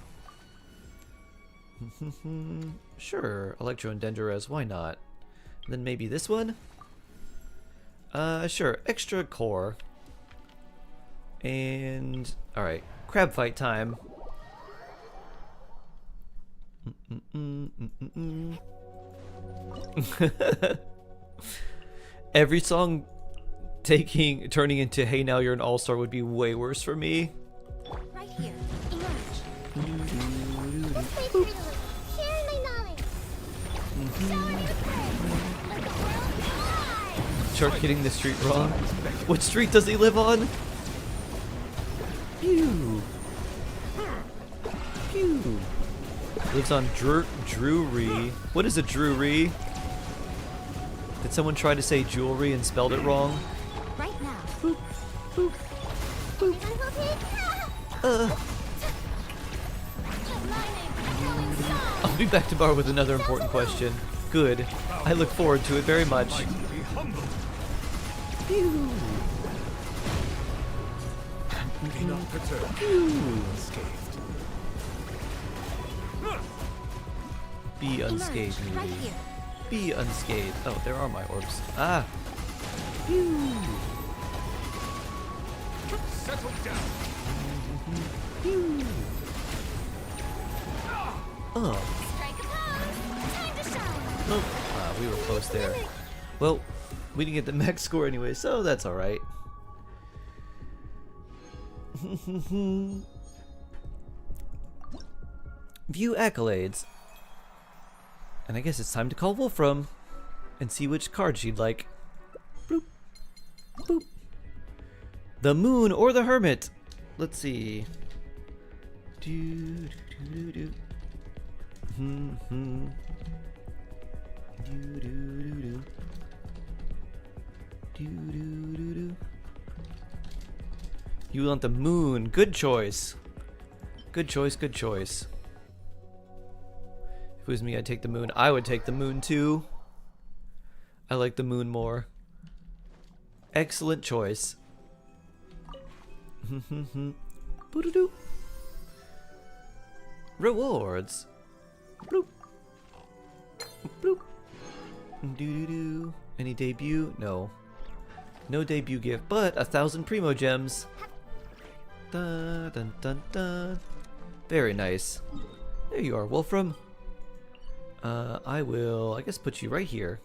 Sure, Electro and Dendrorez, why not? Then maybe this one? Sure, extra core. And, alright, crab fight time. Every song turning into Hey Now You're an All-Star would be way worse for me. Right here. Emerge. Escape freely. Share my knowledge. Show me the prey. Let the world fly. Shark hitting the street wrong. What street does he live on? Pew. Pew. Lives on Drury. What is a Drury? Did someone try to say jewelry and spelled it wrong? Right now. Boop, boop, boop. Everyone will take. Mining. Echoing song. I'll be back tomorrow with another important question. Good. I look forward to it very much. Mighty be humble. Pew. Be not perturbed. Pew. Unscathed. Be unscathed, Emerge. Right movie. here. Be unscathed. Oh, there are my orbs. Ah. Pew. Settle down. Pew. Oh. Strike a pose. Time to shine. Oh. Ah, we were close there. Well, we didn't get the max score anyway, so that's alright. View accolades. And I guess it's time to call Wolfram and see which card she'd like. Boop. Boop. The Moon or the Hermit. Let's see. Do do do do. Hmm. Do do do do. Do do do do. You want the moon? Good choice. Good choice. Good choice. If it was me, I'd take the moon. I would take the moon too. I like the moon more. Excellent choice. Boo-doo-doo. Rewards. Bloop. Bloop. Doo-doo-doo. Any debut? No. No debut gift, but 1,000 Primo Gems. Dun dun dun dun. Very nice. There you are, Wolfram. I will, I guess, put you right here.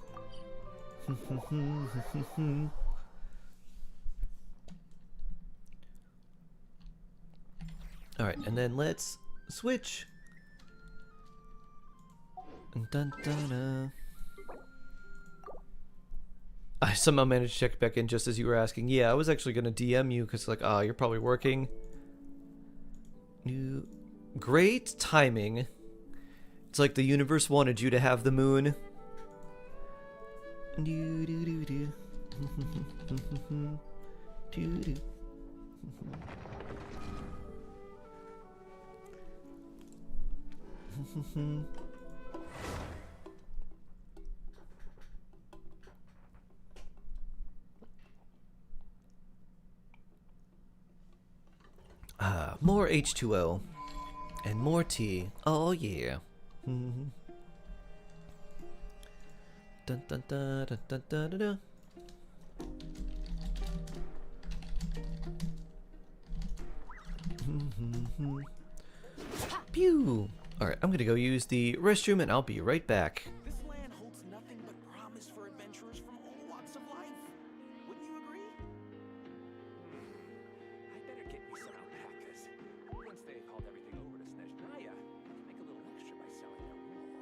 Alright, and then let's switch. Dun, dun, dun. I somehow managed to check back in just as you were asking. Yeah, I was actually going to DM you because, like, you're probably working. Great timing. It's like the universe wanted you to have the moon. Do do do do. Do do. More H2O and more tea. Oh yeah. Dun dun dun dun dun dun dun dun. Pew! Alright, I'm gonna go use the restroom and I'll be right back. This land holds nothing but promise for adventurers from all walks of life. Wouldn't you agree? I better get me some alpacas. Once they've hauled everything over to Snezhnaya, I can make a little extra by selling their wool.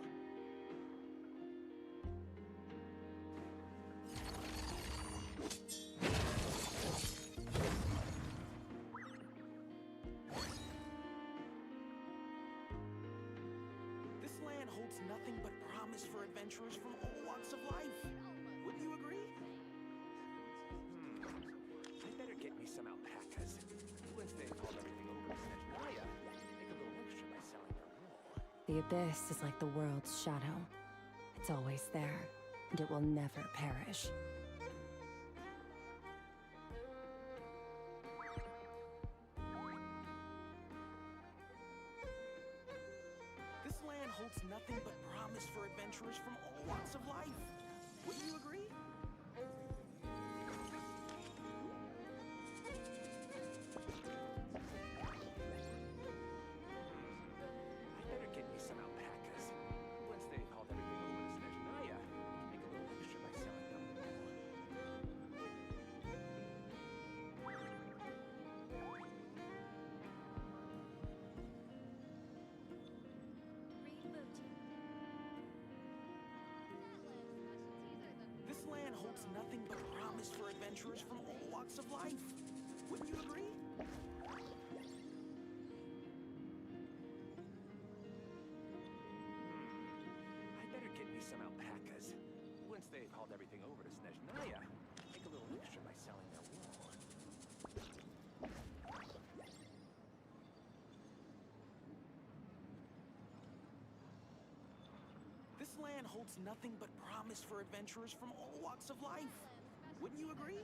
This land holds nothing but promise for adventurers from all walks of life. Wouldn't you agree? I better get me some alpacas. Once they've hauled everything over to Snezhnaya, make a little extra by selling their wool. The abyss is like the world's shadow. It's always there, and it will never perish. This land holds nothing but promise for adventurers from all walks of life. Wouldn't you agree? I better get me some alpacas. Once they've hauled everything over to Snezhnaya, I can make a little extra by selling their wool. This land holds nothing but promise for adventurers from all walks of life. Wouldn't you agree? I better get me some alpacas. Once they've hauled everything over to Snezhnaya, make a little extra by selling their wool. This land holds nothing but promise for adventurers from all walks of life. Wouldn't you agree?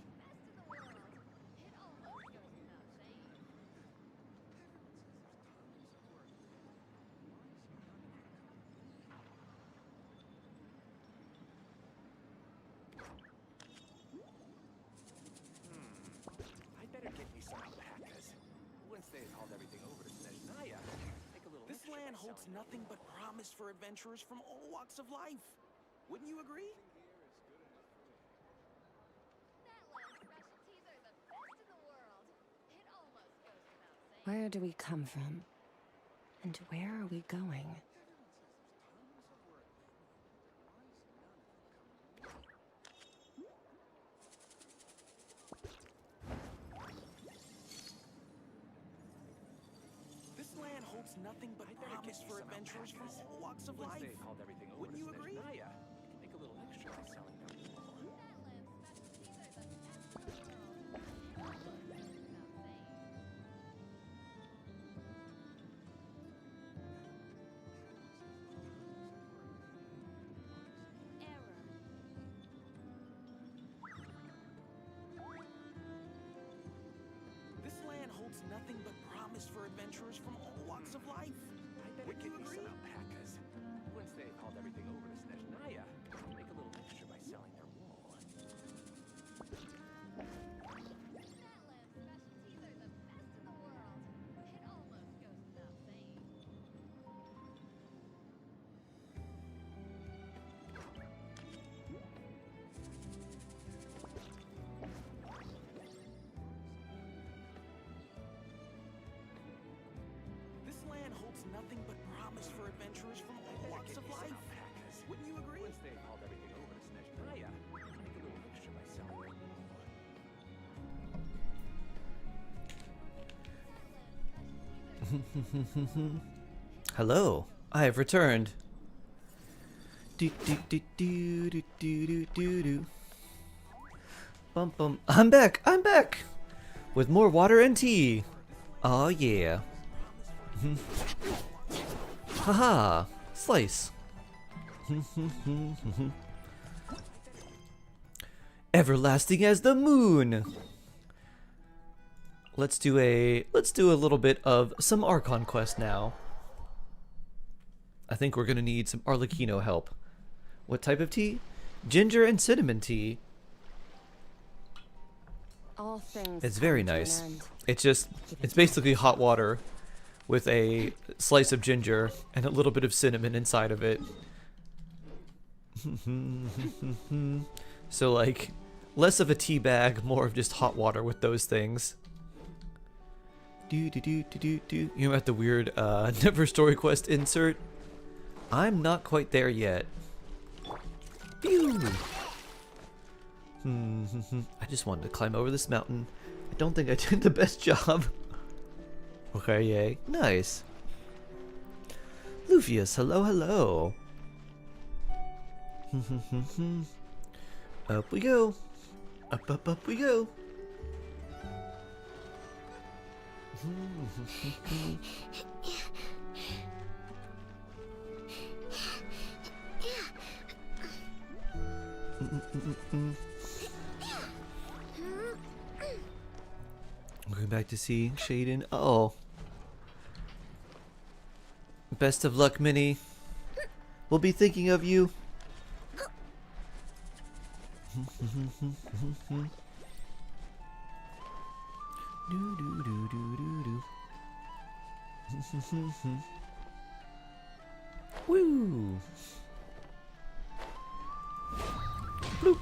I better get me some alpacas. Once they've hauled everything over to Snezhnaya, make a little. This land holds nothing but promise for adventurers from all walks of life. Wouldn't you agree? Where do we come from? And where are we going? This land holds holds nothing but promise for adventurers from all walks of Once life. they've hauled everything over Wouldn't to you agree? Snezhnaya, they can make a little extra by selling their wool. This land holds nothing but promise for adventurers from all walks of life. I better Wouldn't get you me agree? some alpacas. Once they've hauled everything over to Snezhnaya, they can make a little extra by selling their wool. This land holds nothing but promise for adventurers from all walks of life. Wouldn't you agree? Once they've hauled everything over to Snezhnaya, they can make a little extra by selling their wool. Hello, I have returned. Do do do do do do do do do. Bum bum. I'm back. I'm back with more water and tea. Oh yeah. Haha. Slice. Everlasting as the moon. Let's do a little bit of some Archon quest now. I think we're gonna need some Arlecchino help. What type of tea? Ginger and cinnamon tea. All things It's very come to an nice. end. It's basically hot water with a slice of ginger and a little bit of cinnamon inside of it. So like less of a tea bag, more of just hot water with those things. Do do do do do do. You know, at the weird Never Story Quest insert. I'm not quite there yet. Pew! I just wanted to climb over this mountain. I don't think I did the best job. Okay, yay. Nice. Lucius, hello, hello. Up we go. Up, up, up we go. Going back to see Shaden. Oh. Best of luck, Minnie. We'll be thinking of you. Do do do do do do. Woo! Bloop.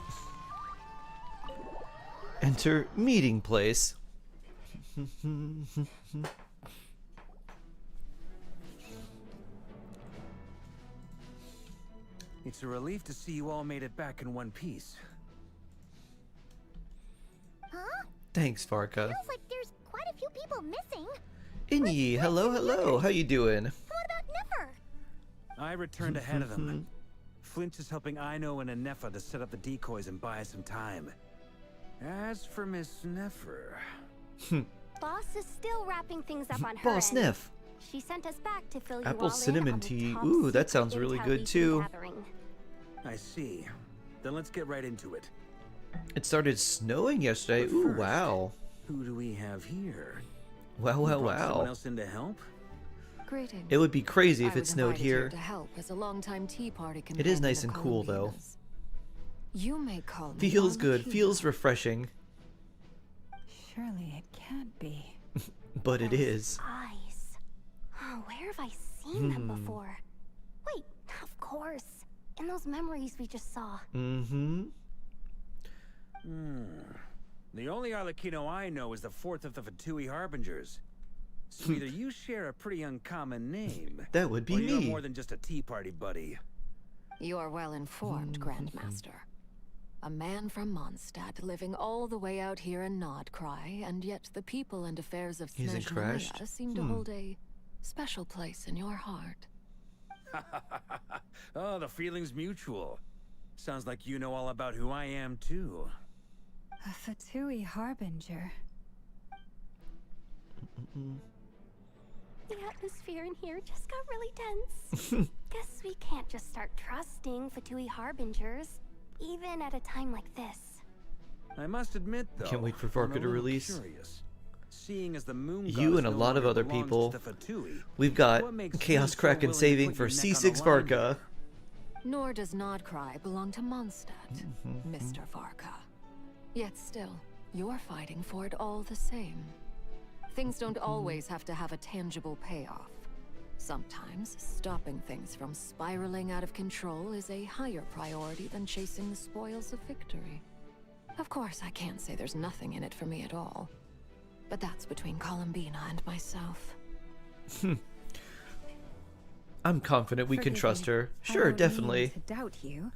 Enter meeting place. It's a relief to see you all made it back in one piece. Huh? Thanks, Farka. Feels like there's quite a few people missing. Inyi, hello, hello. How you doing? What about Nefer? I returned ahead of them. Flinch is helping Ino and Anefa to set up the decoys and buy us some time. As for Miss Nefer... Boss is still wrapping things up on her Boss end. Neff. She sent us back to fill you Apple all cinnamon in on the tea. top Ooh, that secret sounds really intel good we've been too. gathering. I see. Then let's get right into it. It started snowing yesterday. But Ooh, first, wow. Who do we have here? Wow, wow, You brought Someone wow. else in to help? Greetings. It would be crazy if I it was snowed invited here. to help as a longtime tea party It is companion nice of and cool, though. Columbina's. You may call me Feels good. Arlecchino. Feels refreshing. Surely it can't be. But it is. Eyes. Oh, where have I seen them Hmm. before? Wait, of course. In those memories we just saw. Mm-hmm. The only Arlecchino I know is the fourth of the Fatui Harbingers. So either you share a pretty uncommon name, That would be or you're me. more than just a tea party buddy. You are well informed, Grandmaster. A man from Mondstadt living all the way out here in Nodcry, and yet the people and affairs of He isn't crashed? Snezhnaya seem to hold a special place in your heart. Oh, the feeling's mutual. Sounds like you know all about who I am, too. A Fatui harbinger. The atmosphere in here just got really tense. Guess we can't just start trusting Fatui harbingers, even at a time like this. I must admit, though, Can't wait for I'm a Varka to little release. Curious. Seeing as the moon You goddess and a no lot of longer other belongs people. to Fatui, We've got what makes Chaos you so Kraken willing to saving put for your neck on C6 the line Varka. Nor does Nodcry belong to Mondstadt, Mr. Varka. Yet still, you're fighting for it all the same. Things don't always have to have a tangible payoff. Sometimes, stopping things from spiraling out of control is a higher priority than chasing the spoils of victory. Of course, I can't say there's nothing in it for me at all. But that's between Columbina and myself. I'm confident we can Forgive trust me. her. I Sure, don't definitely. mean to doubt you.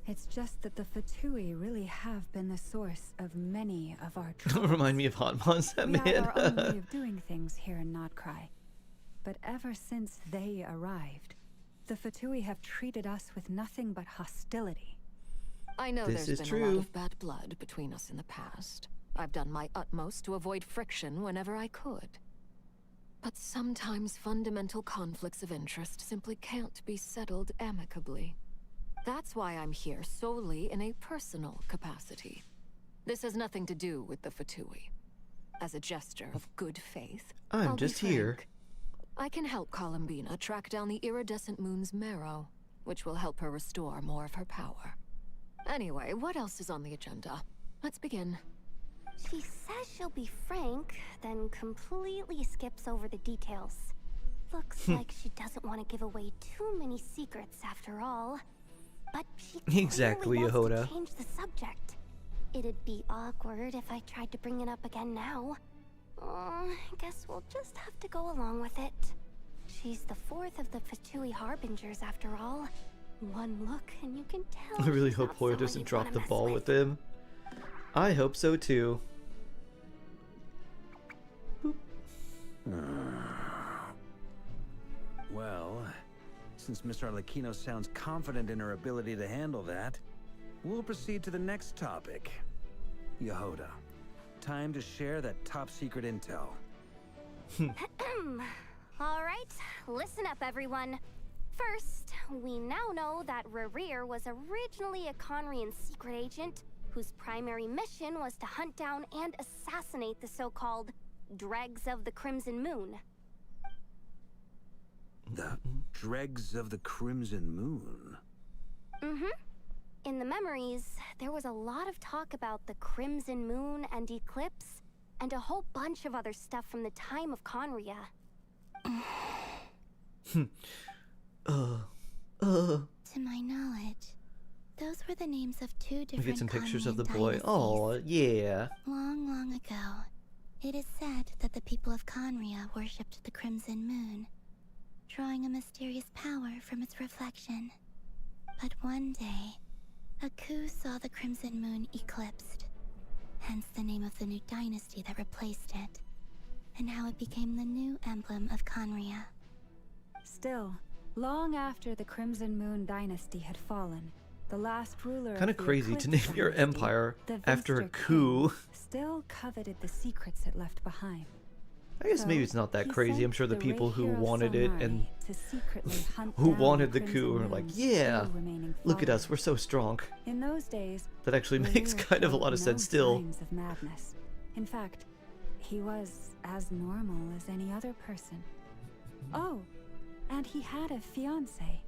It's just that the Fatui really have been the source of many of our Don't troubles. remind me of Hot Mons, that We have our own way man. of doing things here in Nodcry. But ever since they arrived, the Fatui have treated us with nothing but hostility. I know This there's is been a lot true. of bad blood between us in the past. I've done my utmost to avoid friction whenever I could. But sometimes fundamental conflicts of interest simply can't be settled amicably. That's why I'm here solely in a personal capacity. This has nothing to do with the Fatui. As a gesture of good faith, I'm I'll be just here. frank. I can help Columbina track down the iridescent moon's marrow, which will help her restore more of her power. Anyway, what else is on the agenda? Let's begin. She says she'll be frank, then completely skips over the details. Looks like she doesn't want to give away too many secrets after all. But she Exactly, clearly wants Yehoda. to change the subject. It'd be awkward if I tried to bring it up again now. I guess we'll just have to go along with it. She's the fourth of the Fatui harbingers after all. One look and you can tell. I really she's hope not Hoya someone doesn't you'd drop wanna the mess ball with him. I hope so too. Well, since Miss Arlecchino sounds confident in her ability to handle that, we'll proceed to the next topic. Yehoda, time to share that top secret intel. All right, listen up, everyone. First, we now know that Rerir was originally a Conrian secret agent whose primary mission was to hunt down and assassinate the so-called Dregs of the Crimson Moon. The Dregs of the Crimson Moon? In the memories, there was a lot of talk about the Crimson Moon and Eclipse, and a whole bunch of other stuff from the time of Conria. To my knowledge, those were the names of two We different get some pictures of the Conrian boy. dynasties. Oh, yeah. Long, long ago, it is said that the people of Conria worshipped the Crimson Moon, drawing a mysterious power from its reflection. But one day, a coup saw the Crimson Moon eclipsed, hence the name of the new dynasty that replaced it, and how it became the new emblem of Conria. Still, long after the Crimson Moon dynasty had fallen, the last ruler Kind of crazy to name your empire after a coup. Still coveted the secrets it left behind. I guess maybe it's not that he crazy. I'm sent sure the the people who Rei wanted it Hero and Solmari to secretly hunt who down wanted the Crimson coup were like, Moon's yeah, few remaining look at us, followers. we're so strong. In those days, That actually makes Reir kind of a showed lot of no sense still. signs of madness. In fact, he was as normal as any other person. Oh, and he had a fiancé,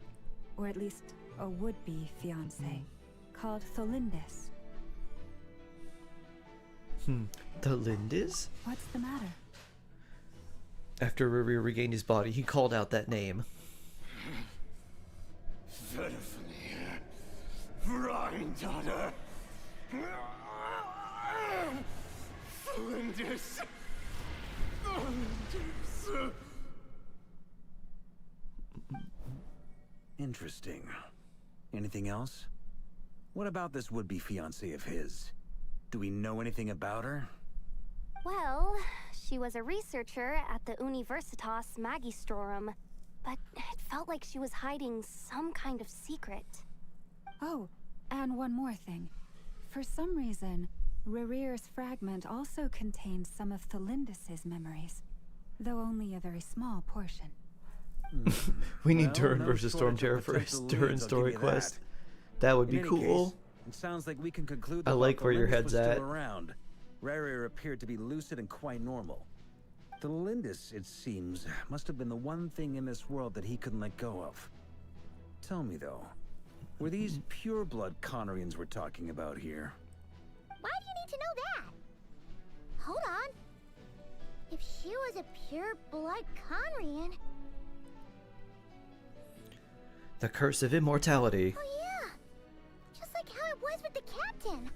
or at least a would-be fiancé, called Tholindis. The Lindis? What's the matter? After Rerir regained his body, he called out that name. Daughter. Flinders. Interesting. Anything else? What about this would-be fiancé of his? Do we know anything about her? Well, She was a researcher at the Universitas Magistrorum, but it felt like she was hiding some kind of secret. Oh, and one more thing. For some reason, Rerear's fragment also contains some of Thelindis's memories, though only a very small portion. We need Well, Durin no versus Storm shortage of Terror for potential Durin leads, I'll story give you that. quest. That would In be any cool. case, it sounds like we can conclude I that like while where your Thelindis head's was at. still around, Rerir appeared to be lucid and quite normal. Thelindis, it seems, must have been the one thing in this world that he couldn't let go of. Tell me though, were these pure-blood Conorians we're talking about here? Why do you need to know that? Hold on. If she was a pure-blood Conrian... The curse of immortality. Oh yeah! Just like how it was with the captain.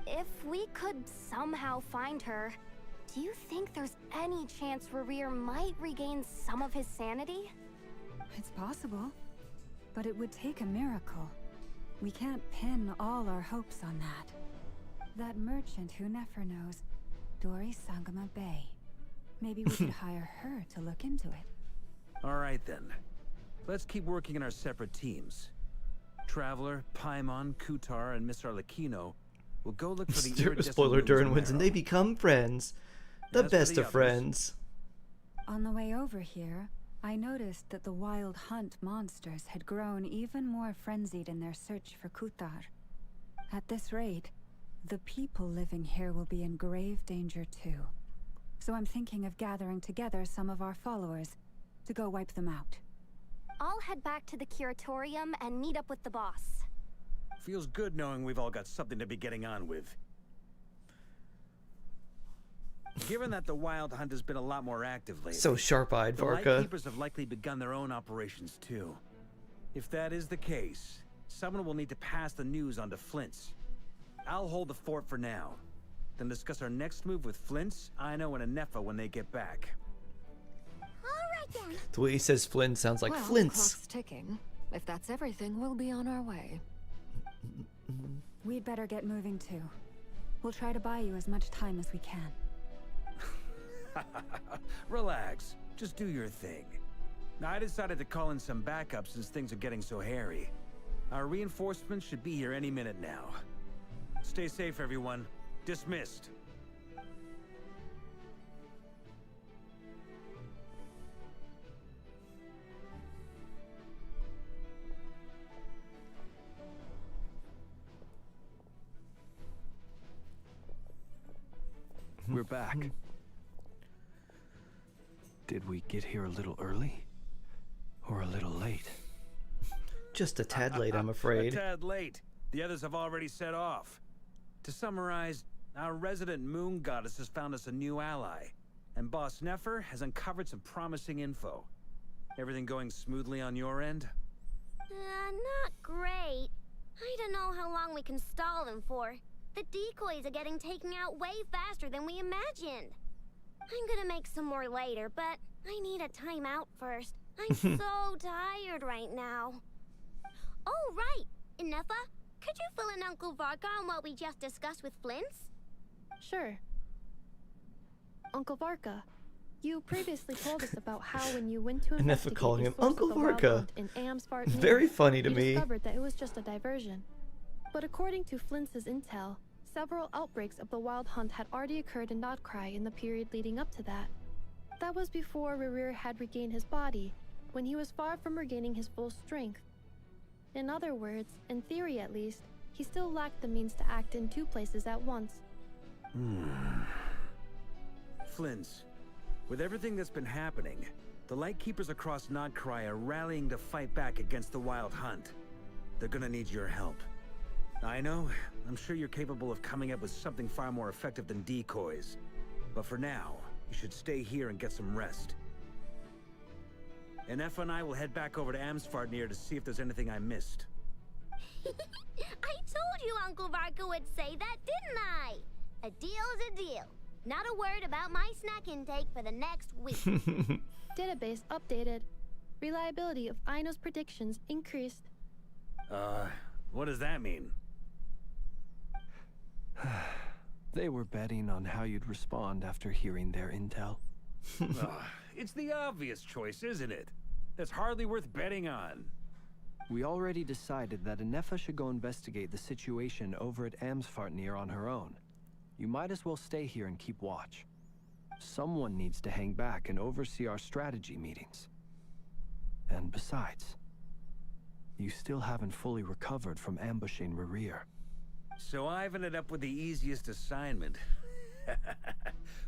If we could somehow find her, do you think there's any chance Rerir might regain some of his sanity? It's possible, but it would take a miracle. We can't pin all our hopes on that. That merchant who Nefer knows, Dori Sangama Bay. Maybe we could hire her to look into it. All right then. Let's keep working in our separate teams. Traveler, Paimon, Kutar, and Miss Arlecchino will go look for the iridescent Spoiler, moons Durin on wins and they Arrow. become friends. The As for best the of others, friends. On the way over here, I noticed that the Wild Hunt monsters had grown even more frenzied in their search for Kutar. At this rate, the people living here will be in grave danger too. So I'm thinking of gathering together some of our followers to go wipe them out. I'll head back to the curatorium and meet up with the boss. Feels good knowing we've all got something to be getting on with. Given that the Wild Hunt has been a lot more active lately, So sharp-eyed, the Varka. Lightkeepers have likely begun their own operations too. If that is the case, someone will need to pass the news on to Flint's. I'll hold the fort for now, then discuss our next move with Flint's, Ino, and Anefa when they get back. Alright then. The way he says Flint sounds like Well, Flint's. the clock's ticking. If that's everything, we'll be on our way. We'd better get moving too. We'll try to buy you as much time as we can. Relax, just do your thing. Now, I decided to call in some backup since things are getting so hairy. Our reinforcements should be here any minute now. Stay safe, everyone. Dismissed. We're back. Did we get here a little early? Or a little late? Just a tad late, I'm A afraid. tad late. The others have already set off. To summarize, our resident moon goddess has found us a new ally, and Boss Nefer has uncovered some promising info. Everything going smoothly on your end? Not great. I don't know how long we can stall them for. The decoys are getting taken out way faster than we imagined. I'm gonna make some more later, but I need a timeout first. I'm so tired right now. Oh, right! Inefa, could you fill in Uncle Varka on what we just discussed with Flint's? Sure. Uncle Varka, you previously told us about how when you went to Nefa investigate calling the him source Uncle of the wild Varka. hunt in Amsfart, Very funny to you me. discovered that it was just a diversion. But according to Flint's intel, several outbreaks of the wild hunt had already occurred in Nodcry in the period leading up to that. That was before Rerir had regained his body, when he was far from regaining his full strength. In other words, in theory at least, he still lacked the means to act in two places at once. Flint's, with everything that's been happening, the Lightkeepers across Nodcry are rallying to fight back against the Wild Hunt. They're gonna need your help. I know, I'm sure you're capable of coming up with something far more effective than decoys. But for now, you should stay here and get some rest. Enefa and I will head back over to Amsfartnir to see if there's anything I missed. I told you Uncle Varka would say that, didn't I? A deal's a deal. Not a word about my snack intake for the next week. Database updated. Reliability of Ino's predictions increased. What does that mean? They were betting on how you'd respond after hearing their intel. Ugh, it's the obvious choice, isn't it? That's hardly worth betting on. We already decided that Anefa should go investigate the situation over at Amsfartnir on her own. You might as well stay here and keep watch. Someone needs to hang back and oversee our strategy meetings. And besides, you still haven't fully recovered from ambushing Rerir. So I've ended up with the easiest assignment.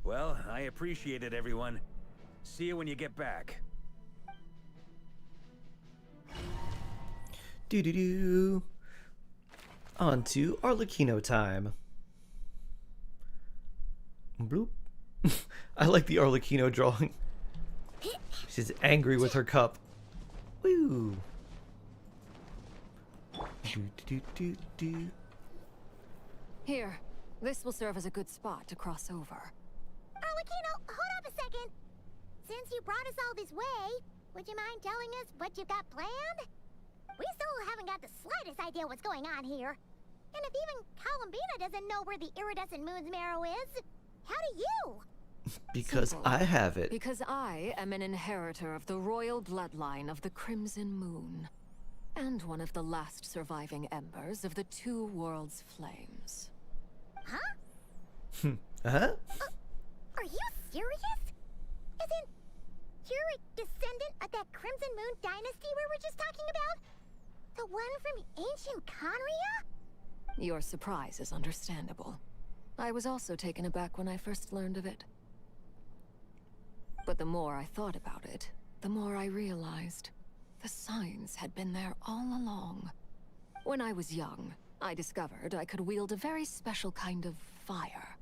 Well, I appreciate it, everyone. See you when you get back. Doo-doo-doo. On to Arlecchino time. Bloop. I like the Arlecchino drawing. She's angry with her cup. Woo. Do-do-do-do-do. Here, this will serve as a good spot to cross over. Arlecchino, hold up a second. Since you brought us all this way, would you mind telling us what you've got planned? We still haven't got the slightest idea what's going on here. And if even Columbina doesn't know where the iridescent moon's marrow is, how do you? Because Simple. I have it. Because I am an inheritor of the royal bloodline of the Crimson Moon. And one of the last surviving embers of the Two Worlds Flames. Huh? Huh? Are you serious? As in, you're a descendant of that Crimson Moon dynasty we were just talking about? The one from ancient Conria? Your surprise is understandable. I was also taken aback when I first learned of it. But the more I thought about it, the more I realized the signs had been there all along. When I was young, I discovered I could wield a very special kind of fire.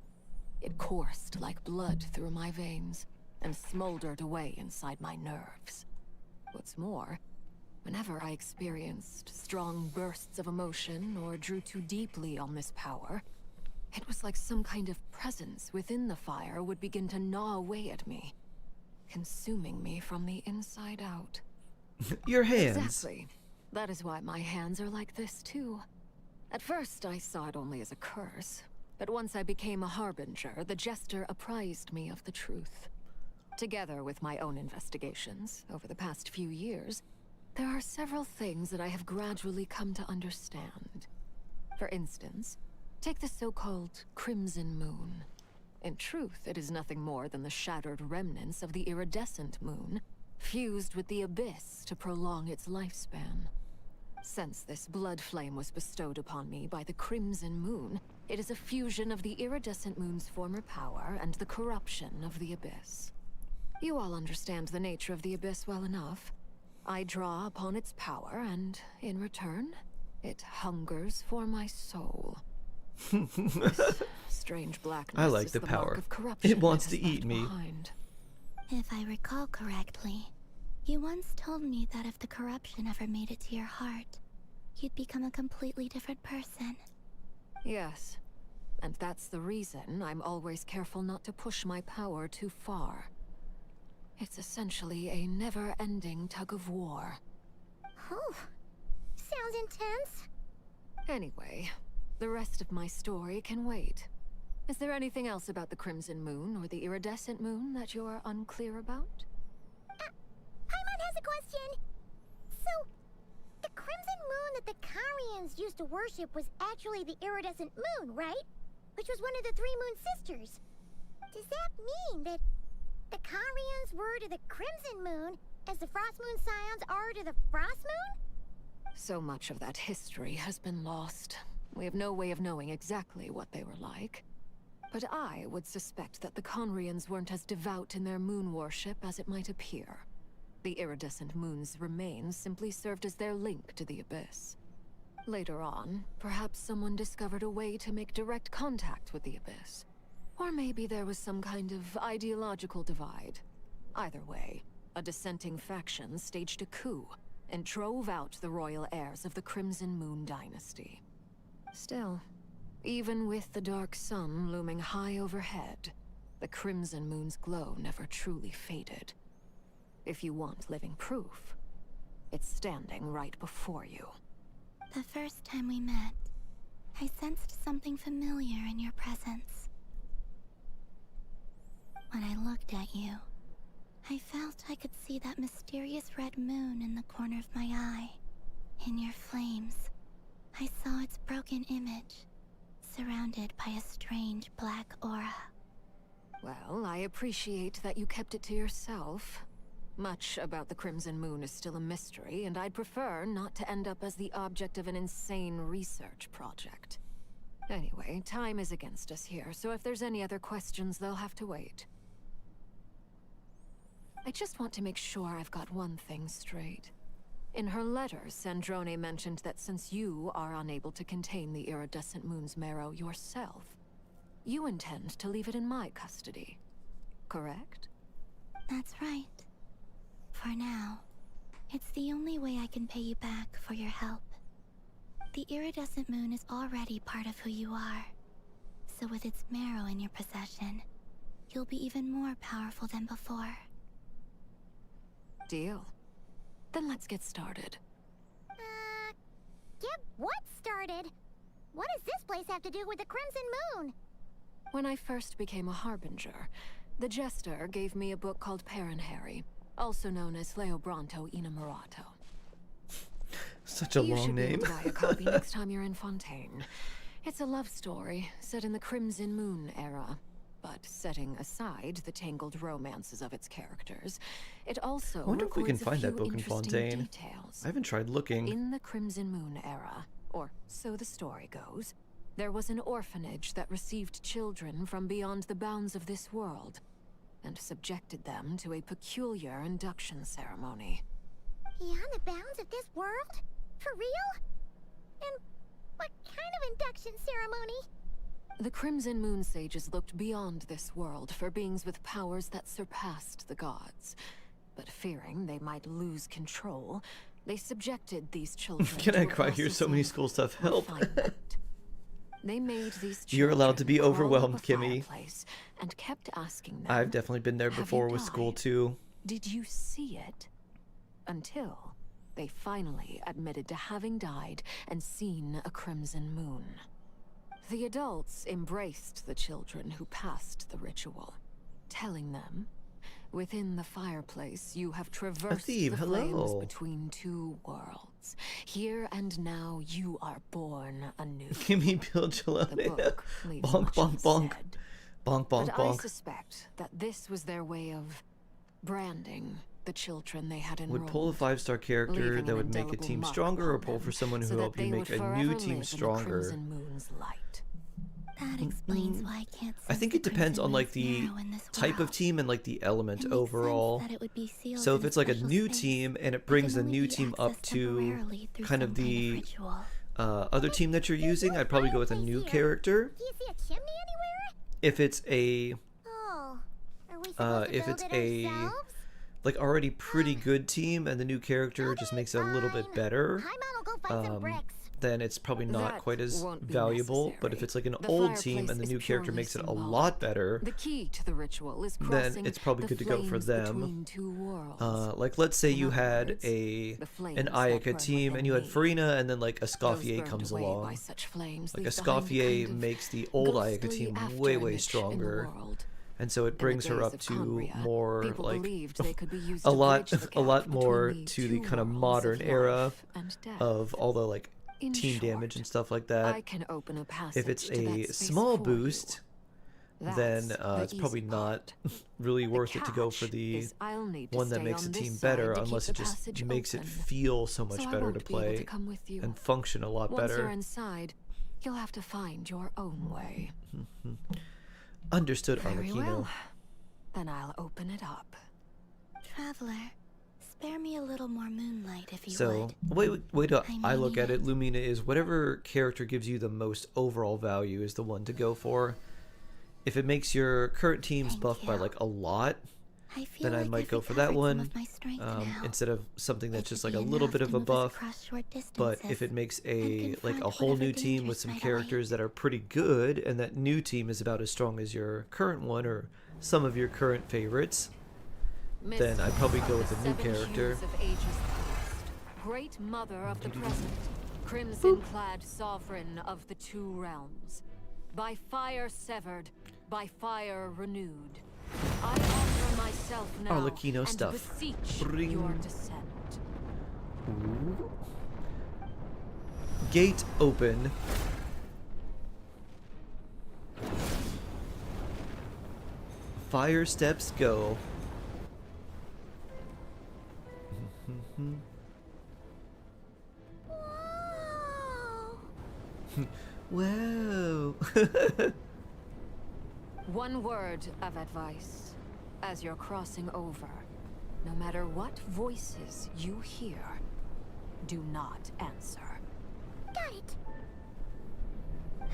It coursed like blood through my veins and smoldered away inside my nerves. What's more, whenever I experienced strong bursts of emotion or drew too deeply on this power, it was like some kind of presence within the fire would begin to gnaw away at me, consuming me from the inside out. Your hands. Exactly. That is why my hands are like this too. At first, I saw it only as a curse, but once I became a harbinger, the jester apprised me of the truth. Together with my own investigations over the past few years, there are several things that I have gradually come to understand. For instance, take the so-called Crimson Moon. In truth, it is nothing more than the shattered remnants of the iridescent moon, fused with the abyss to prolong its lifespan. Since this blood flame was bestowed upon me by the Crimson Moon, it is a fusion of the iridescent moon's former power and the corruption of the abyss. You all understand the nature of the abyss well enough. I draw upon its power, and in return, it hungers for my soul. This strange blackness I like is the the power. mark of corruption It wants that to is eat left me. behind. If I recall correctly, you once told me that if the corruption ever made it to your heart, you'd become a completely different person. Yes, and that's the reason I'm always careful not to push my power too far. It's essentially a never-ending tug of war. Oh, sounds intense. Anyway, the rest of my story can wait. Is there anything else about the Crimson Moon or the Iridescent Moon that you're unclear about? Paimon has a question. So, the Crimson Moon that the Carians used to worship was actually the Iridescent Moon, right? Which was one of the three Moon Sisters. Does that mean that the Carians were to the Crimson Moon as the Frost Moon Scions are to the Frost Moon? So much of that history has been lost. We have no way of knowing exactly what they were like. But I would suspect that the Conrians weren't as devout in their moon worship as it might appear. The iridescent moon's remains simply served as their link to the abyss. Later on, perhaps someone discovered a way to make direct contact with the abyss. Or maybe there was some kind of ideological divide. Either way, a dissenting faction staged a coup and drove out the royal heirs of the Crimson Moon dynasty. Still, even with the dark sun looming high overhead, the Crimson Moon's glow never truly faded. If you want living proof, it's standing right before you. The first time we met, I sensed something familiar in your presence. When I looked at you, I felt I could see that mysterious red moon in the corner of my eye. In your flames, I saw its broken image, surrounded by a strange black aura. Well, I appreciate that you kept it to yourself. Much about the Crimson Moon is still a mystery, and I'd prefer not to end up as the object of an insane research project. Anyway, time is against us here, so if there's any other questions, they'll have to wait. I just want to make sure I've got one thing straight. In her letter, Sandrone mentioned that since you are unable to contain the iridescent moon's marrow yourself, you intend to leave it in my custody, correct? That's right. For now, it's the only way I can pay you back for your help. The iridescent moon is already part of who you are, so with its marrow in your possession, you'll be even more powerful than before. Deal. Then let's get started. Get what started? What does this place have to do with the Crimson Moon? When I first became a Harbinger, the Jester gave me a book called Harry, also known as Leobranto Inamorato. Such a long name. You should be able to buy a copy next time you're in Fontaine. It's a love story set in the Crimson Moon era, but setting aside the tangled romances of its characters, it also I wonder if we can records a find that few book in interesting Fontaine. details. I haven't tried looking. In the Crimson Moon era, or so the story goes, there was an orphanage that received children from beyond the bounds of this world, and subjected them to a peculiar induction ceremony. Beyond the bounds of this world? For real? And what kind of induction ceremony? The Crimson Moon sages looked beyond this world for beings with powers that surpassed the gods. But fearing they might lose control, they subjected these children Can to I a cry here? So many school stuff. Help. They made these You're allowed to be children crawl overwhelmed, up a Kimmy. fireplace and kept asking them, I've definitely been there "Have before you with school died? too. Did you see it?" Until they finally admitted to having died and seen a crimson moon. The adults embraced the children who passed the ritual, telling them, "Within the fireplace, you have traversed the Athebe, flames hello. between two worlds. Here and now, you are born anew." Kimmy Pilgela. The book leaves Bonk, much bonk, bonk. unsaid. Bonk, bonk, But I bonk. suspect that this was their way of branding the children they had enrolled. Would pull a 5-star character leaving that an would make a indelible team mark stronger, or upon pull them for someone who so will that help you they make would a forever new live team in the stronger? Crimson Moon's light. That explains why I can't I think it depends on like the type of team and like the element overall. that it would be sealed So in if a it's like a special new space team and it that brings can the only new be team up accessed to temporarily through kind some of the ritual. other team that you're using, I'd probably go with a new character. Do you see a chimney anywhere? If it's a Oh, are we supposed to if build it's it a ourselves? like already pretty good team and the new character just makes it a little bit better, Paimon will go find some bricks. then it's probably not That quite as won't be valuable. But if necessary. it's like an The old team fireplace and the is new character purely makes it a symbolic. lot better, The key to the ritual is then crossing it's probably the good to go for flames them. between two worlds. Like let's say In you other had words, a the flames an that Ayaka burn team and you had within me. Farina and then like a Those Scoffier burned comes away by along. such flames Like a leave behind the Scoffier kind of makes the old Ayaka ghostly team way afterimage in the stronger. world. And so it brings her days up of to Conria, more people like believed they could be used a to lot bridge the a lot gap more between the to the two kind of worlds modern of era life and death. of all the like In team short, damage and stuff like that. I can open a If passage it's to that a space small for boost, you. then That's the it's probably easy not really worth it to go for the I'll need to one that stay makes the on this team side better, to keep unless the it just passage makes it open. feel so much So I better won't to be able play to come with you. and function a lot Once better. you're inside, you'll have to find your own way. Understood, Very Arlecchino. well. Then I'll open it up. Traveler, spare me a little more moonlight if you So, would. wait up. I I look mean at it, Lumina is whatever character gives you the most overall value is the one to go for. If it makes your current teams buff by like a lot, I feel then I like might I've go for that recovered some one of my strength now. instead of something that's just like be a little enough bit to of a move us buff. across short But if distances it makes and a like a confront whole whatever new team with dangers some might characters that are pretty good, and that new team is about as strong as your current one or some of your current favorites, then I'd probably go with a new 7 character. hues of ages past, great mother of the present, crimson-clad sovereign of the two realms, by fire severed, by fire renewed. now Arlecchino and stuff. beseech Bring. your descent. Ooh. Gate open. Fire steps go. Whoa. One word of advice as you're crossing over. No matter what voices you hear, do not answer. Got it.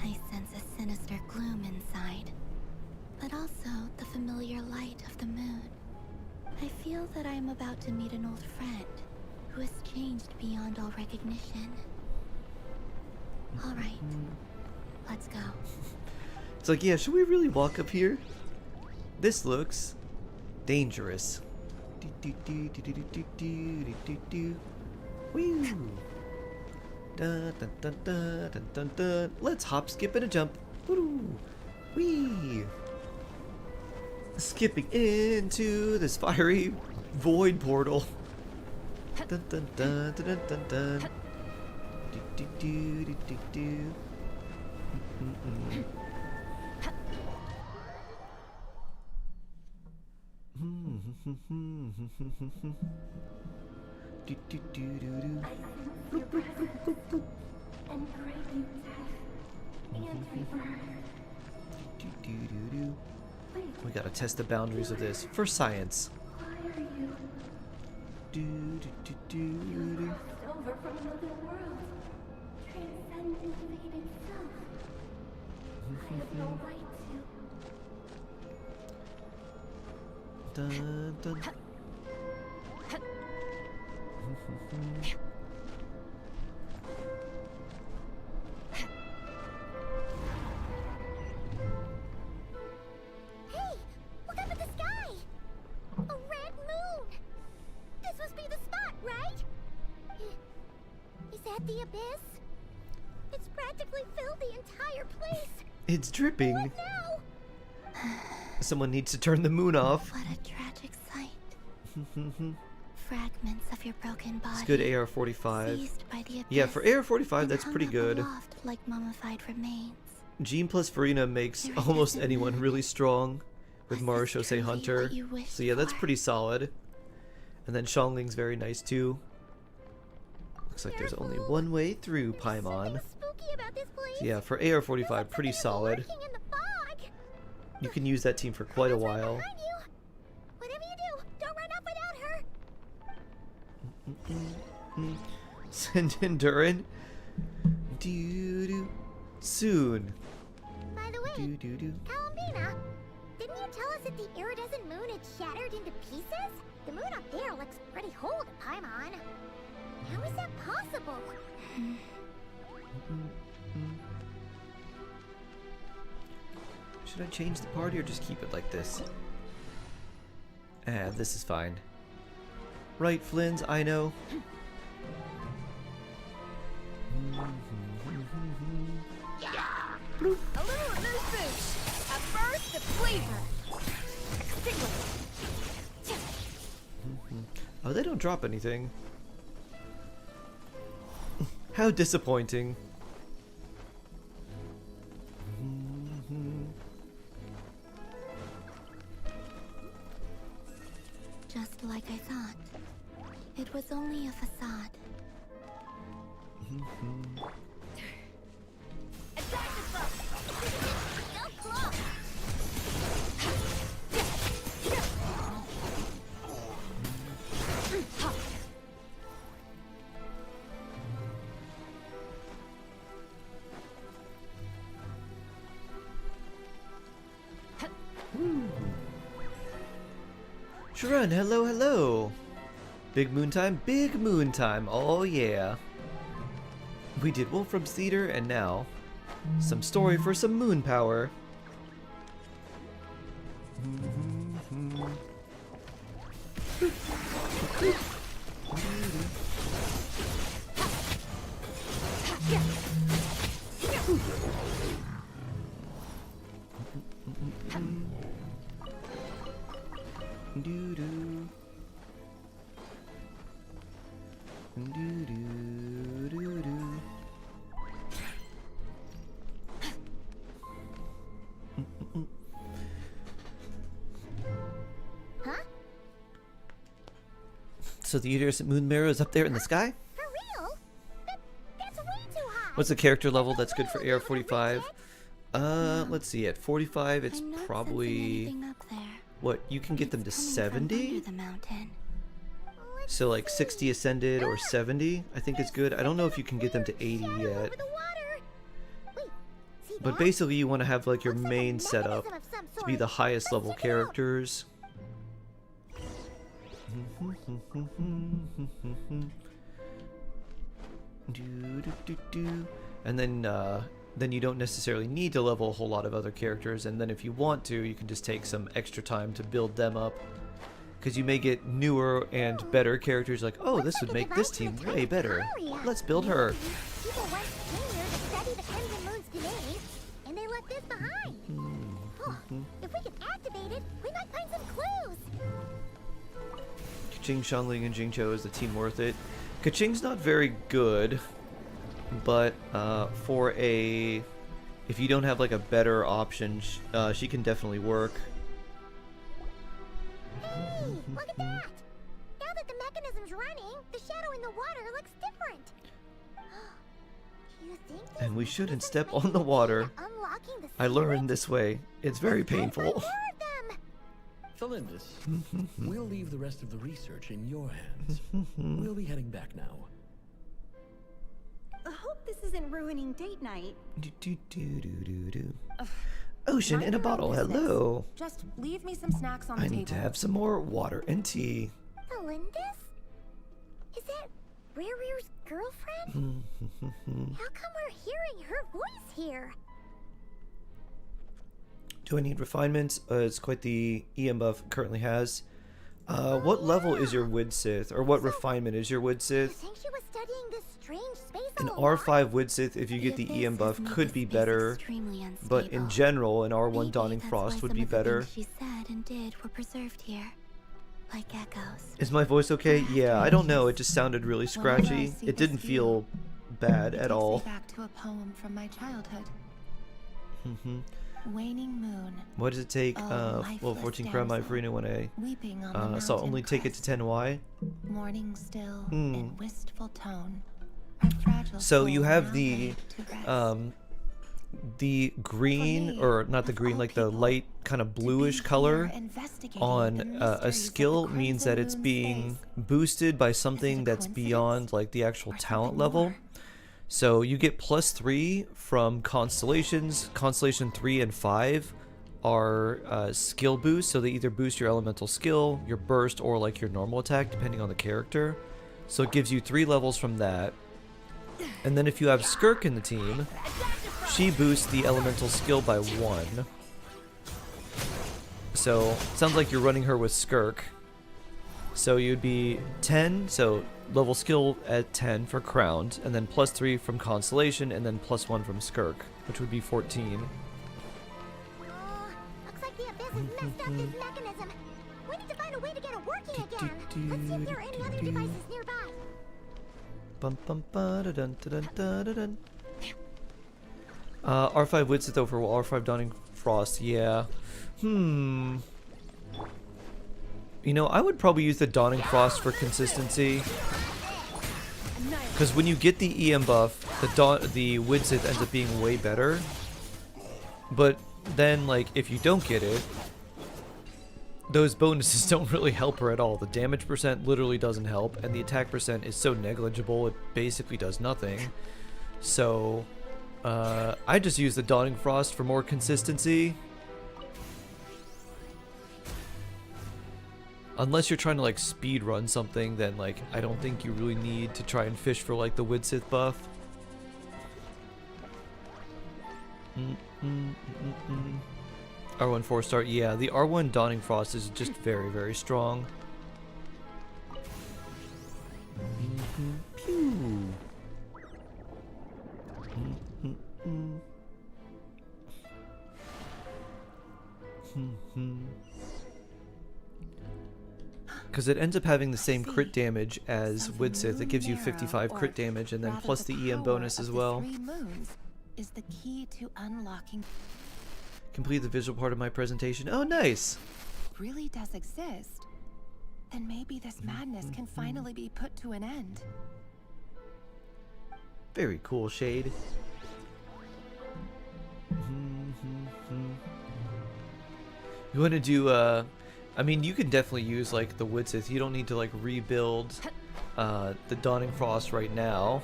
I sense a sinister gloom inside, but also the familiar light of the moon. I feel that I am about to meet an old friend who has changed beyond all recognition. All right, let's go. It's like, yeah, should we really walk up here? This looks dangerous. Woo. Dun, dun, dun, dun, dun, dun, dun. Let's hop, skip, and a jump. Woo. Wee. Skipping into this fiery void portal. Dun, dun, dun, dun, dun, dun, dun. Do, do, do, do, do, do. Mm-mm. Do, do, do, do, do. And craving death and rebirth. Do, do, do, do. We gotta test the boundaries of this for science. Why are you? Do, do, do, do, do. Over from another world. Transcendent fate itself. I have no right to. Dun, dun. Hey! Look up at the sky! A red moon! This must be the spot, right? Is that the abyss? It's practically filled the entire place! It's dripping. What now? Someone needs to turn the moon off. What a tragic sight. Fragments of your broken body. It's good AR-45. Seized by the abyss Yeah, for AR-45, and that's hung pretty up good. aloft like mummified remains. Jean plus Farina makes almost anyone really strong with Marishose Hunter. So yeah, that's pretty solid. And then Xiangling's very nice too. Looks like there's only one way through Paimon. So yeah, for AR-45, pretty solid. You can use that team for quite a while. Whatever you do, don't run off without her! Send in Durin. Doo-doo. Soon. By the way, Doo-doo-doo. Kalambina, didn't you tell us that the iridescent moon had shattered into pieces? The moon up there looks pretty whole to Paimon. How is that possible? Should I change the party or just keep it like this? This is fine. Right, Flins, I know. A little loose boost. A burst of flavor. Oh, they don't drop anything. How disappointing. Just like I thought. It was only a facade. Attack the foe. Go close. Sharun, hello, hello. Big moon time, oh yeah. We did Wolfram's Theater, and now some story for some moon power. Do do. Do do do do. Huh? So the iridescent moon mirror is up there in the sky? For real? That's way too high. What's the character level that's good for AR-45? Let's see. At 45, it's probably... What, you can get them to 70? So like 60 ascended or 70, I think is good. I don't know if you can get them to 80 yet. But basically you want to have like your main setup to be the highest level characters. And then you don't necessarily need to level a whole lot of other characters, and then if you want to, you can just take some extra time to build them up. Because you may get newer and better characters like, oh, this would make this team way better. Let's build her. People went here to study the Crimson Moon's domain, and they left this behind. If we can activate it, we might find some clues. Kaching, Xiangling, and Jingqiu is the team worth it. Kaching's not very good, but for a... if you don't have like a better option, she can definitely work. Hey, look at that! Now that the mechanism's running, the shadow in the water looks different. You think this And we shouldn't step on the water. I learned this way. It's very painful. Felindis, we'll leave the rest of the research in your hands. We'll be heading back now. I hope this isn't ruining date night. Ocean in a bottle, hello. Just leave me some snacks on the I table. need to have some more water and tea. Felindis? Is that Rere's girlfriend? How come we're hearing her voice here? Do I need refinements? It's quite the EM buff currently has. What level is your Widsith? Or what refinement is your I Widsith? think she was studying this strange space An all along. R5 Widsith, if you get the EM buff, could be better. But in general, an R1 Dawning Frost would be better. She said and did were preserved here, like echoes. Is my voice okay? Yeah, I don't know. It just sounded really scratchy. It didn't feel bad at all. Back to a poem from my childhood. Waning moon. What does it take? Well, 14 crown my Farina when I so I'll only take it to 10Y. Morning still Hmm. in wistful tone. Our fragile So you soul have now the laid to rest. the green, or not the green, like the light kind of bluish color on a skill means that it's being boosted by something that's beyond like the actual talent level. So you get +3 from constellations. Constellation 3 and 5 are skill boosts, so they either boost your elemental skill, your burst, or like your normal attack, depending on the character. So it gives you 3 levels from that. And then if you have Skirk in the team, she boosts the elemental skill by 1. So sounds like you're running her with Skirk. So you'd be 10, so level skill at 10 for Crowned, and then +3 from Constellation, and then +1 from Skirk, which would be 14. Looks like the Abyss has messed up this mechanism. We need to find a way to get it working again. Let's see if there are any other devices nearby. R5 Widsith over R5 Dawning Frost, yeah. You know, I would probably use the Dawning Frost for consistency. Because when you get the EM buff, the Widsith ends up being way better. But then, like, if you don't get it, those bonuses don't really help her at all. The damage percent literally doesn't help, and the attack percent is so negligible, it basically does nothing. So, I just use the Dawning Frost for more consistency. Unless you're trying to like speed run something, then like I don't think you really need to try and fish for like the Widsith buff. R1 4-star, yeah, the R1 Dawning Frost is just very, very strong. Pew. Because it ends up having the same crit damage as Widsith. It gives you 55 crit damage and then plus the EM bonus as well. 3 moons is the key to unlocking. Complete the visual part of my presentation. Oh, nice. Really does exist. Then maybe this madness can finally be put to an end. Very cool, Shade. You want to do, I mean, you can definitely use, like, the Widsith. You don't need to, like, rebuild the Dawning Frost right now.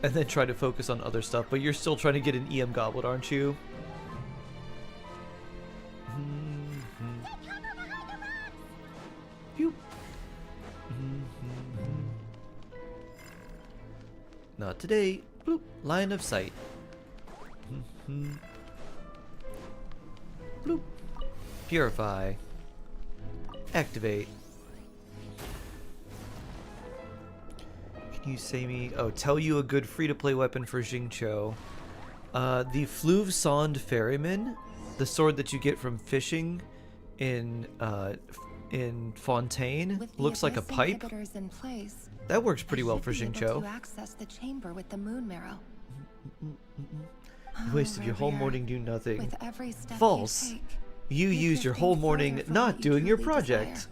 And then try to focus on other stuff. But you're still trying to get an EM Goblet, aren't you? Not today. Bloop. Line of sight. Bloop. Purify. Activate. Can you say me? Oh, tell you a good free-to-play weapon for Xingqiu. The Fluve Sond Ferryman, the sword that you get from fishing in Fontaine, looks like a pipe. In place, that works pretty well for Xingqiu. to access the chamber with the moon marrow. You wasted your whole morning doing nothing. With every step False. You used your whole morning not doing your project. Desire.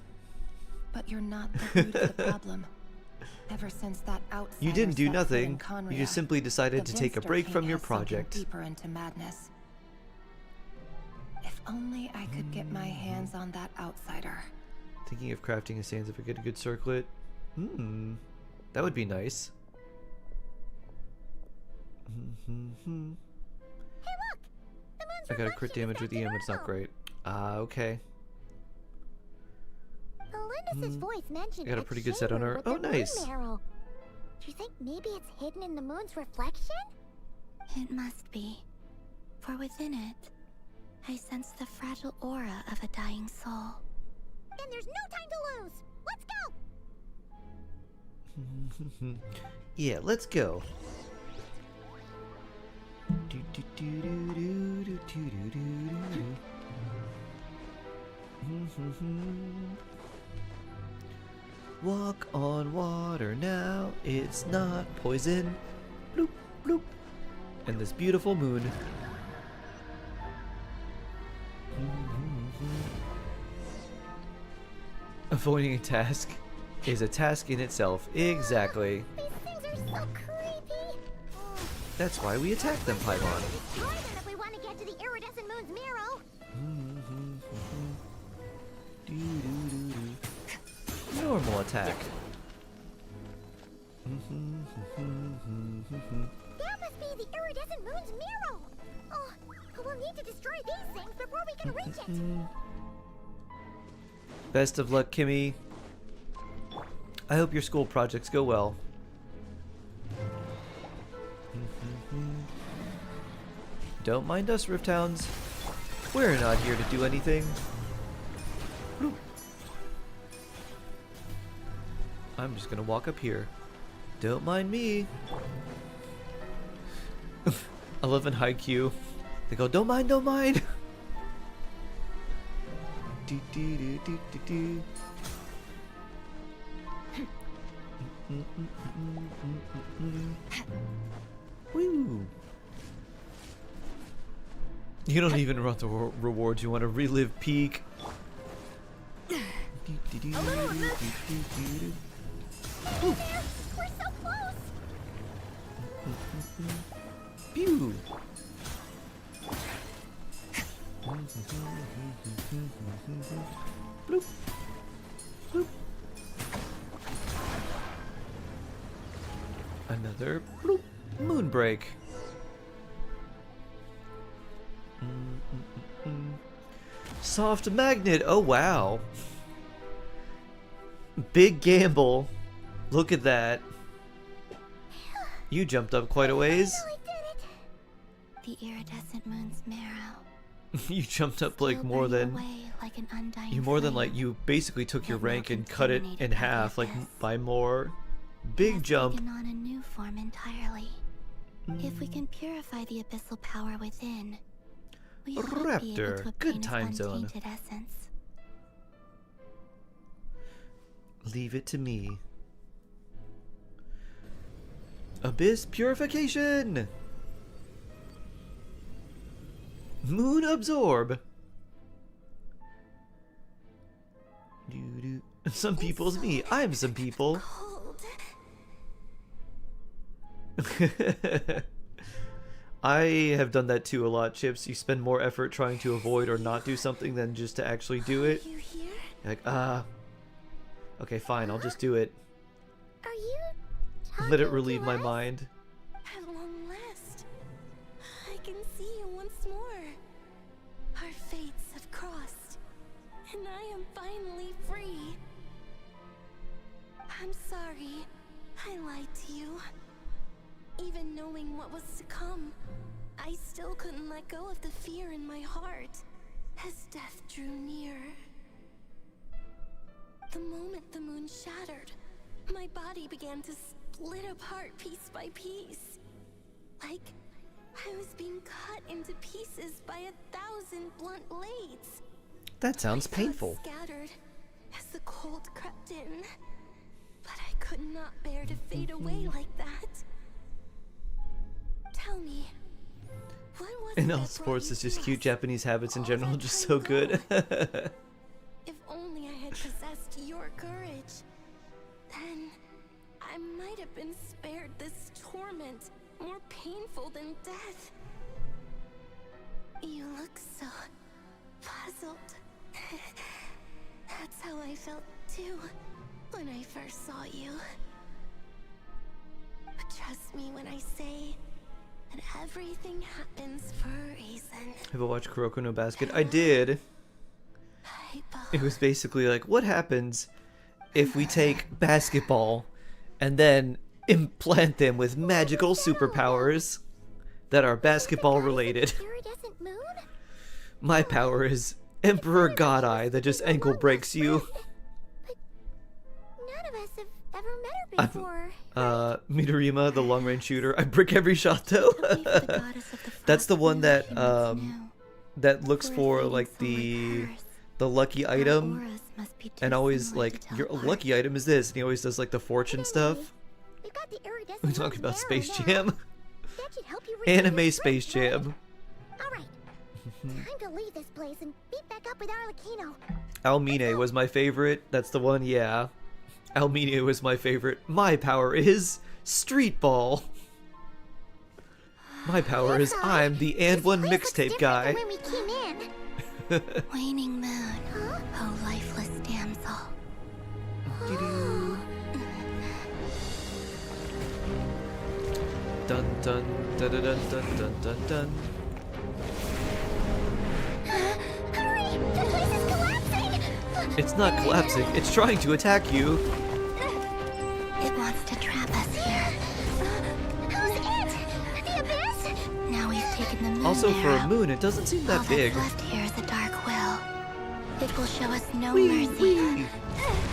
But you're not the root of the problem. Ever since that outsider You didn't do set foot in nothing. Conria, You just simply decided to take a Vinster break hate from your has sunken project. Deeper into madness. If only I could get my hands on that outsider. Thinking of crafting a sands if I get a good circlet. That would be nice. Hey, look! The moon's I got a crit damage with EM, it's not great. Okay. Melindis' voice mentioned I got a pretty good set on her. Oh, nice. Do you think maybe it's hidden in the moon's reflection? It must be. For within it, I sense the fragile aura of a dying soul. Then there's no time to lose! Let's go! Yeah, let's go. Walk on water now, it's not poison. Bloop, bloop. And this beautiful moon. Avoiding a task is a task in itself. Exactly. These things are so creepy! That's why we attack them, Paimon. Destroy them if we want to get to the iridescent moon's marrow! Normal attack. That must be the iridescent moon's marrow! Oh, we'll need to destroy these things before we can reach it! Best of luck, Kimmy. I hope your school projects go well. Don't mind us, Rift Hounds. We're not here to do anything. Bloop. I'm just gonna walk up here. Don't mind me. I love in Haikyuu. They go, don't mind, don't mind. Do, do, do, do, do, do. Woo. You don't even want the rewards. You want to relive peak. We're so close! Pew. Bloop. Bloop. Another bloop. Moonbreak. Soft magnet. Oh wow. Big gamble. Look at that. You jumped up quite a ways. The iridescent moon's marrow. You jumped up like more than like an undying you more than like you basically took your rank and cut it in half like by more. Big jump. Taken on a new form entirely. If we can purify the abyssal power within, we should be able to Raptor, obtain good its time zone. untainted essence. Leave it to me. Abyss Purification! Moon Absorb! Doo-doo. Some people's me. I'm some people. I have done that too a lot, Chips. You spend more effort trying to avoid or not do something than just to actually do it. You're like, okay, fine, I'll just do it. Are you Let it relieve my mind. At long last, I can see you once more. Our fates have crossed, and I am finally free. I'm sorry, I lied to you. Even knowing what was to come, I still couldn't let go of the fear in my heart as death drew near. The moment the moon shattered, my body began to split apart piece by piece. Like I was being cut into pieces by 1,000 blunt blades. That sounds painful. Scattered as the cold crept in, but I could not bear to fade away like that. Tell me, what was In all sports, it's just cute. Japanese habits in general, just so good. If only I had possessed your courage, then I might have been spared this torment, more painful than death. You look so puzzled. That's how I felt too when I first saw you. But trust me when I say that everything happens for a reason. Have you watched Kuroko no Basket? I did. It was basically like, what happens if we take basketball and then implant them with magical superpowers that are basketball related? My power is Emperor God Eye that just ankle breaks you. None of us have ever met her before. Midorima, the long range shooter. I brick every shot though. That's the one that that looks for like the lucky item, and always like your lucky item is this, and he always does like the fortune stuff. We're talking about Space Jam. Anime Space Jam. Alright, time to leave this place and meet back up with Arlecchino. Almine was my favorite. That's the one, yeah. Almine was my favorite. My power is Street Ball. My power is I'm the And One mixtape guy. When we came in. Waning moon, oh lifeless damsel. Dun dun dun dun dun dun dun dun. Hurry! The place is collapsing! It's not collapsing. It's trying to attack you. It wants to trap us here. Who's it? The abyss? Now we've taken the moon. Also, for a arrow. moon, it doesn't seem that All big. that's left here is a dark will. It will show us no mercy.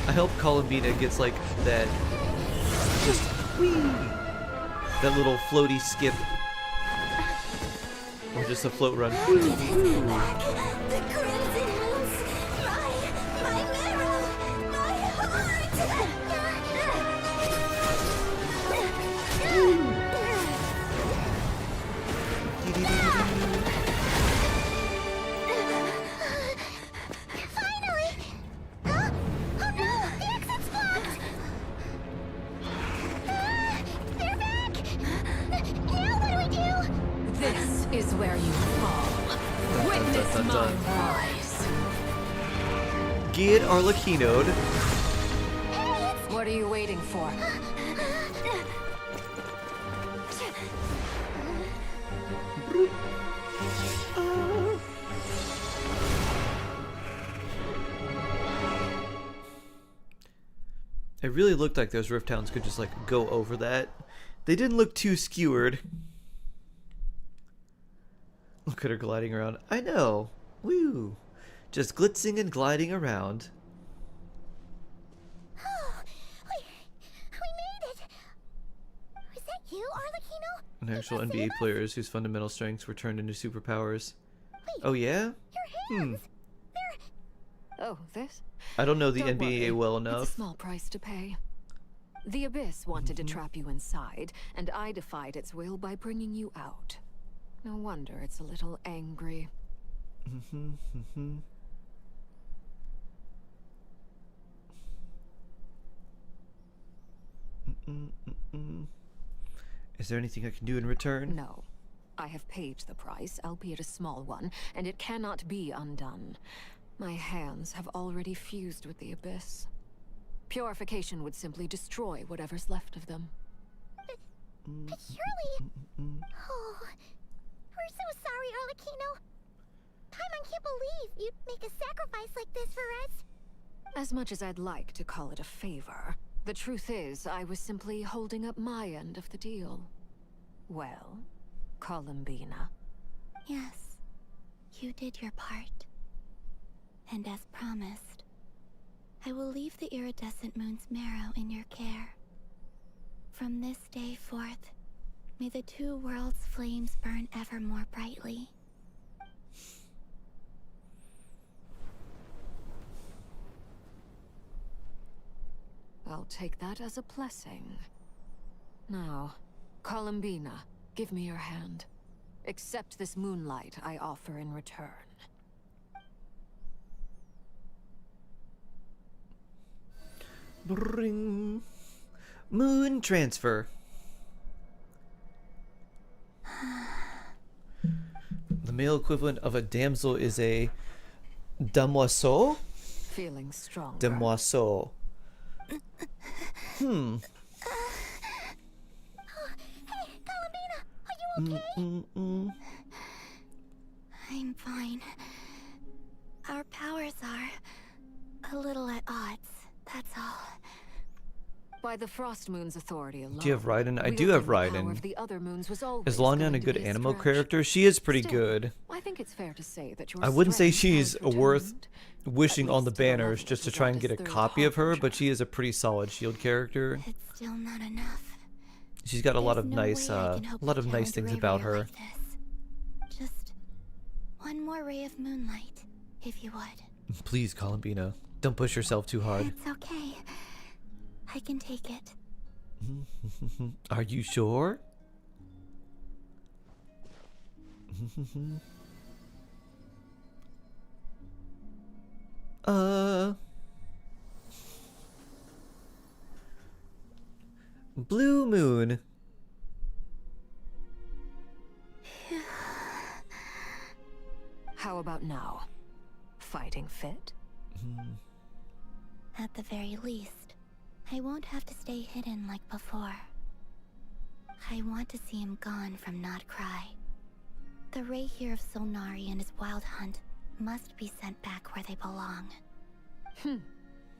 I hope Columbina gets like that, just that little floaty skip, or just a float run. Give it back. The crimson moon's my marrow, my heart. Finally! Huh? Oh no! The exit's blocked! They're back! Now what do we do? This is where you fall. Witness dun, dun. my rise. Get Arlecchino'd. What are you waiting for? It really looked like those Rift Towns could just like go over that. They didn't look too skewered. Look at her gliding around. I know. Woo. Just glitzing and gliding around. Oh, we made it! Was that you, Arlecchino? And actual NBA players whose fundamental strengths were turned into superpowers. Oh yeah? Your hands! Oh, this? I don't know the Don't NBA worry. well It's a enough. small price to pay. The Abyss wanted to trap you inside, and I defied its will by bringing you out. No wonder it's a little angry. Is there anything I can do in return? No. I have paid the price, albeit a small one, and it cannot be undone. My hands have already fused with the Abyss. Purification would simply destroy whatever's left of them. But surely... Oh, we're so sorry, Arlecchino. Paimon can't believe you'd make a sacrifice like this for us. As much as I'd like to call it a favor, the truth is I was simply holding up my end of the deal. Well, Columbina. Yes, you did your part. And as promised, I will leave the iridescent moon's marrow in your care. From this day forth, may the two worlds' flames burn ever more brightly. I'll take that as a blessing. Now, Columbina, give me your hand. Accept this moonlight I offer in return. Bring. Moon transfer. The male equivalent of a damsel is a damoiseau? Feeling strong. Damoiseau. Hmm. Hey, Columbina, are you okay? I'm fine. Our powers are a little at odds, that's all. By the Frost Moon's authority alone. Do you have Raiden? I we do have the power Raiden. of the other moons was always Is Lanya going a to good be a animal stretch. character? She is pretty Still, good. I think it's fair to say that your I wouldn't say strength she's has worth returned, wishing at on the least to the banners level just to that try and his get a third copy of her, harbinger. but she is a pretty solid shield character. It's still not enough. She's got a lot of There's no nice, way I a can hope lot to of nice challenge things Ray about Ray her. like this. Just one more ray of moonlight, if you would. Please, Columbina, don't push yourself too hard. It's okay. I can take it. Are you sure? Blue Moon. How about now? Fighting fit? At the very least, I won't have to stay hidden like before. I want to see him gone from Not Cry. The Ray here of Solnari and his wild hunt must be sent back where they belong.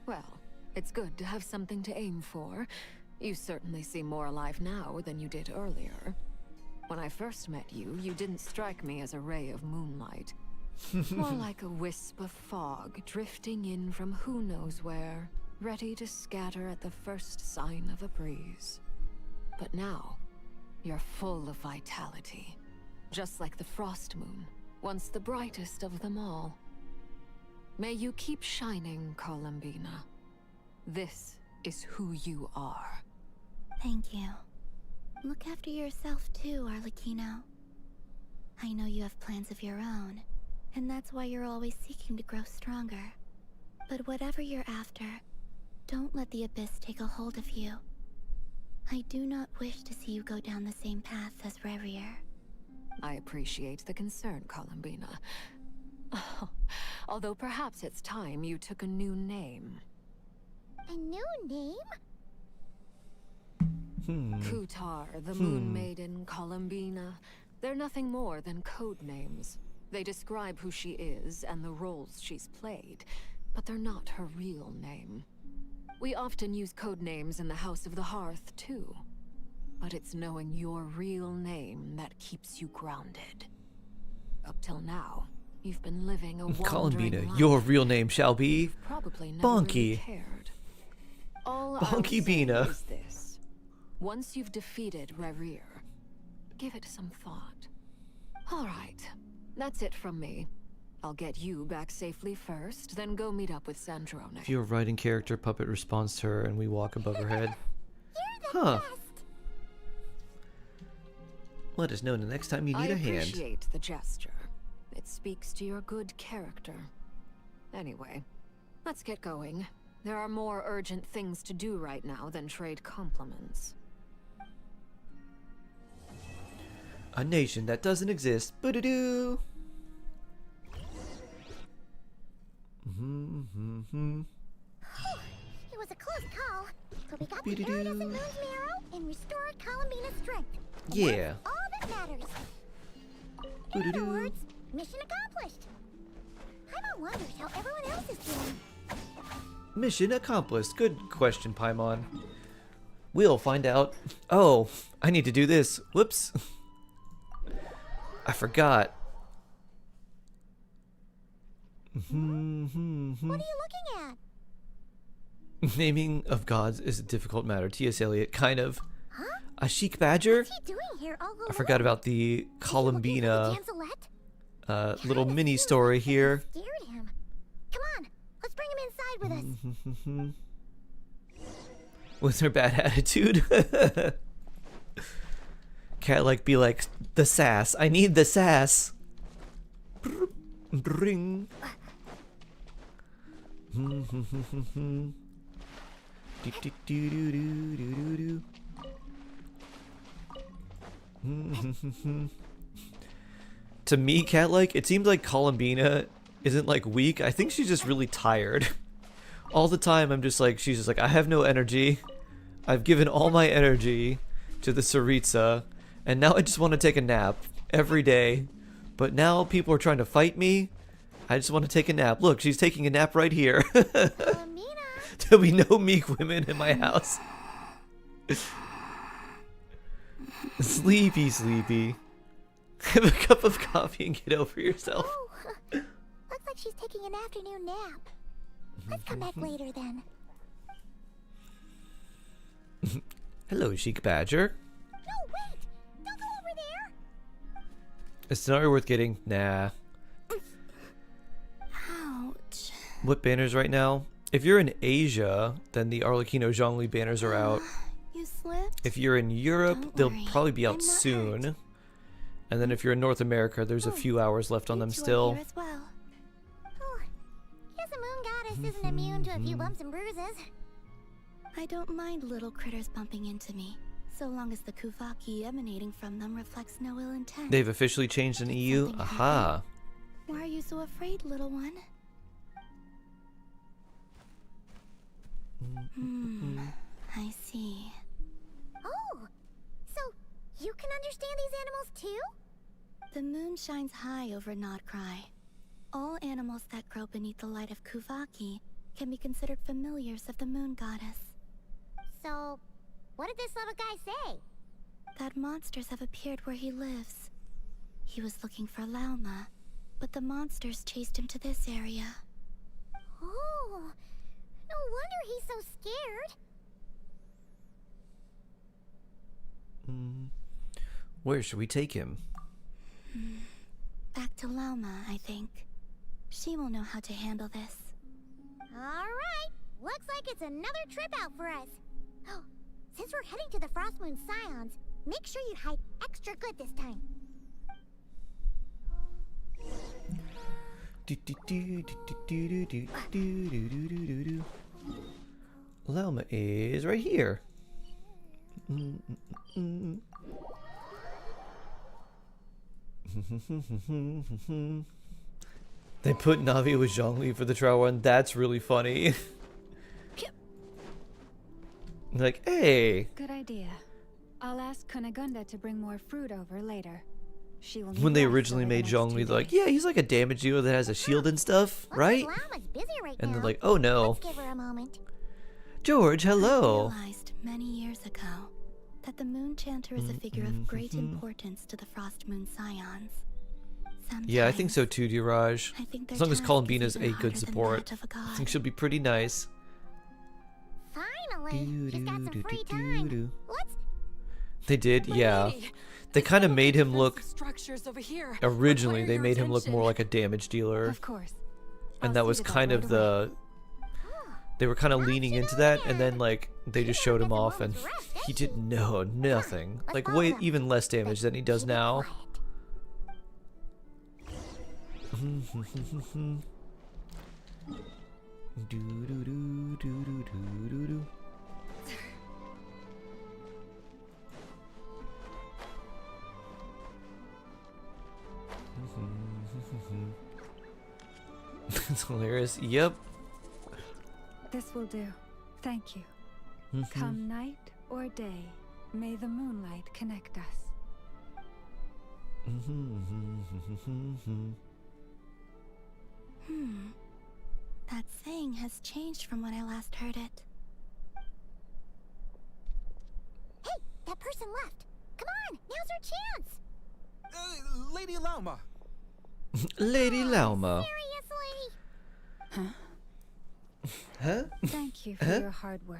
Well, it's good to have something to aim for. You certainly seem more alive now than you did earlier. When I first met you, you didn't strike me as a ray of moonlight. More like a wisp of fog drifting in from who knows where, ready to scatter at the first sign of a breeze. But now, you're full of vitality. Just like the Frost Moon, once the brightest of them all. May you keep shining, Columbina. This is who you are. Thank you. Look after yourself too, Arlecchino. I know you have plans of your own, and that's why you're always seeking to grow stronger. But whatever you're after, don't let the Abyss take a hold of you. I do not wish to see you go down the same path as Revier. I appreciate the concern, Columbina. Although perhaps it's time you took a new name. A new name? Kutar, the Moon Maiden, Columbina. They're nothing more than code names. They describe who she is and the roles she's played, but they're not her real name. We often use code names in the House of the Hearth, too. But it's knowing your real name that keeps you grounded. Up till now, you've been living a wandering Columbina, life. your real name shall be You've probably never Bonky. really cared. All Bonky I'll say Bina. is this. Once you've defeated Revier, give it some thought. All right, that's it from me. I'll get you back safely first, then go meet up with Sandrone. If you're writing character, Puppet responds to her and we walk above her head. Huh. Let us know the next time you need a hand. I appreciate the gesture. It speaks to your good character. Anyway, let's get going. There are more urgent things to do right now than trade compliments. A nation that doesn't exist. Boo-doo-doo. It was a close call, but we got the Iridescent Moon's marrow and restored Columbina's strength. And Yeah. that's all that matters. In other words, mission accomplished. Paimon wonders how everyone else is doing. Mission accomplished. Good question, Paimon. We'll find out. Oh, I need to do this. Whoops. I forgot. What are you looking at? Naming of gods is a difficult matter. T.S. Eliot, kind of. Huh? A chic badger? What's he doing here all alone? I forgot about the Columbina little mini story here. Scared him. Come on, let's bring him inside with us. With her bad attitude. Cat like be like the sass. I need the sass. Bring. To me, Cat like, it seems like Columbina isn't like weak. I think she's just really tired. All the time I'm just like, she's just like, I have no energy. I've given all my energy to the Tsaritsa, and now I just want to take a nap every day. But now people are trying to fight me. I just want to take a nap. Look, she's taking a nap right here. There'll be no meek women in my house. Sleepy, sleepy. Have a cup of coffee and get over yourself. Oh, looks like she's taking an afternoon nap. Let's come back later then. Hello, Chic Badger. No, wait! Don't go over there! Is scenario worth getting? Nah. Ouch. What banners right now? If you're in Asia, then the Arlecchino Zhongli banners are out. You slipped? If you're in Europe, Don't they'll worry, probably be out I'm not soon. hurt. And then if you're in North America, there's a few hours left on them still. Here as well. Oh, guess the moon goddess isn't immune to a few bumps and bruises. I don't mind little critters bumping into me, so long as the Kuvaki emanating from them reflects no ill intent. They've officially changed in EU? Aha. Why are you so afraid, little one? I see. Oh, so you can understand these animals too? The moon shines high over Nodcry. All animals that grow beneath the light of Kuvaki can be considered familiars of the moon goddess. So, what did this little guy say? That monsters have appeared where he lives. He was looking for Lauma, but the monsters chased him to this area. Oh, no wonder he's so scared. Where should we take him? Back to Lauma, I think. She will know how to handle this. Alright, looks like it's another trip out for us. Oh, since we're heading to the Frostmoon Scions, make sure you hide extra good this time. Lauma is right here. They put Navi with Zhongli for the trial run. That's really funny. Like, hey. Good idea. I'll ask Kunigunda to bring more fruit over later. She will. When they originally made Zhongli, they're like, yeah, he's like a damage dealer that has a shield and stuff, right? And they're like, oh no. Let's give her a moment. George, hello. I realized many years ago that the Moon Chanter is a figure of great importance to the Frostmoon Scions. Yeah, I think so too, Diraj. I think As long as task Columbina's is a even good harder than support, that of a I god. think she'll be pretty nice. Finally, she's got some free time. Let's. They did, yeah. They kind of made him look. Structures over here. Originally, they Require made your him look more attention. like a damage dealer. Of course. And that was kind of the. They were kind of leaning into that, and then like they just showed him off, and he did nothing. Like way even less damage than he does now. It's hilarious. Yep. This will do. Thank you. Come night or day, may the moonlight connect us. That saying has changed from when I last heard it. Hey, that person left. Come on, now's our chance. Lady Lauma. Lady Lauma. Seriously? Huh? Thank you for your hard work.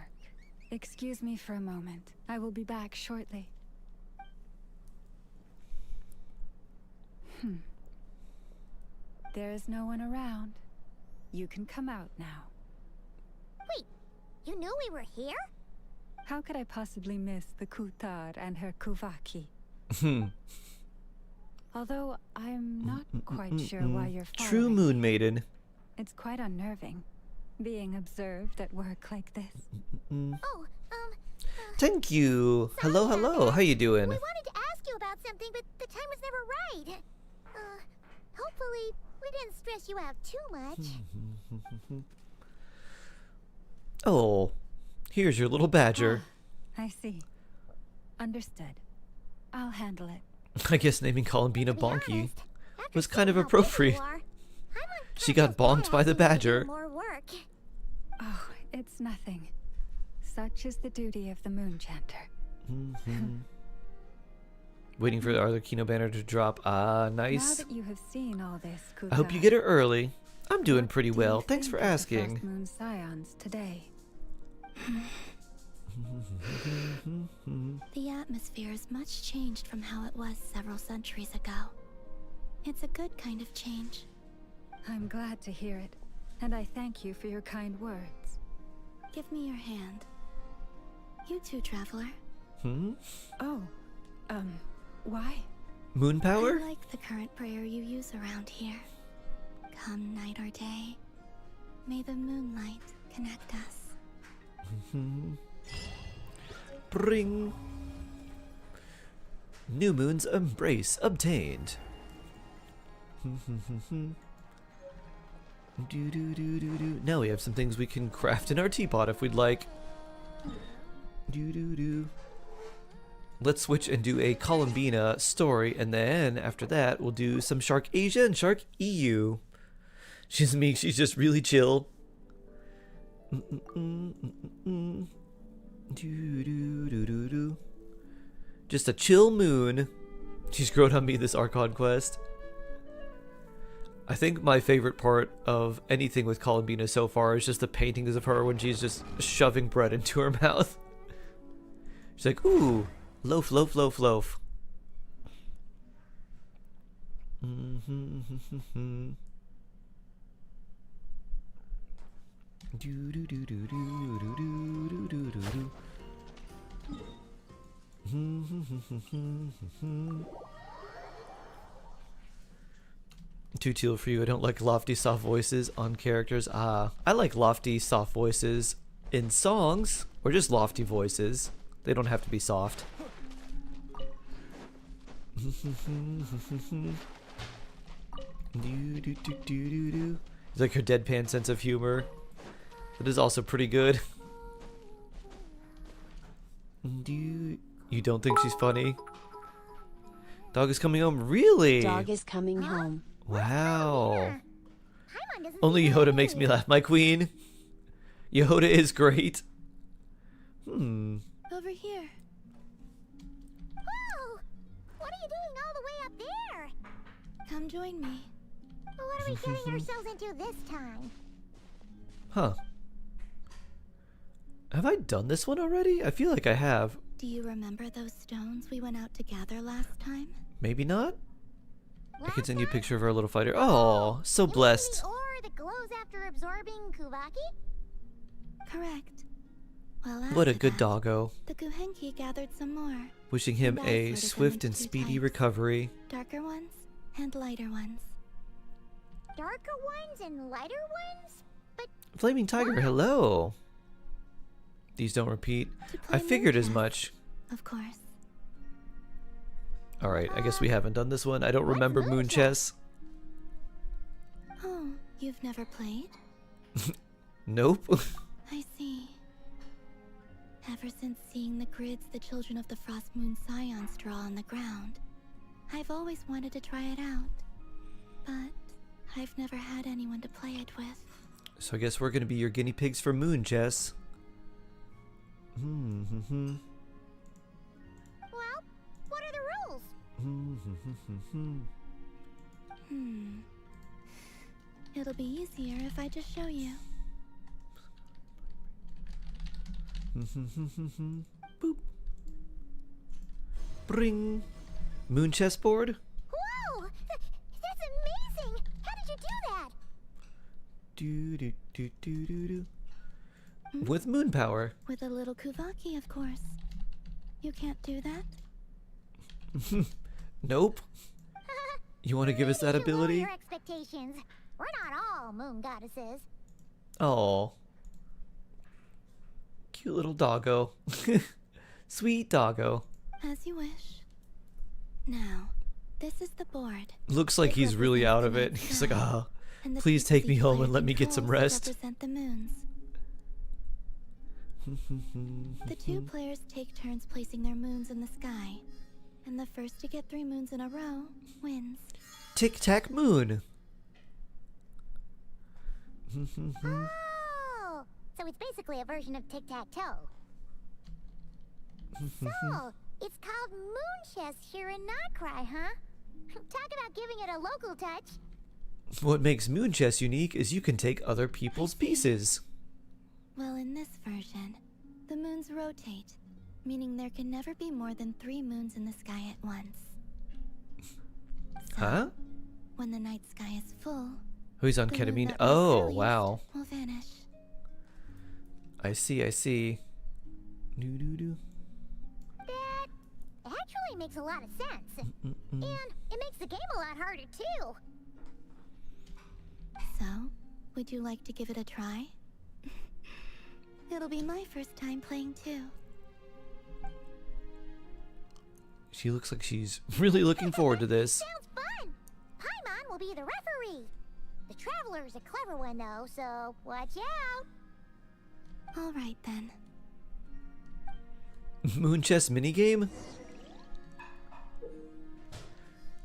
Excuse me for a moment. I will be back shortly. There is no one around. You can come out now. Wait, you knew we were here? How could I possibly miss the Kutar and her Kuvaki? Although I'm not quite sure why you're following. True Moon Maiden. It's quite unnerving, being observed at work like this. Oh, Thank you. Hello, hello. How you doing? we wanted to ask you about something, but the time was never right. Hopefully, we didn't stress you out too much. Oh, here's your little badger. I see. Understood. I'll handle it. I guess naming Columbina Bonky was kind of appropriate. She got bonked by the badger. More work. Oh, it's nothing. Such is the duty of the Moon Chanter. Waiting for the Arlecchino banner to drop. Ah, nice. Now that you have seen all this, I hope you get it early. I'm doing pretty well. Thanks for think of the asking. First Moon Scions today. The atmosphere is much changed from how it was several centuries ago. It's a good kind of change. I'm glad to hear it, and I thank you for your kind words. Give me your hand. You too, traveler. Oh, why? Moon power? I like the current prayer you use around here. Come night or day, may the moonlight connect us. Bring. New Moon's Embrace obtained. Now we have some things we can craft in our teapot if we'd like. Let's switch and do a Columbina story, and then after that we'll do some Shark Asia and Shark EU. She's just really chill. Just a chill moon. She's grown on me this Archon quest. I think my favorite part of anything with Columbina so far is just the paintings of her when she's just shoving bread into her mouth. She's like, ooh, loaf, loaf, loaf, loaf. Too teal for you. I don't like lofty soft voices on characters. I like lofty soft voices in songs, or just lofty voices. They don't have to be soft. It's like her deadpan sense of humor. That is also pretty good. You don't think she's funny? Dog is coming home. Really? Dog is coming home. Wow. Only Yehoda makes me laugh. My queen. Yehoda is great. Over here. Whoa! What are you doing all the way up there? Come join me. What are we getting ourselves into this time? Huh. Have I done this one already? I feel like I have. Do you remember those stones we went out to gather last time? Maybe not? I continue a picture of our little fighter. Oh, so blessed. The ore that glows after absorbing Kuvaki? Correct. Well, What a after good that, doggo. The Guhenki gathered some more. Wishing him And I a sorted them swift into and two speedy types. recovery. Darker ones and lighter ones. Darker ones and lighter ones? But Flaming Tiger, hello. These don't repeat. I figured as much. Of course. Alright, I guess we haven't done this one. I don't remember Moon Chess. Oh, you've never played? Nope. I see. Ever since seeing the grids the children of the Frost Moon Scions draw on the ground, I've always wanted to try it out. But I've never had anyone to play it with. So I guess we're gonna be your guinea pigs for Moon Chess. well, what are the rules? It'll be easier if I just show you. Boop. Bring. Moon chessboard? Whoa! That's amazing! How did you do that? Do do do do do do. With moon power. With a little Kuvaki, of course. You can't do that? Nope. You want to give us that ability? Your expectations. We're not all moon goddesses. Oh. Cute little doggo. Sweet doggo. As you wish. Now, this is the board. Looks like he's really out of it. He's like, ah, please take me home and let me get some rest. Represent the moons. The two players take turns placing their moons in the sky, and the first to get 3 moons in a row wins. Tic-tac moon. Oh! So it's basically a version of tic-tac-toe. So, it's called moon chess here in Notcry, huh? Talk about giving it a local touch. What makes moon chess unique is you can take other people's pieces. Well, in this version, the moons rotate, meaning there can never be more than 3 moons in the sky at once. So, Huh? when the night sky is full, Oh, he's on the moon ketamine. that was Oh, earliest wow. will vanish. I see, I see. Doo-doo-doo. That actually makes a lot of sense. And it makes the game a lot harder, too. So, would you like to give it a try? It'll be my first time playing too. She looks like she's really looking forward to this. Sounds fun! Paimon will be the referee. The Traveler's a clever one, though, so watch out. All right, then. Moon chess minigame?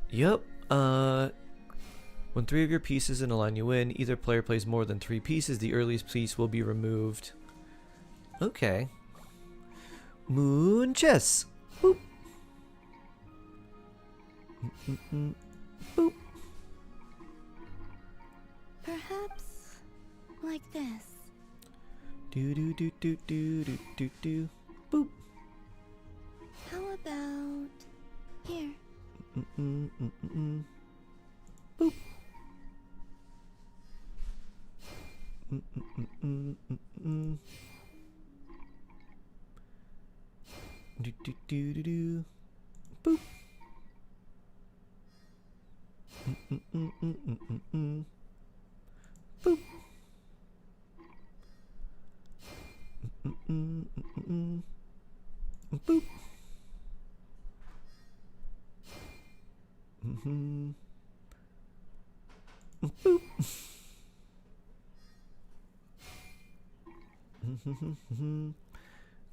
Yep. When 3 of your pieces in a line you win, either player plays more than 3 pieces, the earliest piece will be removed. Okay. Moon chess. Boop. Boop. Perhaps like this. Do do do do do do do do. Boop. How about here? Boop. Do do do do do. Boop. Boop. Boop. Boop.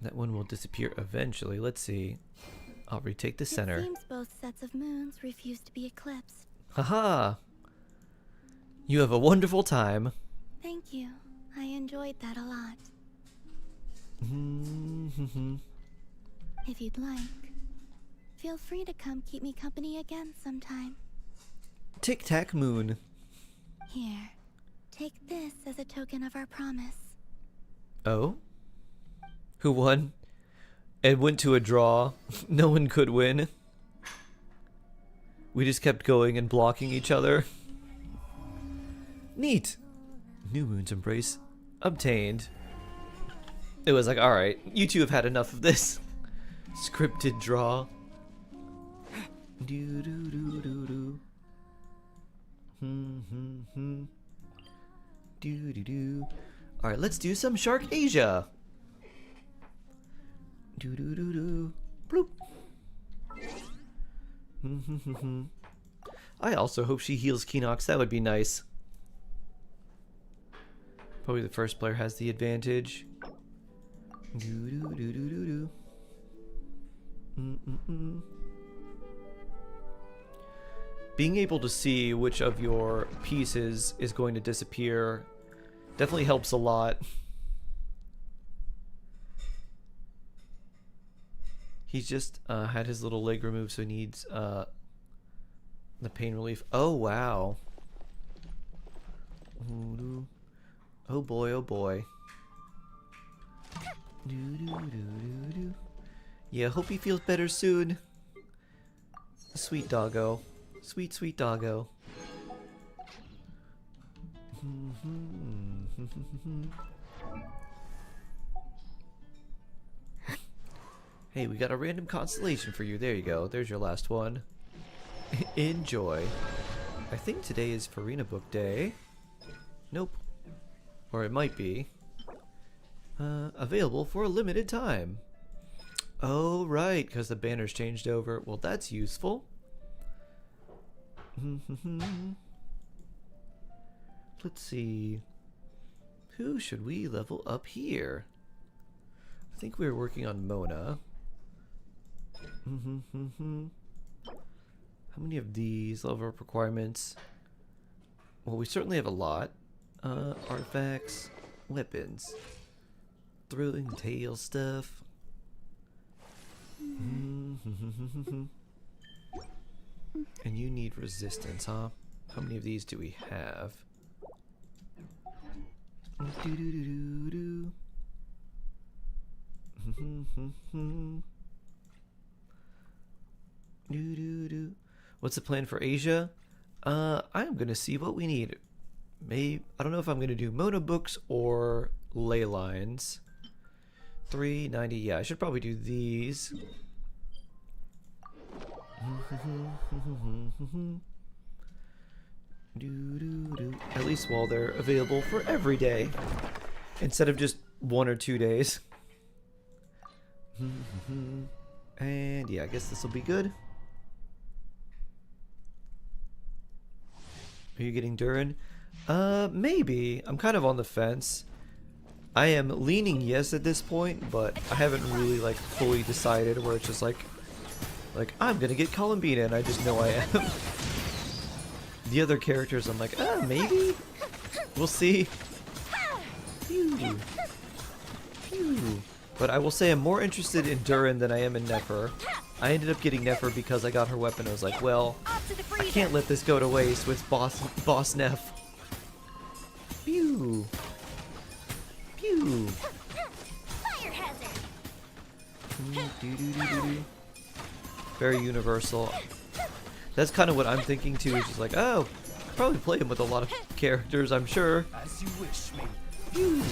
That one will disappear eventually. Let's see. I'll retake the center. It seems both sets of moons refuse to be eclipsed. Haha! You have a wonderful time. Thank you. I enjoyed that a lot. If you'd like, feel free to come keep me company again sometime. Tic-tac moon. Here, take this as a token of our promise. Oh? Who won? and went to a draw. No one could win. We just kept going and blocking each other. Neat. New Moon's Embrace obtained. It was like, alright, you two have had enough of this. Scripted draw. Do do do do do. Do do do. Alright, let's do some Shark Asia. Do do do do. Bloop. I also hope she heals Keenox. That would be nice. Probably the first player has the advantage. Do do do do do do. Being able to see which of your pieces is going to disappear definitely helps a lot. He's just had his little leg removed, so he needs the pain relief. Oh, wow. Oh boy, oh boy. Yeah, hope he feels better soon. Sweet doggo. Sweet, sweet doggo. Hey, we got a random constellation for you. There you go. There's your last one. Enjoy. I think today is Farina Book Day. Nope. Or it might be. Available for a limited time. Oh, right, because the banner's changed over. Well, that's useful. Let's see. Who should we level up here? I think we were working on Mona. How many of these level up requirements? Well, we certainly have a lot. Artifacts, weapons, thrilling tale stuff. And you need resistance, huh? How many of these do we have? What's the plan for Asia? I'm gonna see what we need. Maybe I don't know if I'm gonna do Mona books or ley lines. 390. Yeah, I should probably do these. At least while they're available for every day, instead of just 1 or 2 days. And yeah, I guess this will be good. Are you getting Durin? Maybe. I'm kind of on the fence. I am leaning yes at this point, but I haven't really like fully decided where it's just like I'm gonna get Columbina and I just know I am. The other characters I'm like, maybe? We'll see. Phew. Phew. But I will say I'm more interested in Durin than I am in Nefer. I ended up getting Nefer because I got her weapon. I was like, well, I can't let this go to waste with Boss Neff. Pew. Pew. Fire hazard. Very universal. That's kind of what I'm thinking too. Is just like, oh, probably play him with a lot of characters, I'm sure. As you wish, me. Pew.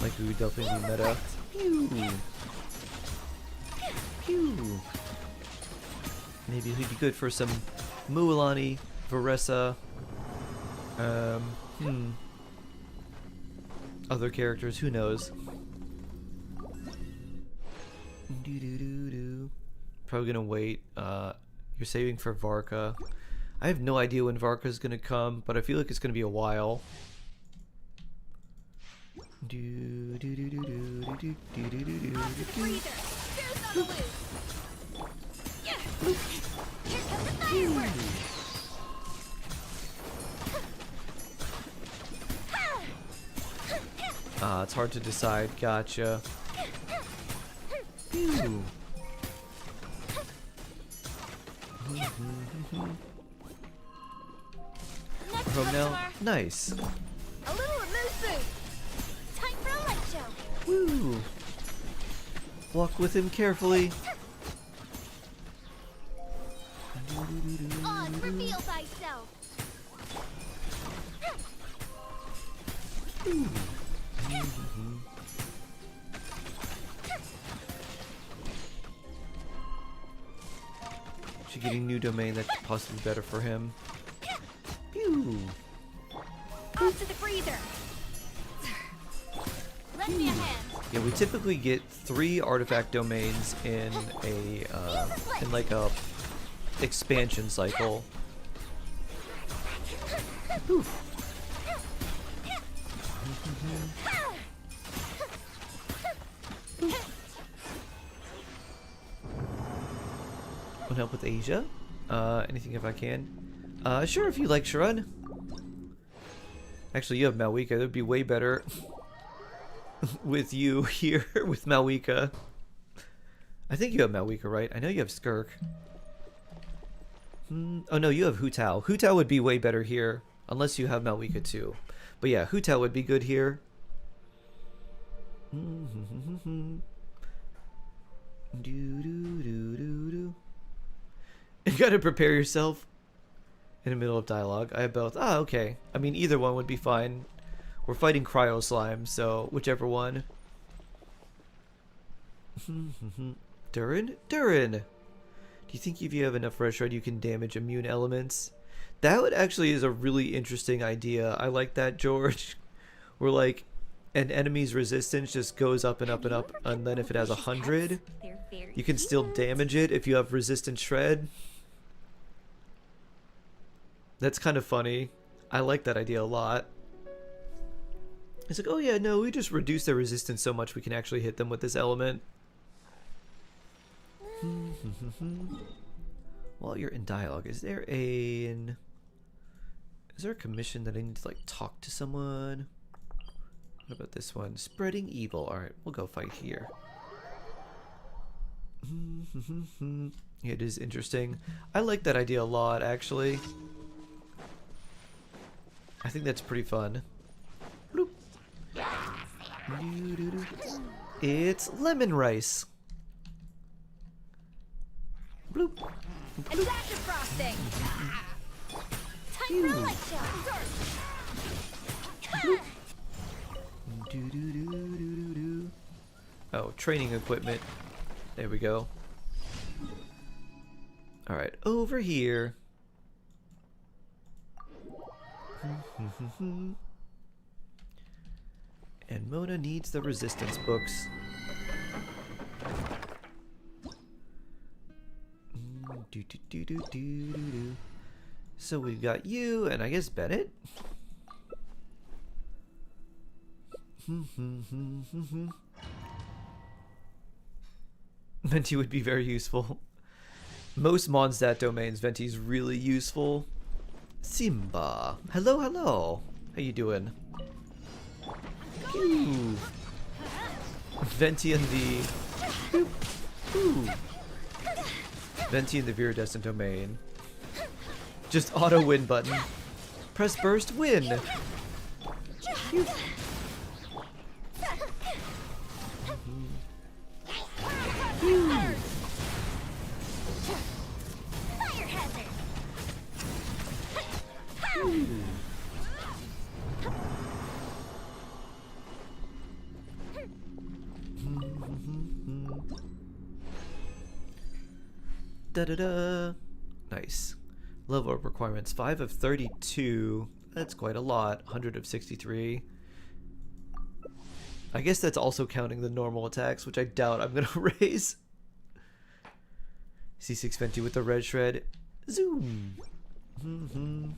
Like we would definitely be meta. Pew. Pew. Maybe he'd be good for some Mualani, Varessa, other characters, who knows. Probably gonna wait. You're saving for Varka. I have no idea when Varka's gonna come, but I feel like it's gonna be a while. It's hard to decide. Gotcha. Phew. From now, nice. A little of moose food. Woo! Walk with him carefully. Oz, reveal thyself. Actually getting new domain that's possibly better for him. Pew! Off to the freezer. Lend me a hand. Yeah, we typically get 3 artifact domains in a like a expansion cycle. Oof. Want help with Asia? Anything if I can? Sure, if you like, Sharon. Actually, you have Malwika. That would be way better with you here with Malwika. I think you have Malwika, right? I know you have Skirk. Oh no, you have Hu Tao. Hu Tao would be way better here, unless you have Malwika too. But yeah, Hu Tao would be good here. You gotta prepare yourself in the middle of dialogue. I have both. Ah, okay. I mean, either one would be fine. We're fighting Cryo Slime, so whichever one. Durin? Durin! Do you think if you have enough red shred you can damage immune elements? That would actually is a really interesting idea. I like that, George. Where like an enemy's resistance just goes up and up and up, and then if it has 100, you can still damage it if you have resistant shred. That's kind of funny. I like that idea a lot. It's like, oh yeah, no, we just reduce their resistance so much we can actually hit them with this element. While you're in dialogue, is there a commission that I need to like talk to someone? What about this one? Spreading evil. Alright, we'll go fight here. Yeah, it is interesting. I like that idea a lot, actually. I think that's pretty fun. Bloop. It's lemon rice. Bloop. And that's your frosting. Time for a light show. Oh, training equipment. There we go. Alright, over here. And Mona needs the resistance books. So we've got you, and I guess Bennett. Venti would be very useful. Most Mondstadt domains, Venti's really useful. Simba. Hello, hello. How you doing? Ooh. Venti and the... Ooh. Venti and the Viridescent domain. Just auto win button. Press burst, win. Fire hazard. Da-da-da. Nice. Level up requirements 5 of 32. That's quite a lot. 100 of 63. I guess that's also counting the normal attacks, which I doubt I'm gonna raise. C6 Venti with the red shred. Zoom. Ooh.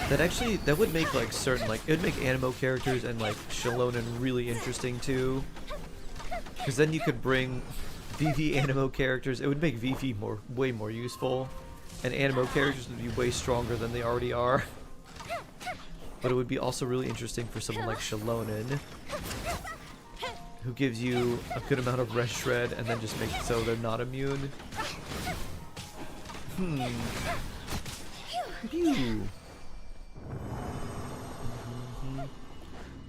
That would make like certain, like, it would make Animo characters and like Shalonen really interesting too. Because then you could bring VV Animo characters. It would make VV way more useful. And Animo characters would be way stronger than they already are. But it would be also really interesting for someone like Shalonen, who gives you a good amount of red shred and then just makes it so they're not immune. Pew.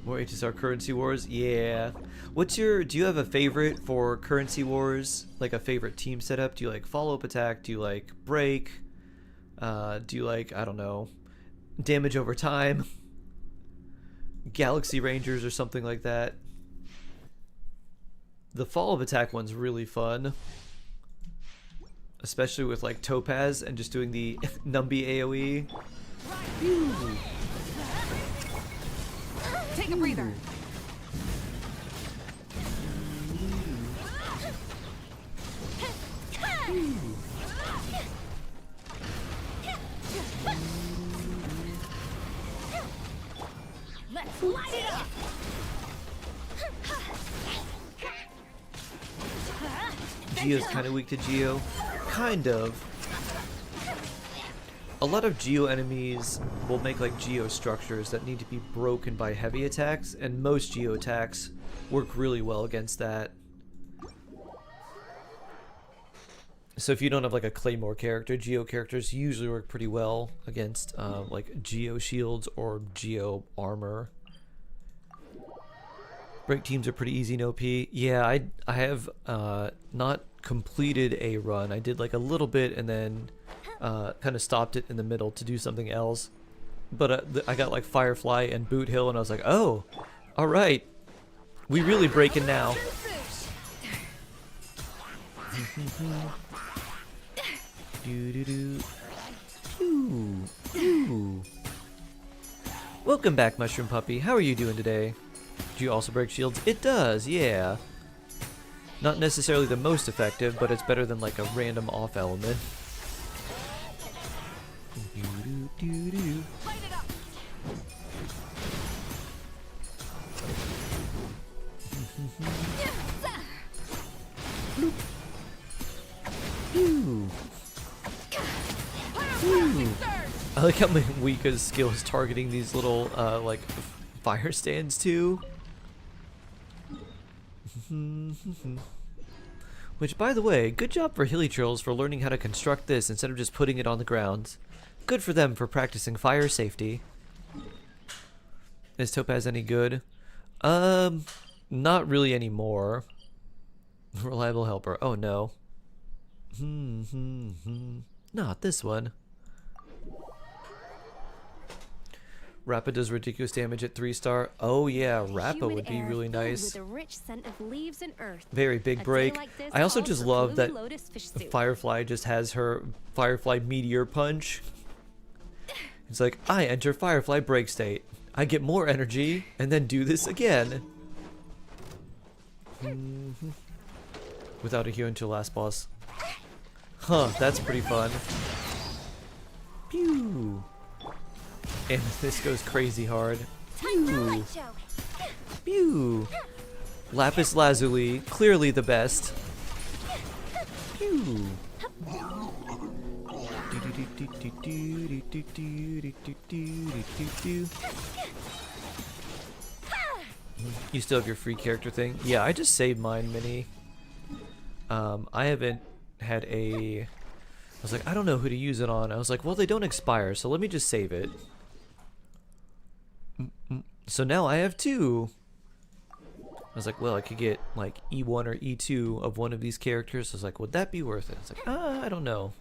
More HSR currency wars? Yeah. Do you have a favorite for currency wars? Like a favorite team setup? Do you like follow-up attack? Do you like break? Do you like, I don't know, damage over time? Galaxy Rangers or something like that? The follow-up attack one's really fun. Especially with like Topaz and just doing the Numby AoE. Pew. Take a breather. Let's light it up. Geo's kind of weak to Geo. Kind of. A lot of Geo enemies will make like Geo structures that need to be broken by heavy attacks, and most Geo attacks work really well against that. So if you don't have like a Claymore character, Geo characters usually work pretty well against like Geo shields or Geo armor. Break teams are pretty easy in OP. Yeah, I have not completed a run. I did like a little bit and then kind of stopped it in the middle to do something else. But I got like Firefly and Boot Hill, and I was like, oh, all right, we really breaking now. Welcome back, Mushroom Puppy. How are you doing today? Do you also break shields? It does, yeah. Not necessarily the most effective, but it's better than like a random off element. I like how Wika's skill is targeting these little like fire stands too. Which, by the way, good job for Hilly Trolls for learning how to construct this instead of just putting it on the ground. Good for them for practicing fire safety. Is Topaz any good? Not really anymore. Reliable helper. Oh no. Not this one. Rappa does ridiculous damage at 3-star. Oh yeah, Rappa would be really nice. With a rich scent of leaves and earth. Very big break. Like I also just love that that Firefly just has her Firefly Meteor Punch. It's like, I enter Firefly break state. I get more energy and then do this again. Without a hero until last boss. Huh, that's pretty fun. Pew! And this goes crazy hard. Pew! Pew! Lapis Lazuli, clearly the best. Pew! You still have your free character thing? Yeah, I just saved mine, Mini. I haven't had a... I was like, I don't know who to use it on. I was like, well, they don't expire, so let me just save it. So now I have 2. I was like, well, I could get like E1 or E2 of one of these characters. I was like, would that be worth it? It's like, I don't know.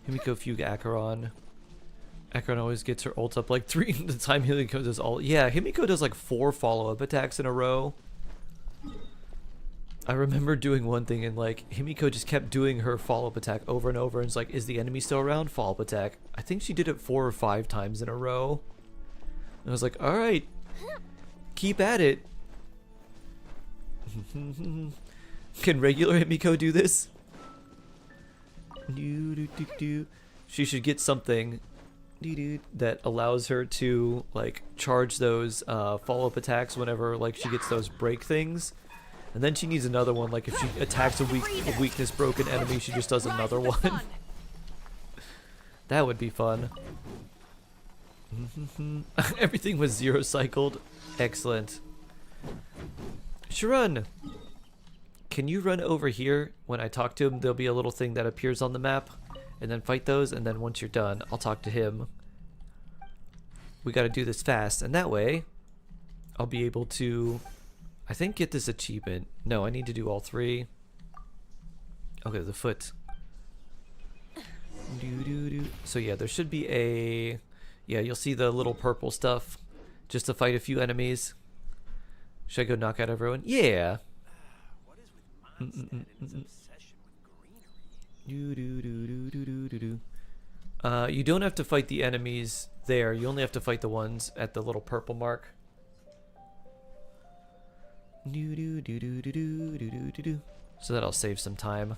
Himiko Fugue Acheron. Acheron always gets her ult up like 3 the time Himiko does all. Yeah, Himiko does like 4 follow-up attacks in a row. I remember doing one thing and like Himiko just kept doing her follow-up attack over and over, and it's like, is the enemy still around? Follow-up attack. I think she did it 4 or 5 times in a row. And I was like, alright, keep at it. Can regular Himiko do this? She should get something that allows her to like charge those follow-up attacks whenever like she gets those break things. And then she needs another one, like if she attacks a weakness broken enemy, she just does another one. That would be fun. Everything was 0 cycled. Excellent. Sharun! can you run over here? When I talk to him, there'll be a little thing that appears on the map, and then fight those, and then once you're done, I'll talk to him. We gotta do this fast, and that way, I'll be able to, I think, get this achievement. No, I need to do all 3. Okay, the foot. So yeah, there should be a... Yeah, you'll see the little purple stuff just to fight a few enemies. Should I go knock out everyone? Yeah. You don't have to fight the enemies there. You only have to fight the ones at the little purple mark. So that'll save some time.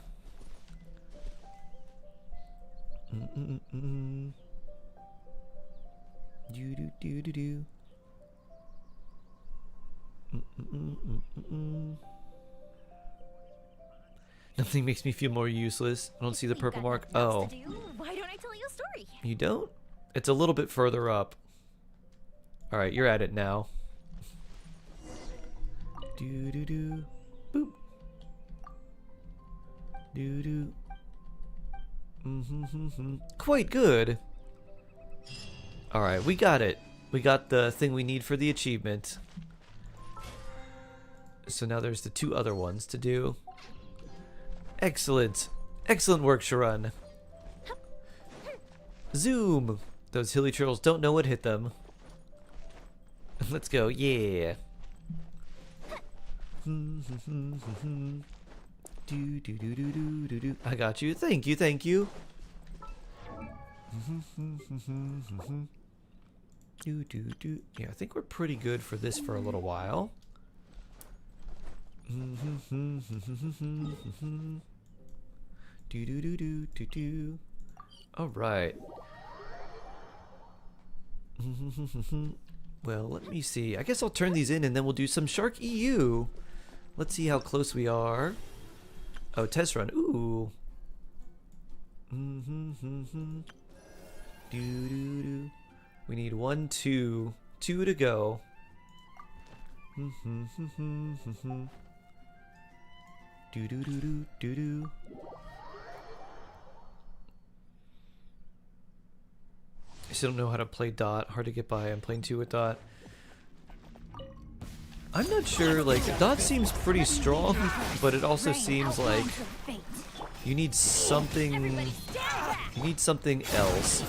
Nothing makes me feel more useless. I don't see the purple mark. Oh. Why don't I tell you a story? You don't? It's a little bit further up. Alright, you're at it now. Boop. Quite good. Alright, we got it. We got the thing we need for the achievement. So now there's the 2 other ones to do. Excellent. Excellent work, Sharon. Zoom! Those hilly turtles don't know what hit them. Let's go, yeah. I got you. Thank you, thank you. Yeah, I think we're pretty good for this for a little while. All right. Well, let me see. I guess I'll turn these in and then we'll do some Shark EU. Let's see how close we are. Oh, test run. Ooh. We need 1, 2 to go. I still don't know how to play Dot. Hard to get by. I'm playing 2 with Dot. I'm not sure, like, Dot seems pretty strong, but it also seems like you need something else.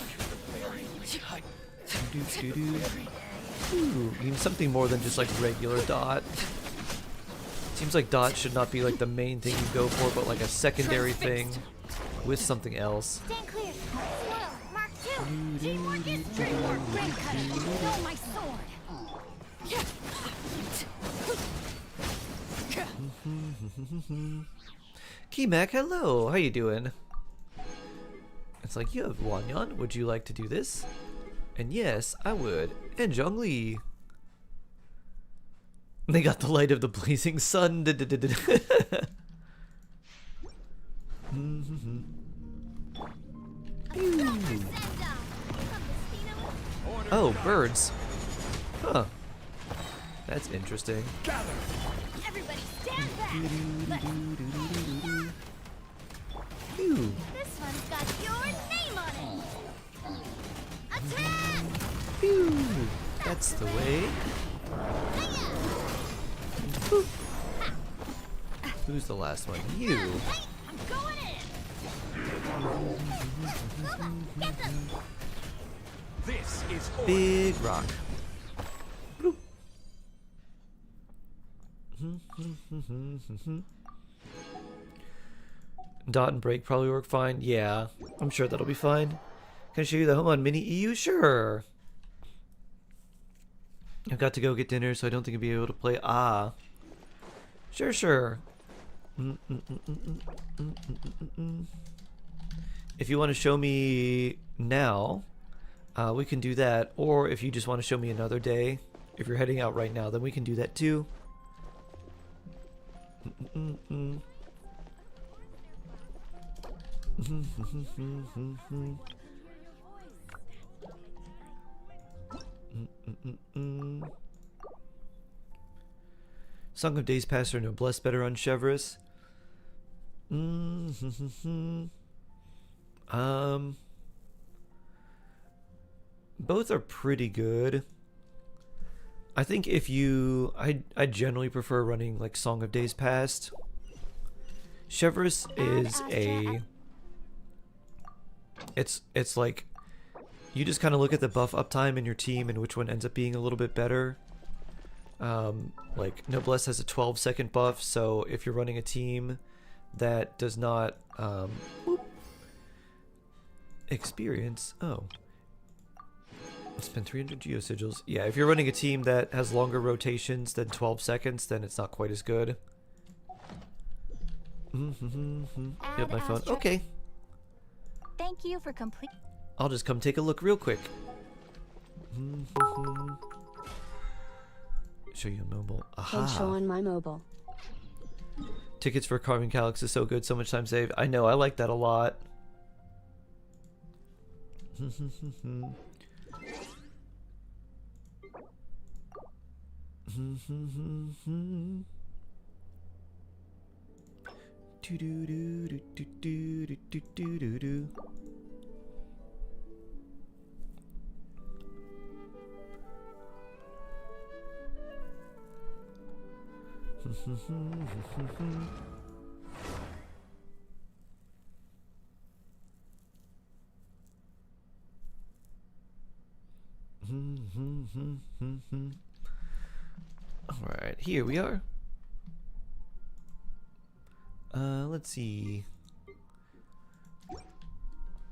Ooh, you need something more than just like regular Dot. Seems like Dot should not be like the main thing you go for, but like a secondary thing with something else. Stand clear. Spoil. Mark 2. Teamwork is dreamwork. Great cutter. Know my sword. Kimak, hello. How you doing? It's like, you have Wanyan. Would you like to do this? And yes, I would. And Zhongli. They got the light of the blazing sun. Oh, birds. Huh. That's interesting. Everybody stand back. Ew. This one's got your name on it. Attack! Ew. That's the way. Who's the last one? You. I'm going in. Get them. This is Big rock. Bloop. Dot and break probably work fine. Yeah, I'm sure that'll be fine. Can I show you the home on Mini EU? Sure. I've got to go get dinner, so I don't think I'll be able to play. Ah. Sure, sure. If you want to show me now, we can do that. Or if you just want to show me another day, if you're heading out right now, then we can do that too. Song of Days Past or Noblesse better on Chevrolet? Both are pretty good. I think if you... I generally prefer running like Song of Days Past. Chevreuse is a... It's like... You just kind of look at the buff uptime in your team and which one ends up being a little bit better. Like Noblesse has a 12-second buff, so if you're running a team that does not experience... Oh. Spend 300 geosigils. Yeah, if you're running a team that has longer rotations than 12 seconds, then it's not quite as good. Yep, my phone. Okay. Thank you for complete. I'll just come take a look real quick. Show you on mobile. Aha. Hey, show on my mobile. Tickets for Carving Calyx is so good, so much time saved. I know, I like that a lot. Alright, here we are. Let's see.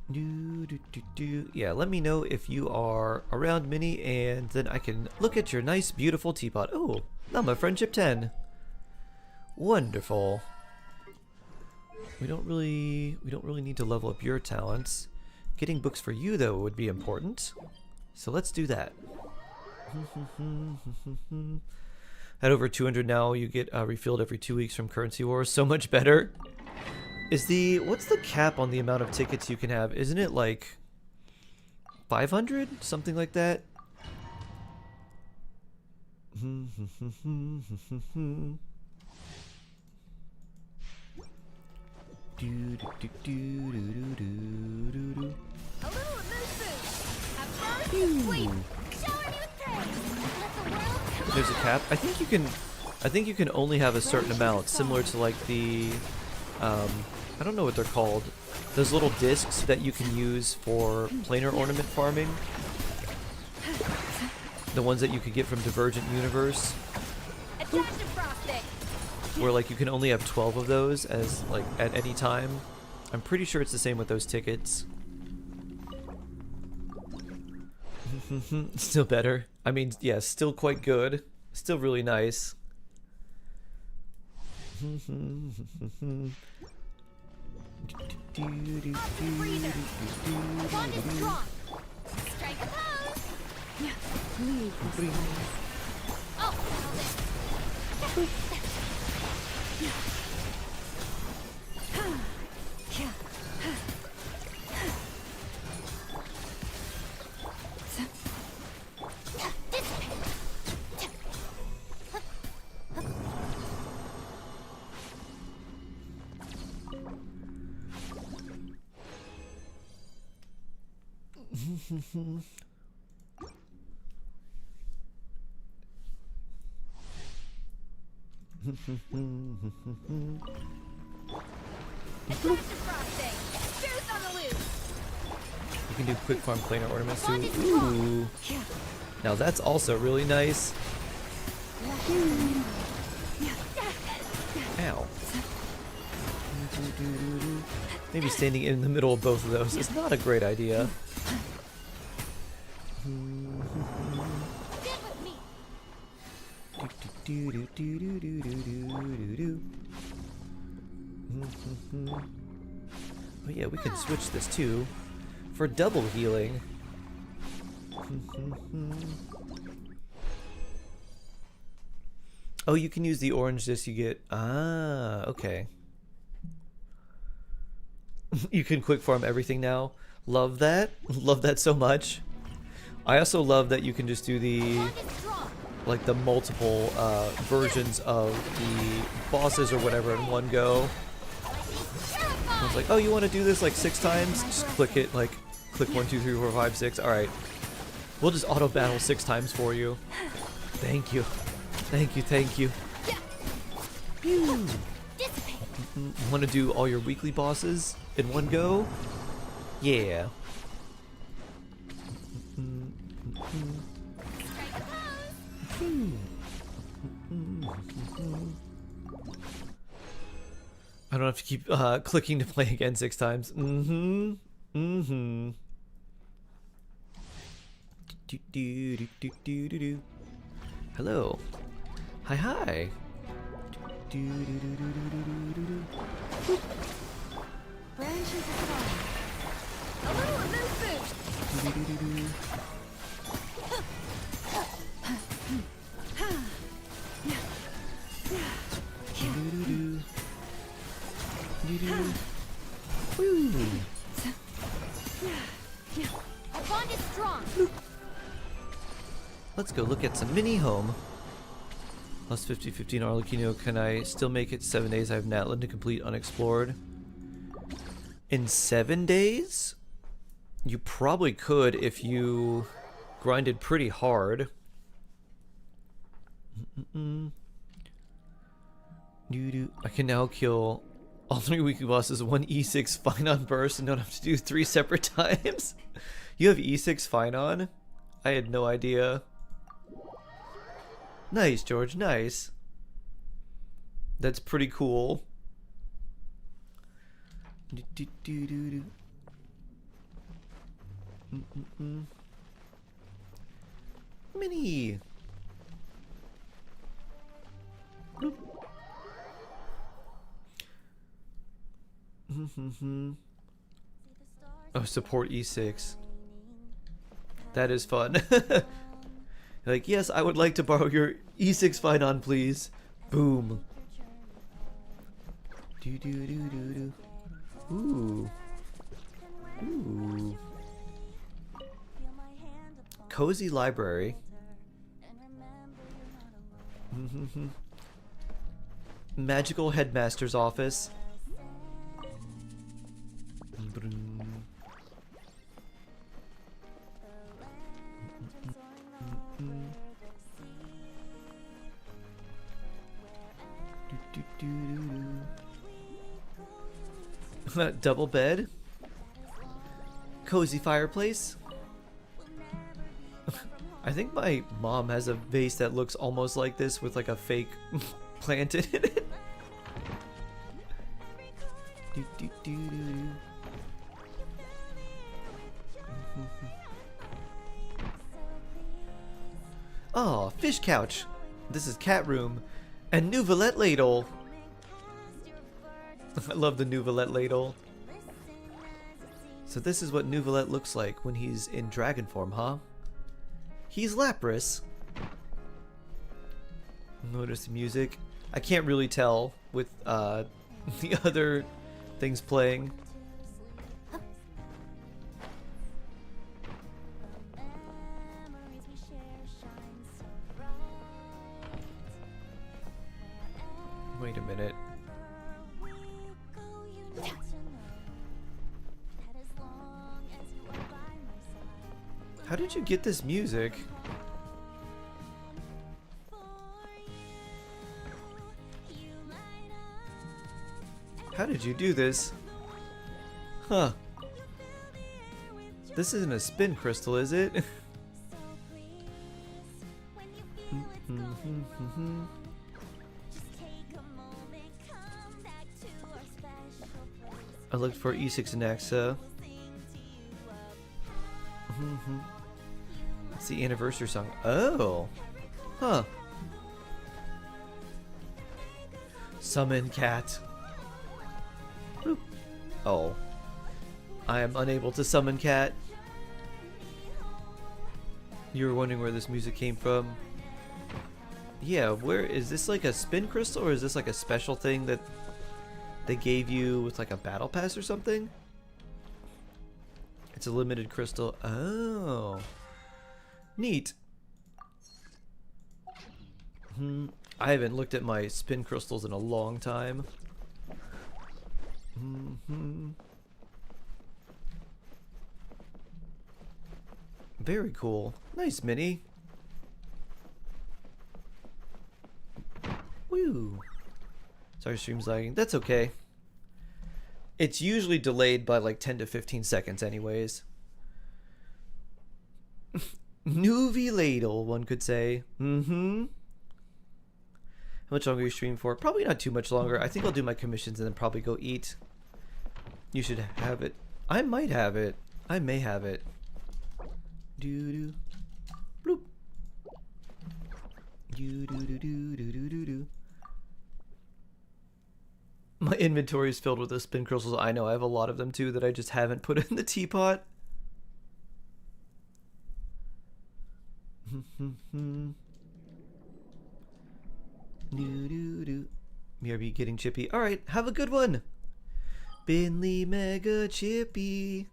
Yeah, let me know if you are around, Minnie, and then I can look at your nice, beautiful teapot. Oh, Lama Friendship 10. Wonderful. We don't really need to level up your talents. Getting books for you, though, would be important. So let's do that. At over 200 now, you get refilled every 2 weeks from Currency Wars. So much better. What's the cap on the amount of tickets you can have? Isn't it like 500? Something like that? There's a cap. I think you can only have a certain amount, similar to like the I don't know what they're called. Those little discs that you can use for planar ornament farming. The ones that you could get from Divergent Universe. Where like you can only have 12 of those as like at any time. I'm pretty sure it's the same with those tickets. Still better. I mean, yeah, still quite good. Still really nice. You can do quick farm planar ornaments too. Ooh. Now that's also really nice. Ow. Maybe standing in the middle of both of those is not a great idea. Oh yeah, we can switch this too for double healing. Oh, you can use the orange disc you get. Ah, okay. You can quick farm everything now. Love that. Love that so much. I also love that you can just do the like the multiple versions of the bosses or whatever in one go. was like, oh, you want to do this like 6 times? Just click it, like, click 1, 2, 3, 4, 5, 6. Alright. We'll just auto battle 6 times for you. Thank you. Thank you, thank you. Want to do all your weekly bosses in one go? Yeah. I don't have to keep clicking to play again 6 times. Hello. Hi, hi. Branches of a little of Our bond is strong. Let's go look at some mini home. Plus 50-15 Arlecchino. Can I still make it 7 days? I have Natlan to complete unexplored. In 7 days? You probably could if you grinded pretty hard. I can now kill all 3 weekly bosses 1 E6 Finon burst and don't have to do 3 separate times. You have E6 Finon? I had no idea. Nice, George, nice. That's pretty cool. Mini. Oh, support E6. That is fun. Like, yes, I would like to borrow your E6 Finon, please. Boom. Ooh. Ooh. Cozy library. Magical headmaster's office. Double bed. Cozy fireplace. I think my mom has a vase that looks almost like this with like a fake plant in it. Oh, fish couch. This is cat room. And Nouvelette ladle. I love the Nouvelette ladle. So this is what Nouvelette looks like when he's in dragon form, huh? He's Lapras. Notice the music. I can't really tell with the other things playing. Wait a minute. How did you get this music? How did you do this? Huh. This isn't a spin crystal, is it? I looked for E6 and Axa. It's the anniversary song. Oh. Huh. Summon cat. Boop. Oh. I am unable to summon cat. You were wondering where this music came from. Yeah, where is this, like a spin crystal, or is this like a special thing that they gave you with like a battle pass or something? It's a limited crystal. Oh. Neat. I haven't looked at my spin crystals in a long time. Very cool. Nice, Minnie. Woo. Sorry, stream's lagging. That's okay. It's usually delayed by like 10 to 15 seconds anyways. Newbie ladle, one could say. How much longer are you streaming for? Probably not too much longer. I think I'll do my commissions and then probably go eat. You should have it. I might have it. I may have it. Doo-doo. Bloop. Doo-doo-doo-doo-doo-doo-doo. My inventory is filled with those spin crystals. I know, I have a lot of them too that I just haven't put in the teapot. BRB getting chippy. Alright, have a good one. Binley Mega Chippy.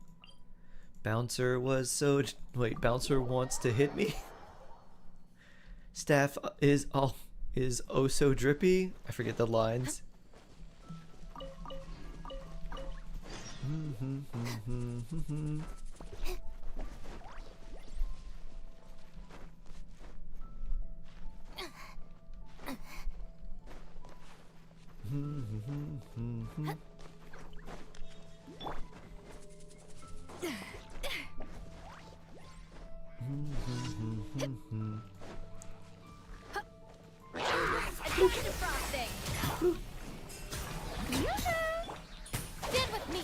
Bouncer was so... Wait, Bouncer wants to hit me? Staff is oh so drippy. I forget the lines. Stand with me.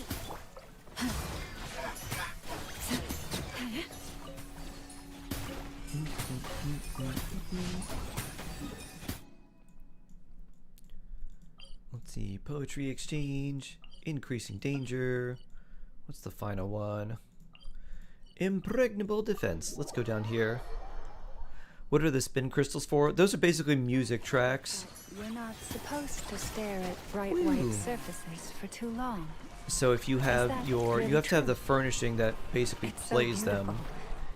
Let's see. Poetry exchange. Increasing danger. What's the final one? Impregnable defense. Let's go down here. What are the spin crystals for? Those are basically music tracks. You're not supposed to stare at bright white surfaces for too long. So if you have really you have to have the furnishing that basically plays them.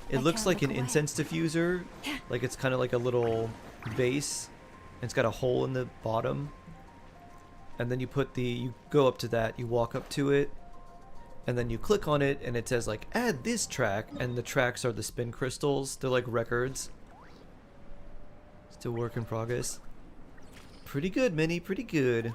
It looks like an incense diffuser, like it's kind of like a little vase, and it's got a hole in the bottom. And then you go up to that, you walk up to it, and then you click on it, and it says like add this track, and the tracks are the spin crystals. They're like records. Still work in progress. Pretty good, Minnie. Pretty good.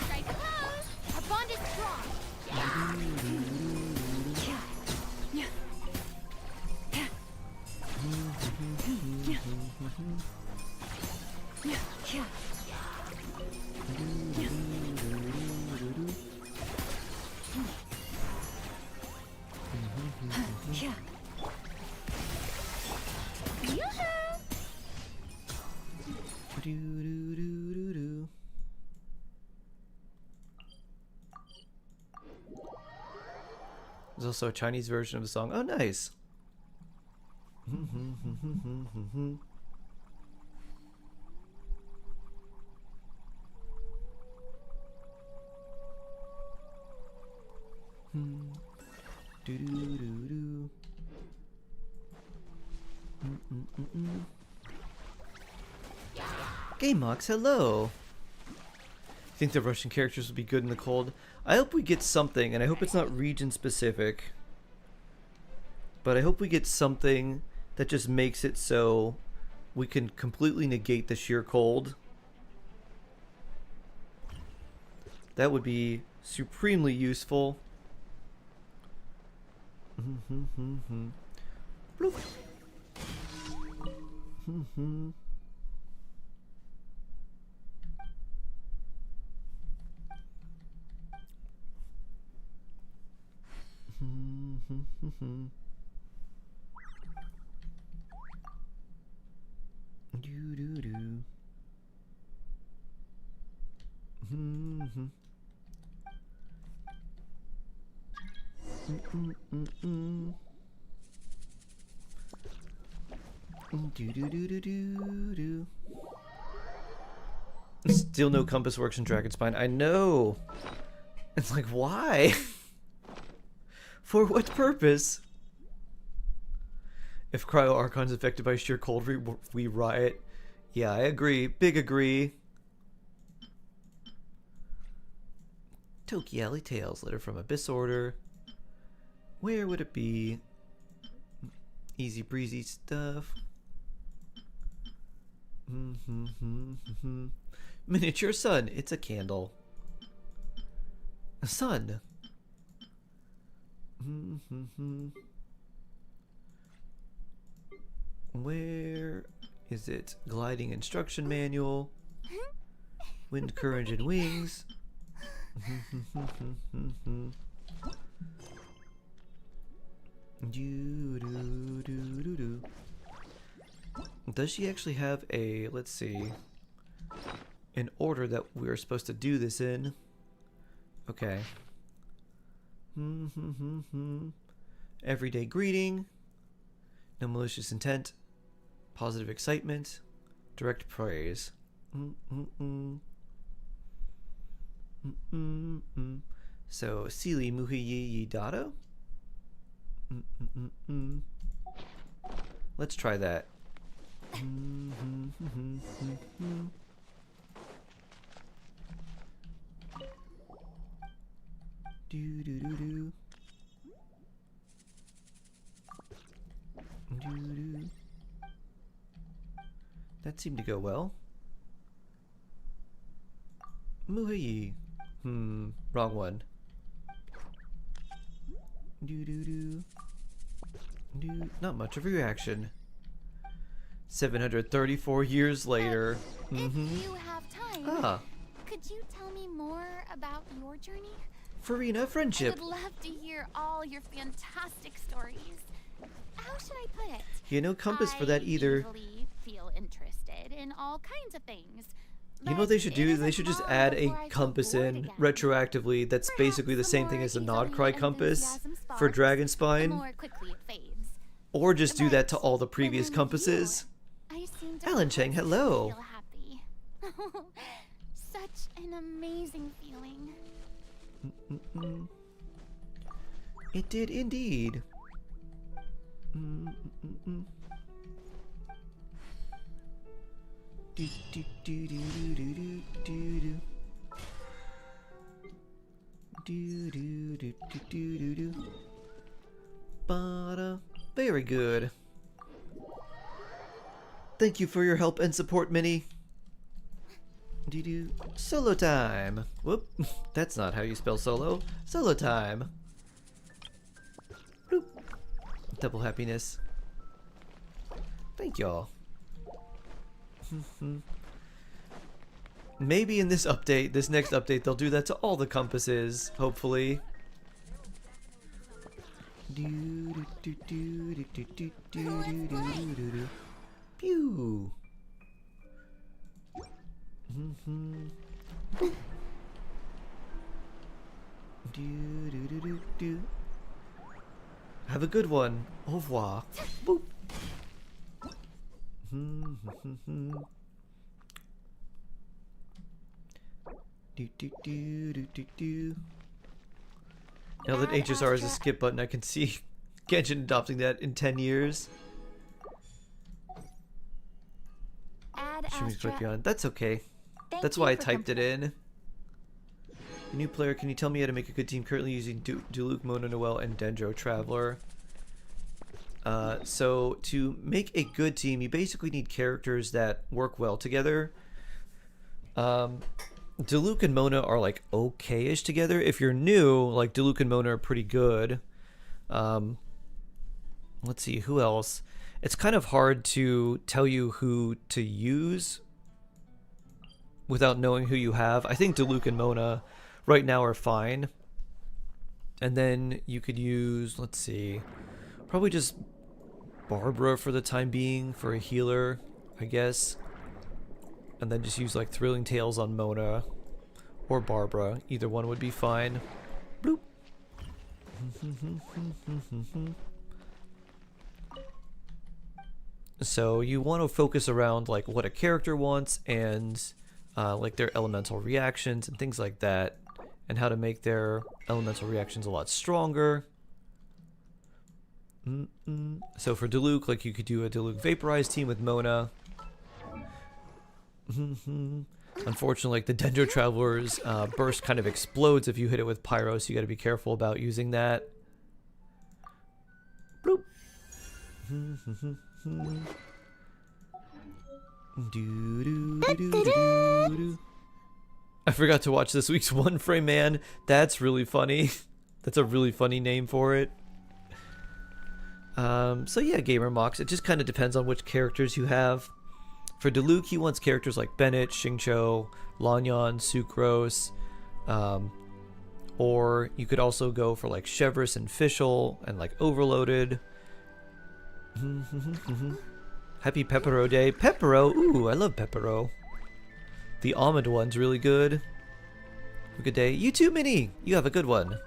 Strike a pose. Our bond is strong. There's also a Chinese version of the song. Oh, nice. Game Mox, hello. I think the Russian characters will be good in the cold. I hope we get something, and I hope it's not region specific. But I hope we get something that just makes it so we can completely negate the sheer cold. That would be supremely useful. Bloop. Still no compass works in Dragonspine. I know. It's like, why? For what purpose? If Cryo Archon's affected by sheer cold, we riot. Yeah, I agree. Big agree. Toki Alley Tales, letter from Abyss Order. Where would it be? Easy breezy stuff. Miniature sun. It's a candle. A sun. Where is it? Gliding instruction manual. Wind, current, and wings. Does she actually have a, let's see, an order that we're supposed to do this in? Okay. Everyday greeting. No malicious intent. Positive excitement. Direct praise. So, Sili Muhiyi Yidado? Let's try that. That seemed to go well. Muhiyi. Wrong one. Not much of a reaction. 734 years later. If you have time, could you tell me more about your journey? Farina, friendship. I would love to hear all your fantastic stories. How should I put it? You know compass for that either. I usually feel interested in all kinds of things. You know what they should do? They should just add a compass in retroactively that's basically the same thing as the Nodcry compass for Dragonspine. Or just do that to all the previous compasses. Alan Chang, hello. Such an amazing feeling. It did indeed. Very good. Thank you for your help and support, Minnie. Solo time. Whoop. That's not how you spell solo. Solo time. Bloop. Double happiness. Thank y'all. Maybe in this update, this next update, they'll do that to all the compasses, hopefully. Pew. Have a good one. Au revoir. Boop. Now that HSR is a skip button, I can see Genshin adopting that in 10 years. That's okay. That's why I typed it in. A new player, can you tell me how to make a good team currently using Diluc, Mona Noel, and Dendro Traveler? So to make a good team, you basically need characters that work well together. Diluc and Mona are like okay-ish together. If you're new, like Diluc and Mona are pretty good. Let's see, who else? It's kind of hard to tell you who to use without knowing who you have. I think Diluc and Mona right now are fine. And then you could use, let's see, probably just Barbara for the time being for a healer, I guess. And then just use like Thrilling Tales on Mona or Barbara. Either one would be fine. Bloop. So you want to focus around like what a character wants and like their elemental reactions and things like that, and how to make their elemental reactions a lot stronger. So for Diluc, like you could do a Diluc Vaporize team with Mona. Unfortunately, like the Dendro Traveler's burst kind of explodes if you hit it with Pyro, so you got to be careful about using that. Bloop. I forgot to watch this week's One Frame Man. That's really funny. That's a really funny name for it. So yeah, Gamer Mox, it just kind of depends on which characters you have. For Diluc, he wants characters like Bennett, Xingqiu, Lanyan, Sucrose, or you could also go for like Chevreuse and Fischl and like Overloaded. Happy Pepero Day. Pepero! Ooh, I love Pepero. The almond one's really good. Have a good day. You too, Minnie! You have a good one.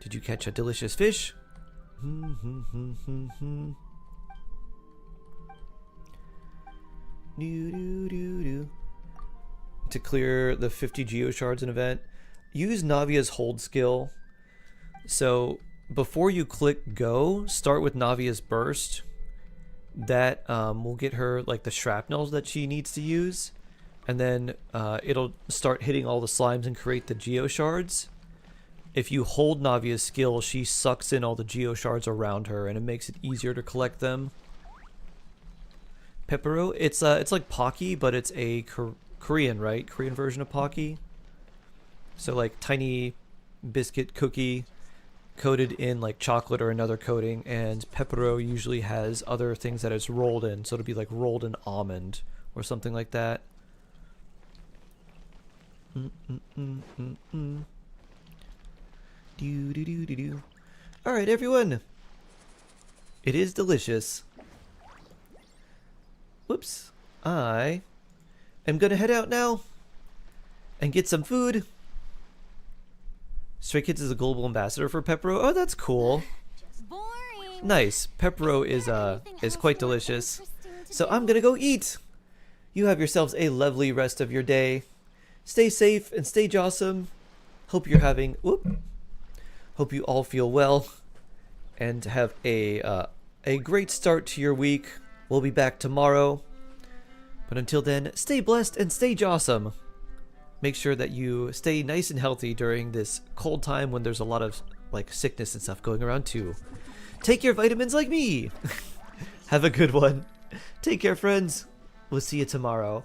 Did you catch a delicious fish? To clear the 50 Geoshards in event, use Navia's hold skill. So before you click go, start with Navia's burst. That will get her like the shrapnels that she needs to use, and then it'll start hitting all the slimes and create the Geoshards. If you hold Navia's skill, she sucks in all the Geoshards around her, and it makes it easier to collect them. Pepero, it's like Pocky, but it's a Korean, right? Korean version of Pocky. So like tiny biscuit cookie coated in like chocolate or another coating, and Pepero usually has other things that it's rolled in, so it'll be like rolled in almond or something like that. Alright, everyone. It is delicious. Whoops. I am gonna head out now and get some food. Stray Kids is a global ambassador for Pepero. Oh, that's cool. Nice. Pepero is quite delicious. So I'm gonna go eat. You have yourselves a lovely rest of your day. Stay safe and stay jawsome. Hope you're having hope you all feel well and have a great start to your week. We'll be back tomorrow. But until then, stay blessed and stay jawsome. Make sure that you stay nice and healthy during this cold time when there's a lot of like sickness and stuff going around too. Take your vitamins like me. Have a good one. Take care, friends. We'll see you tomorrow.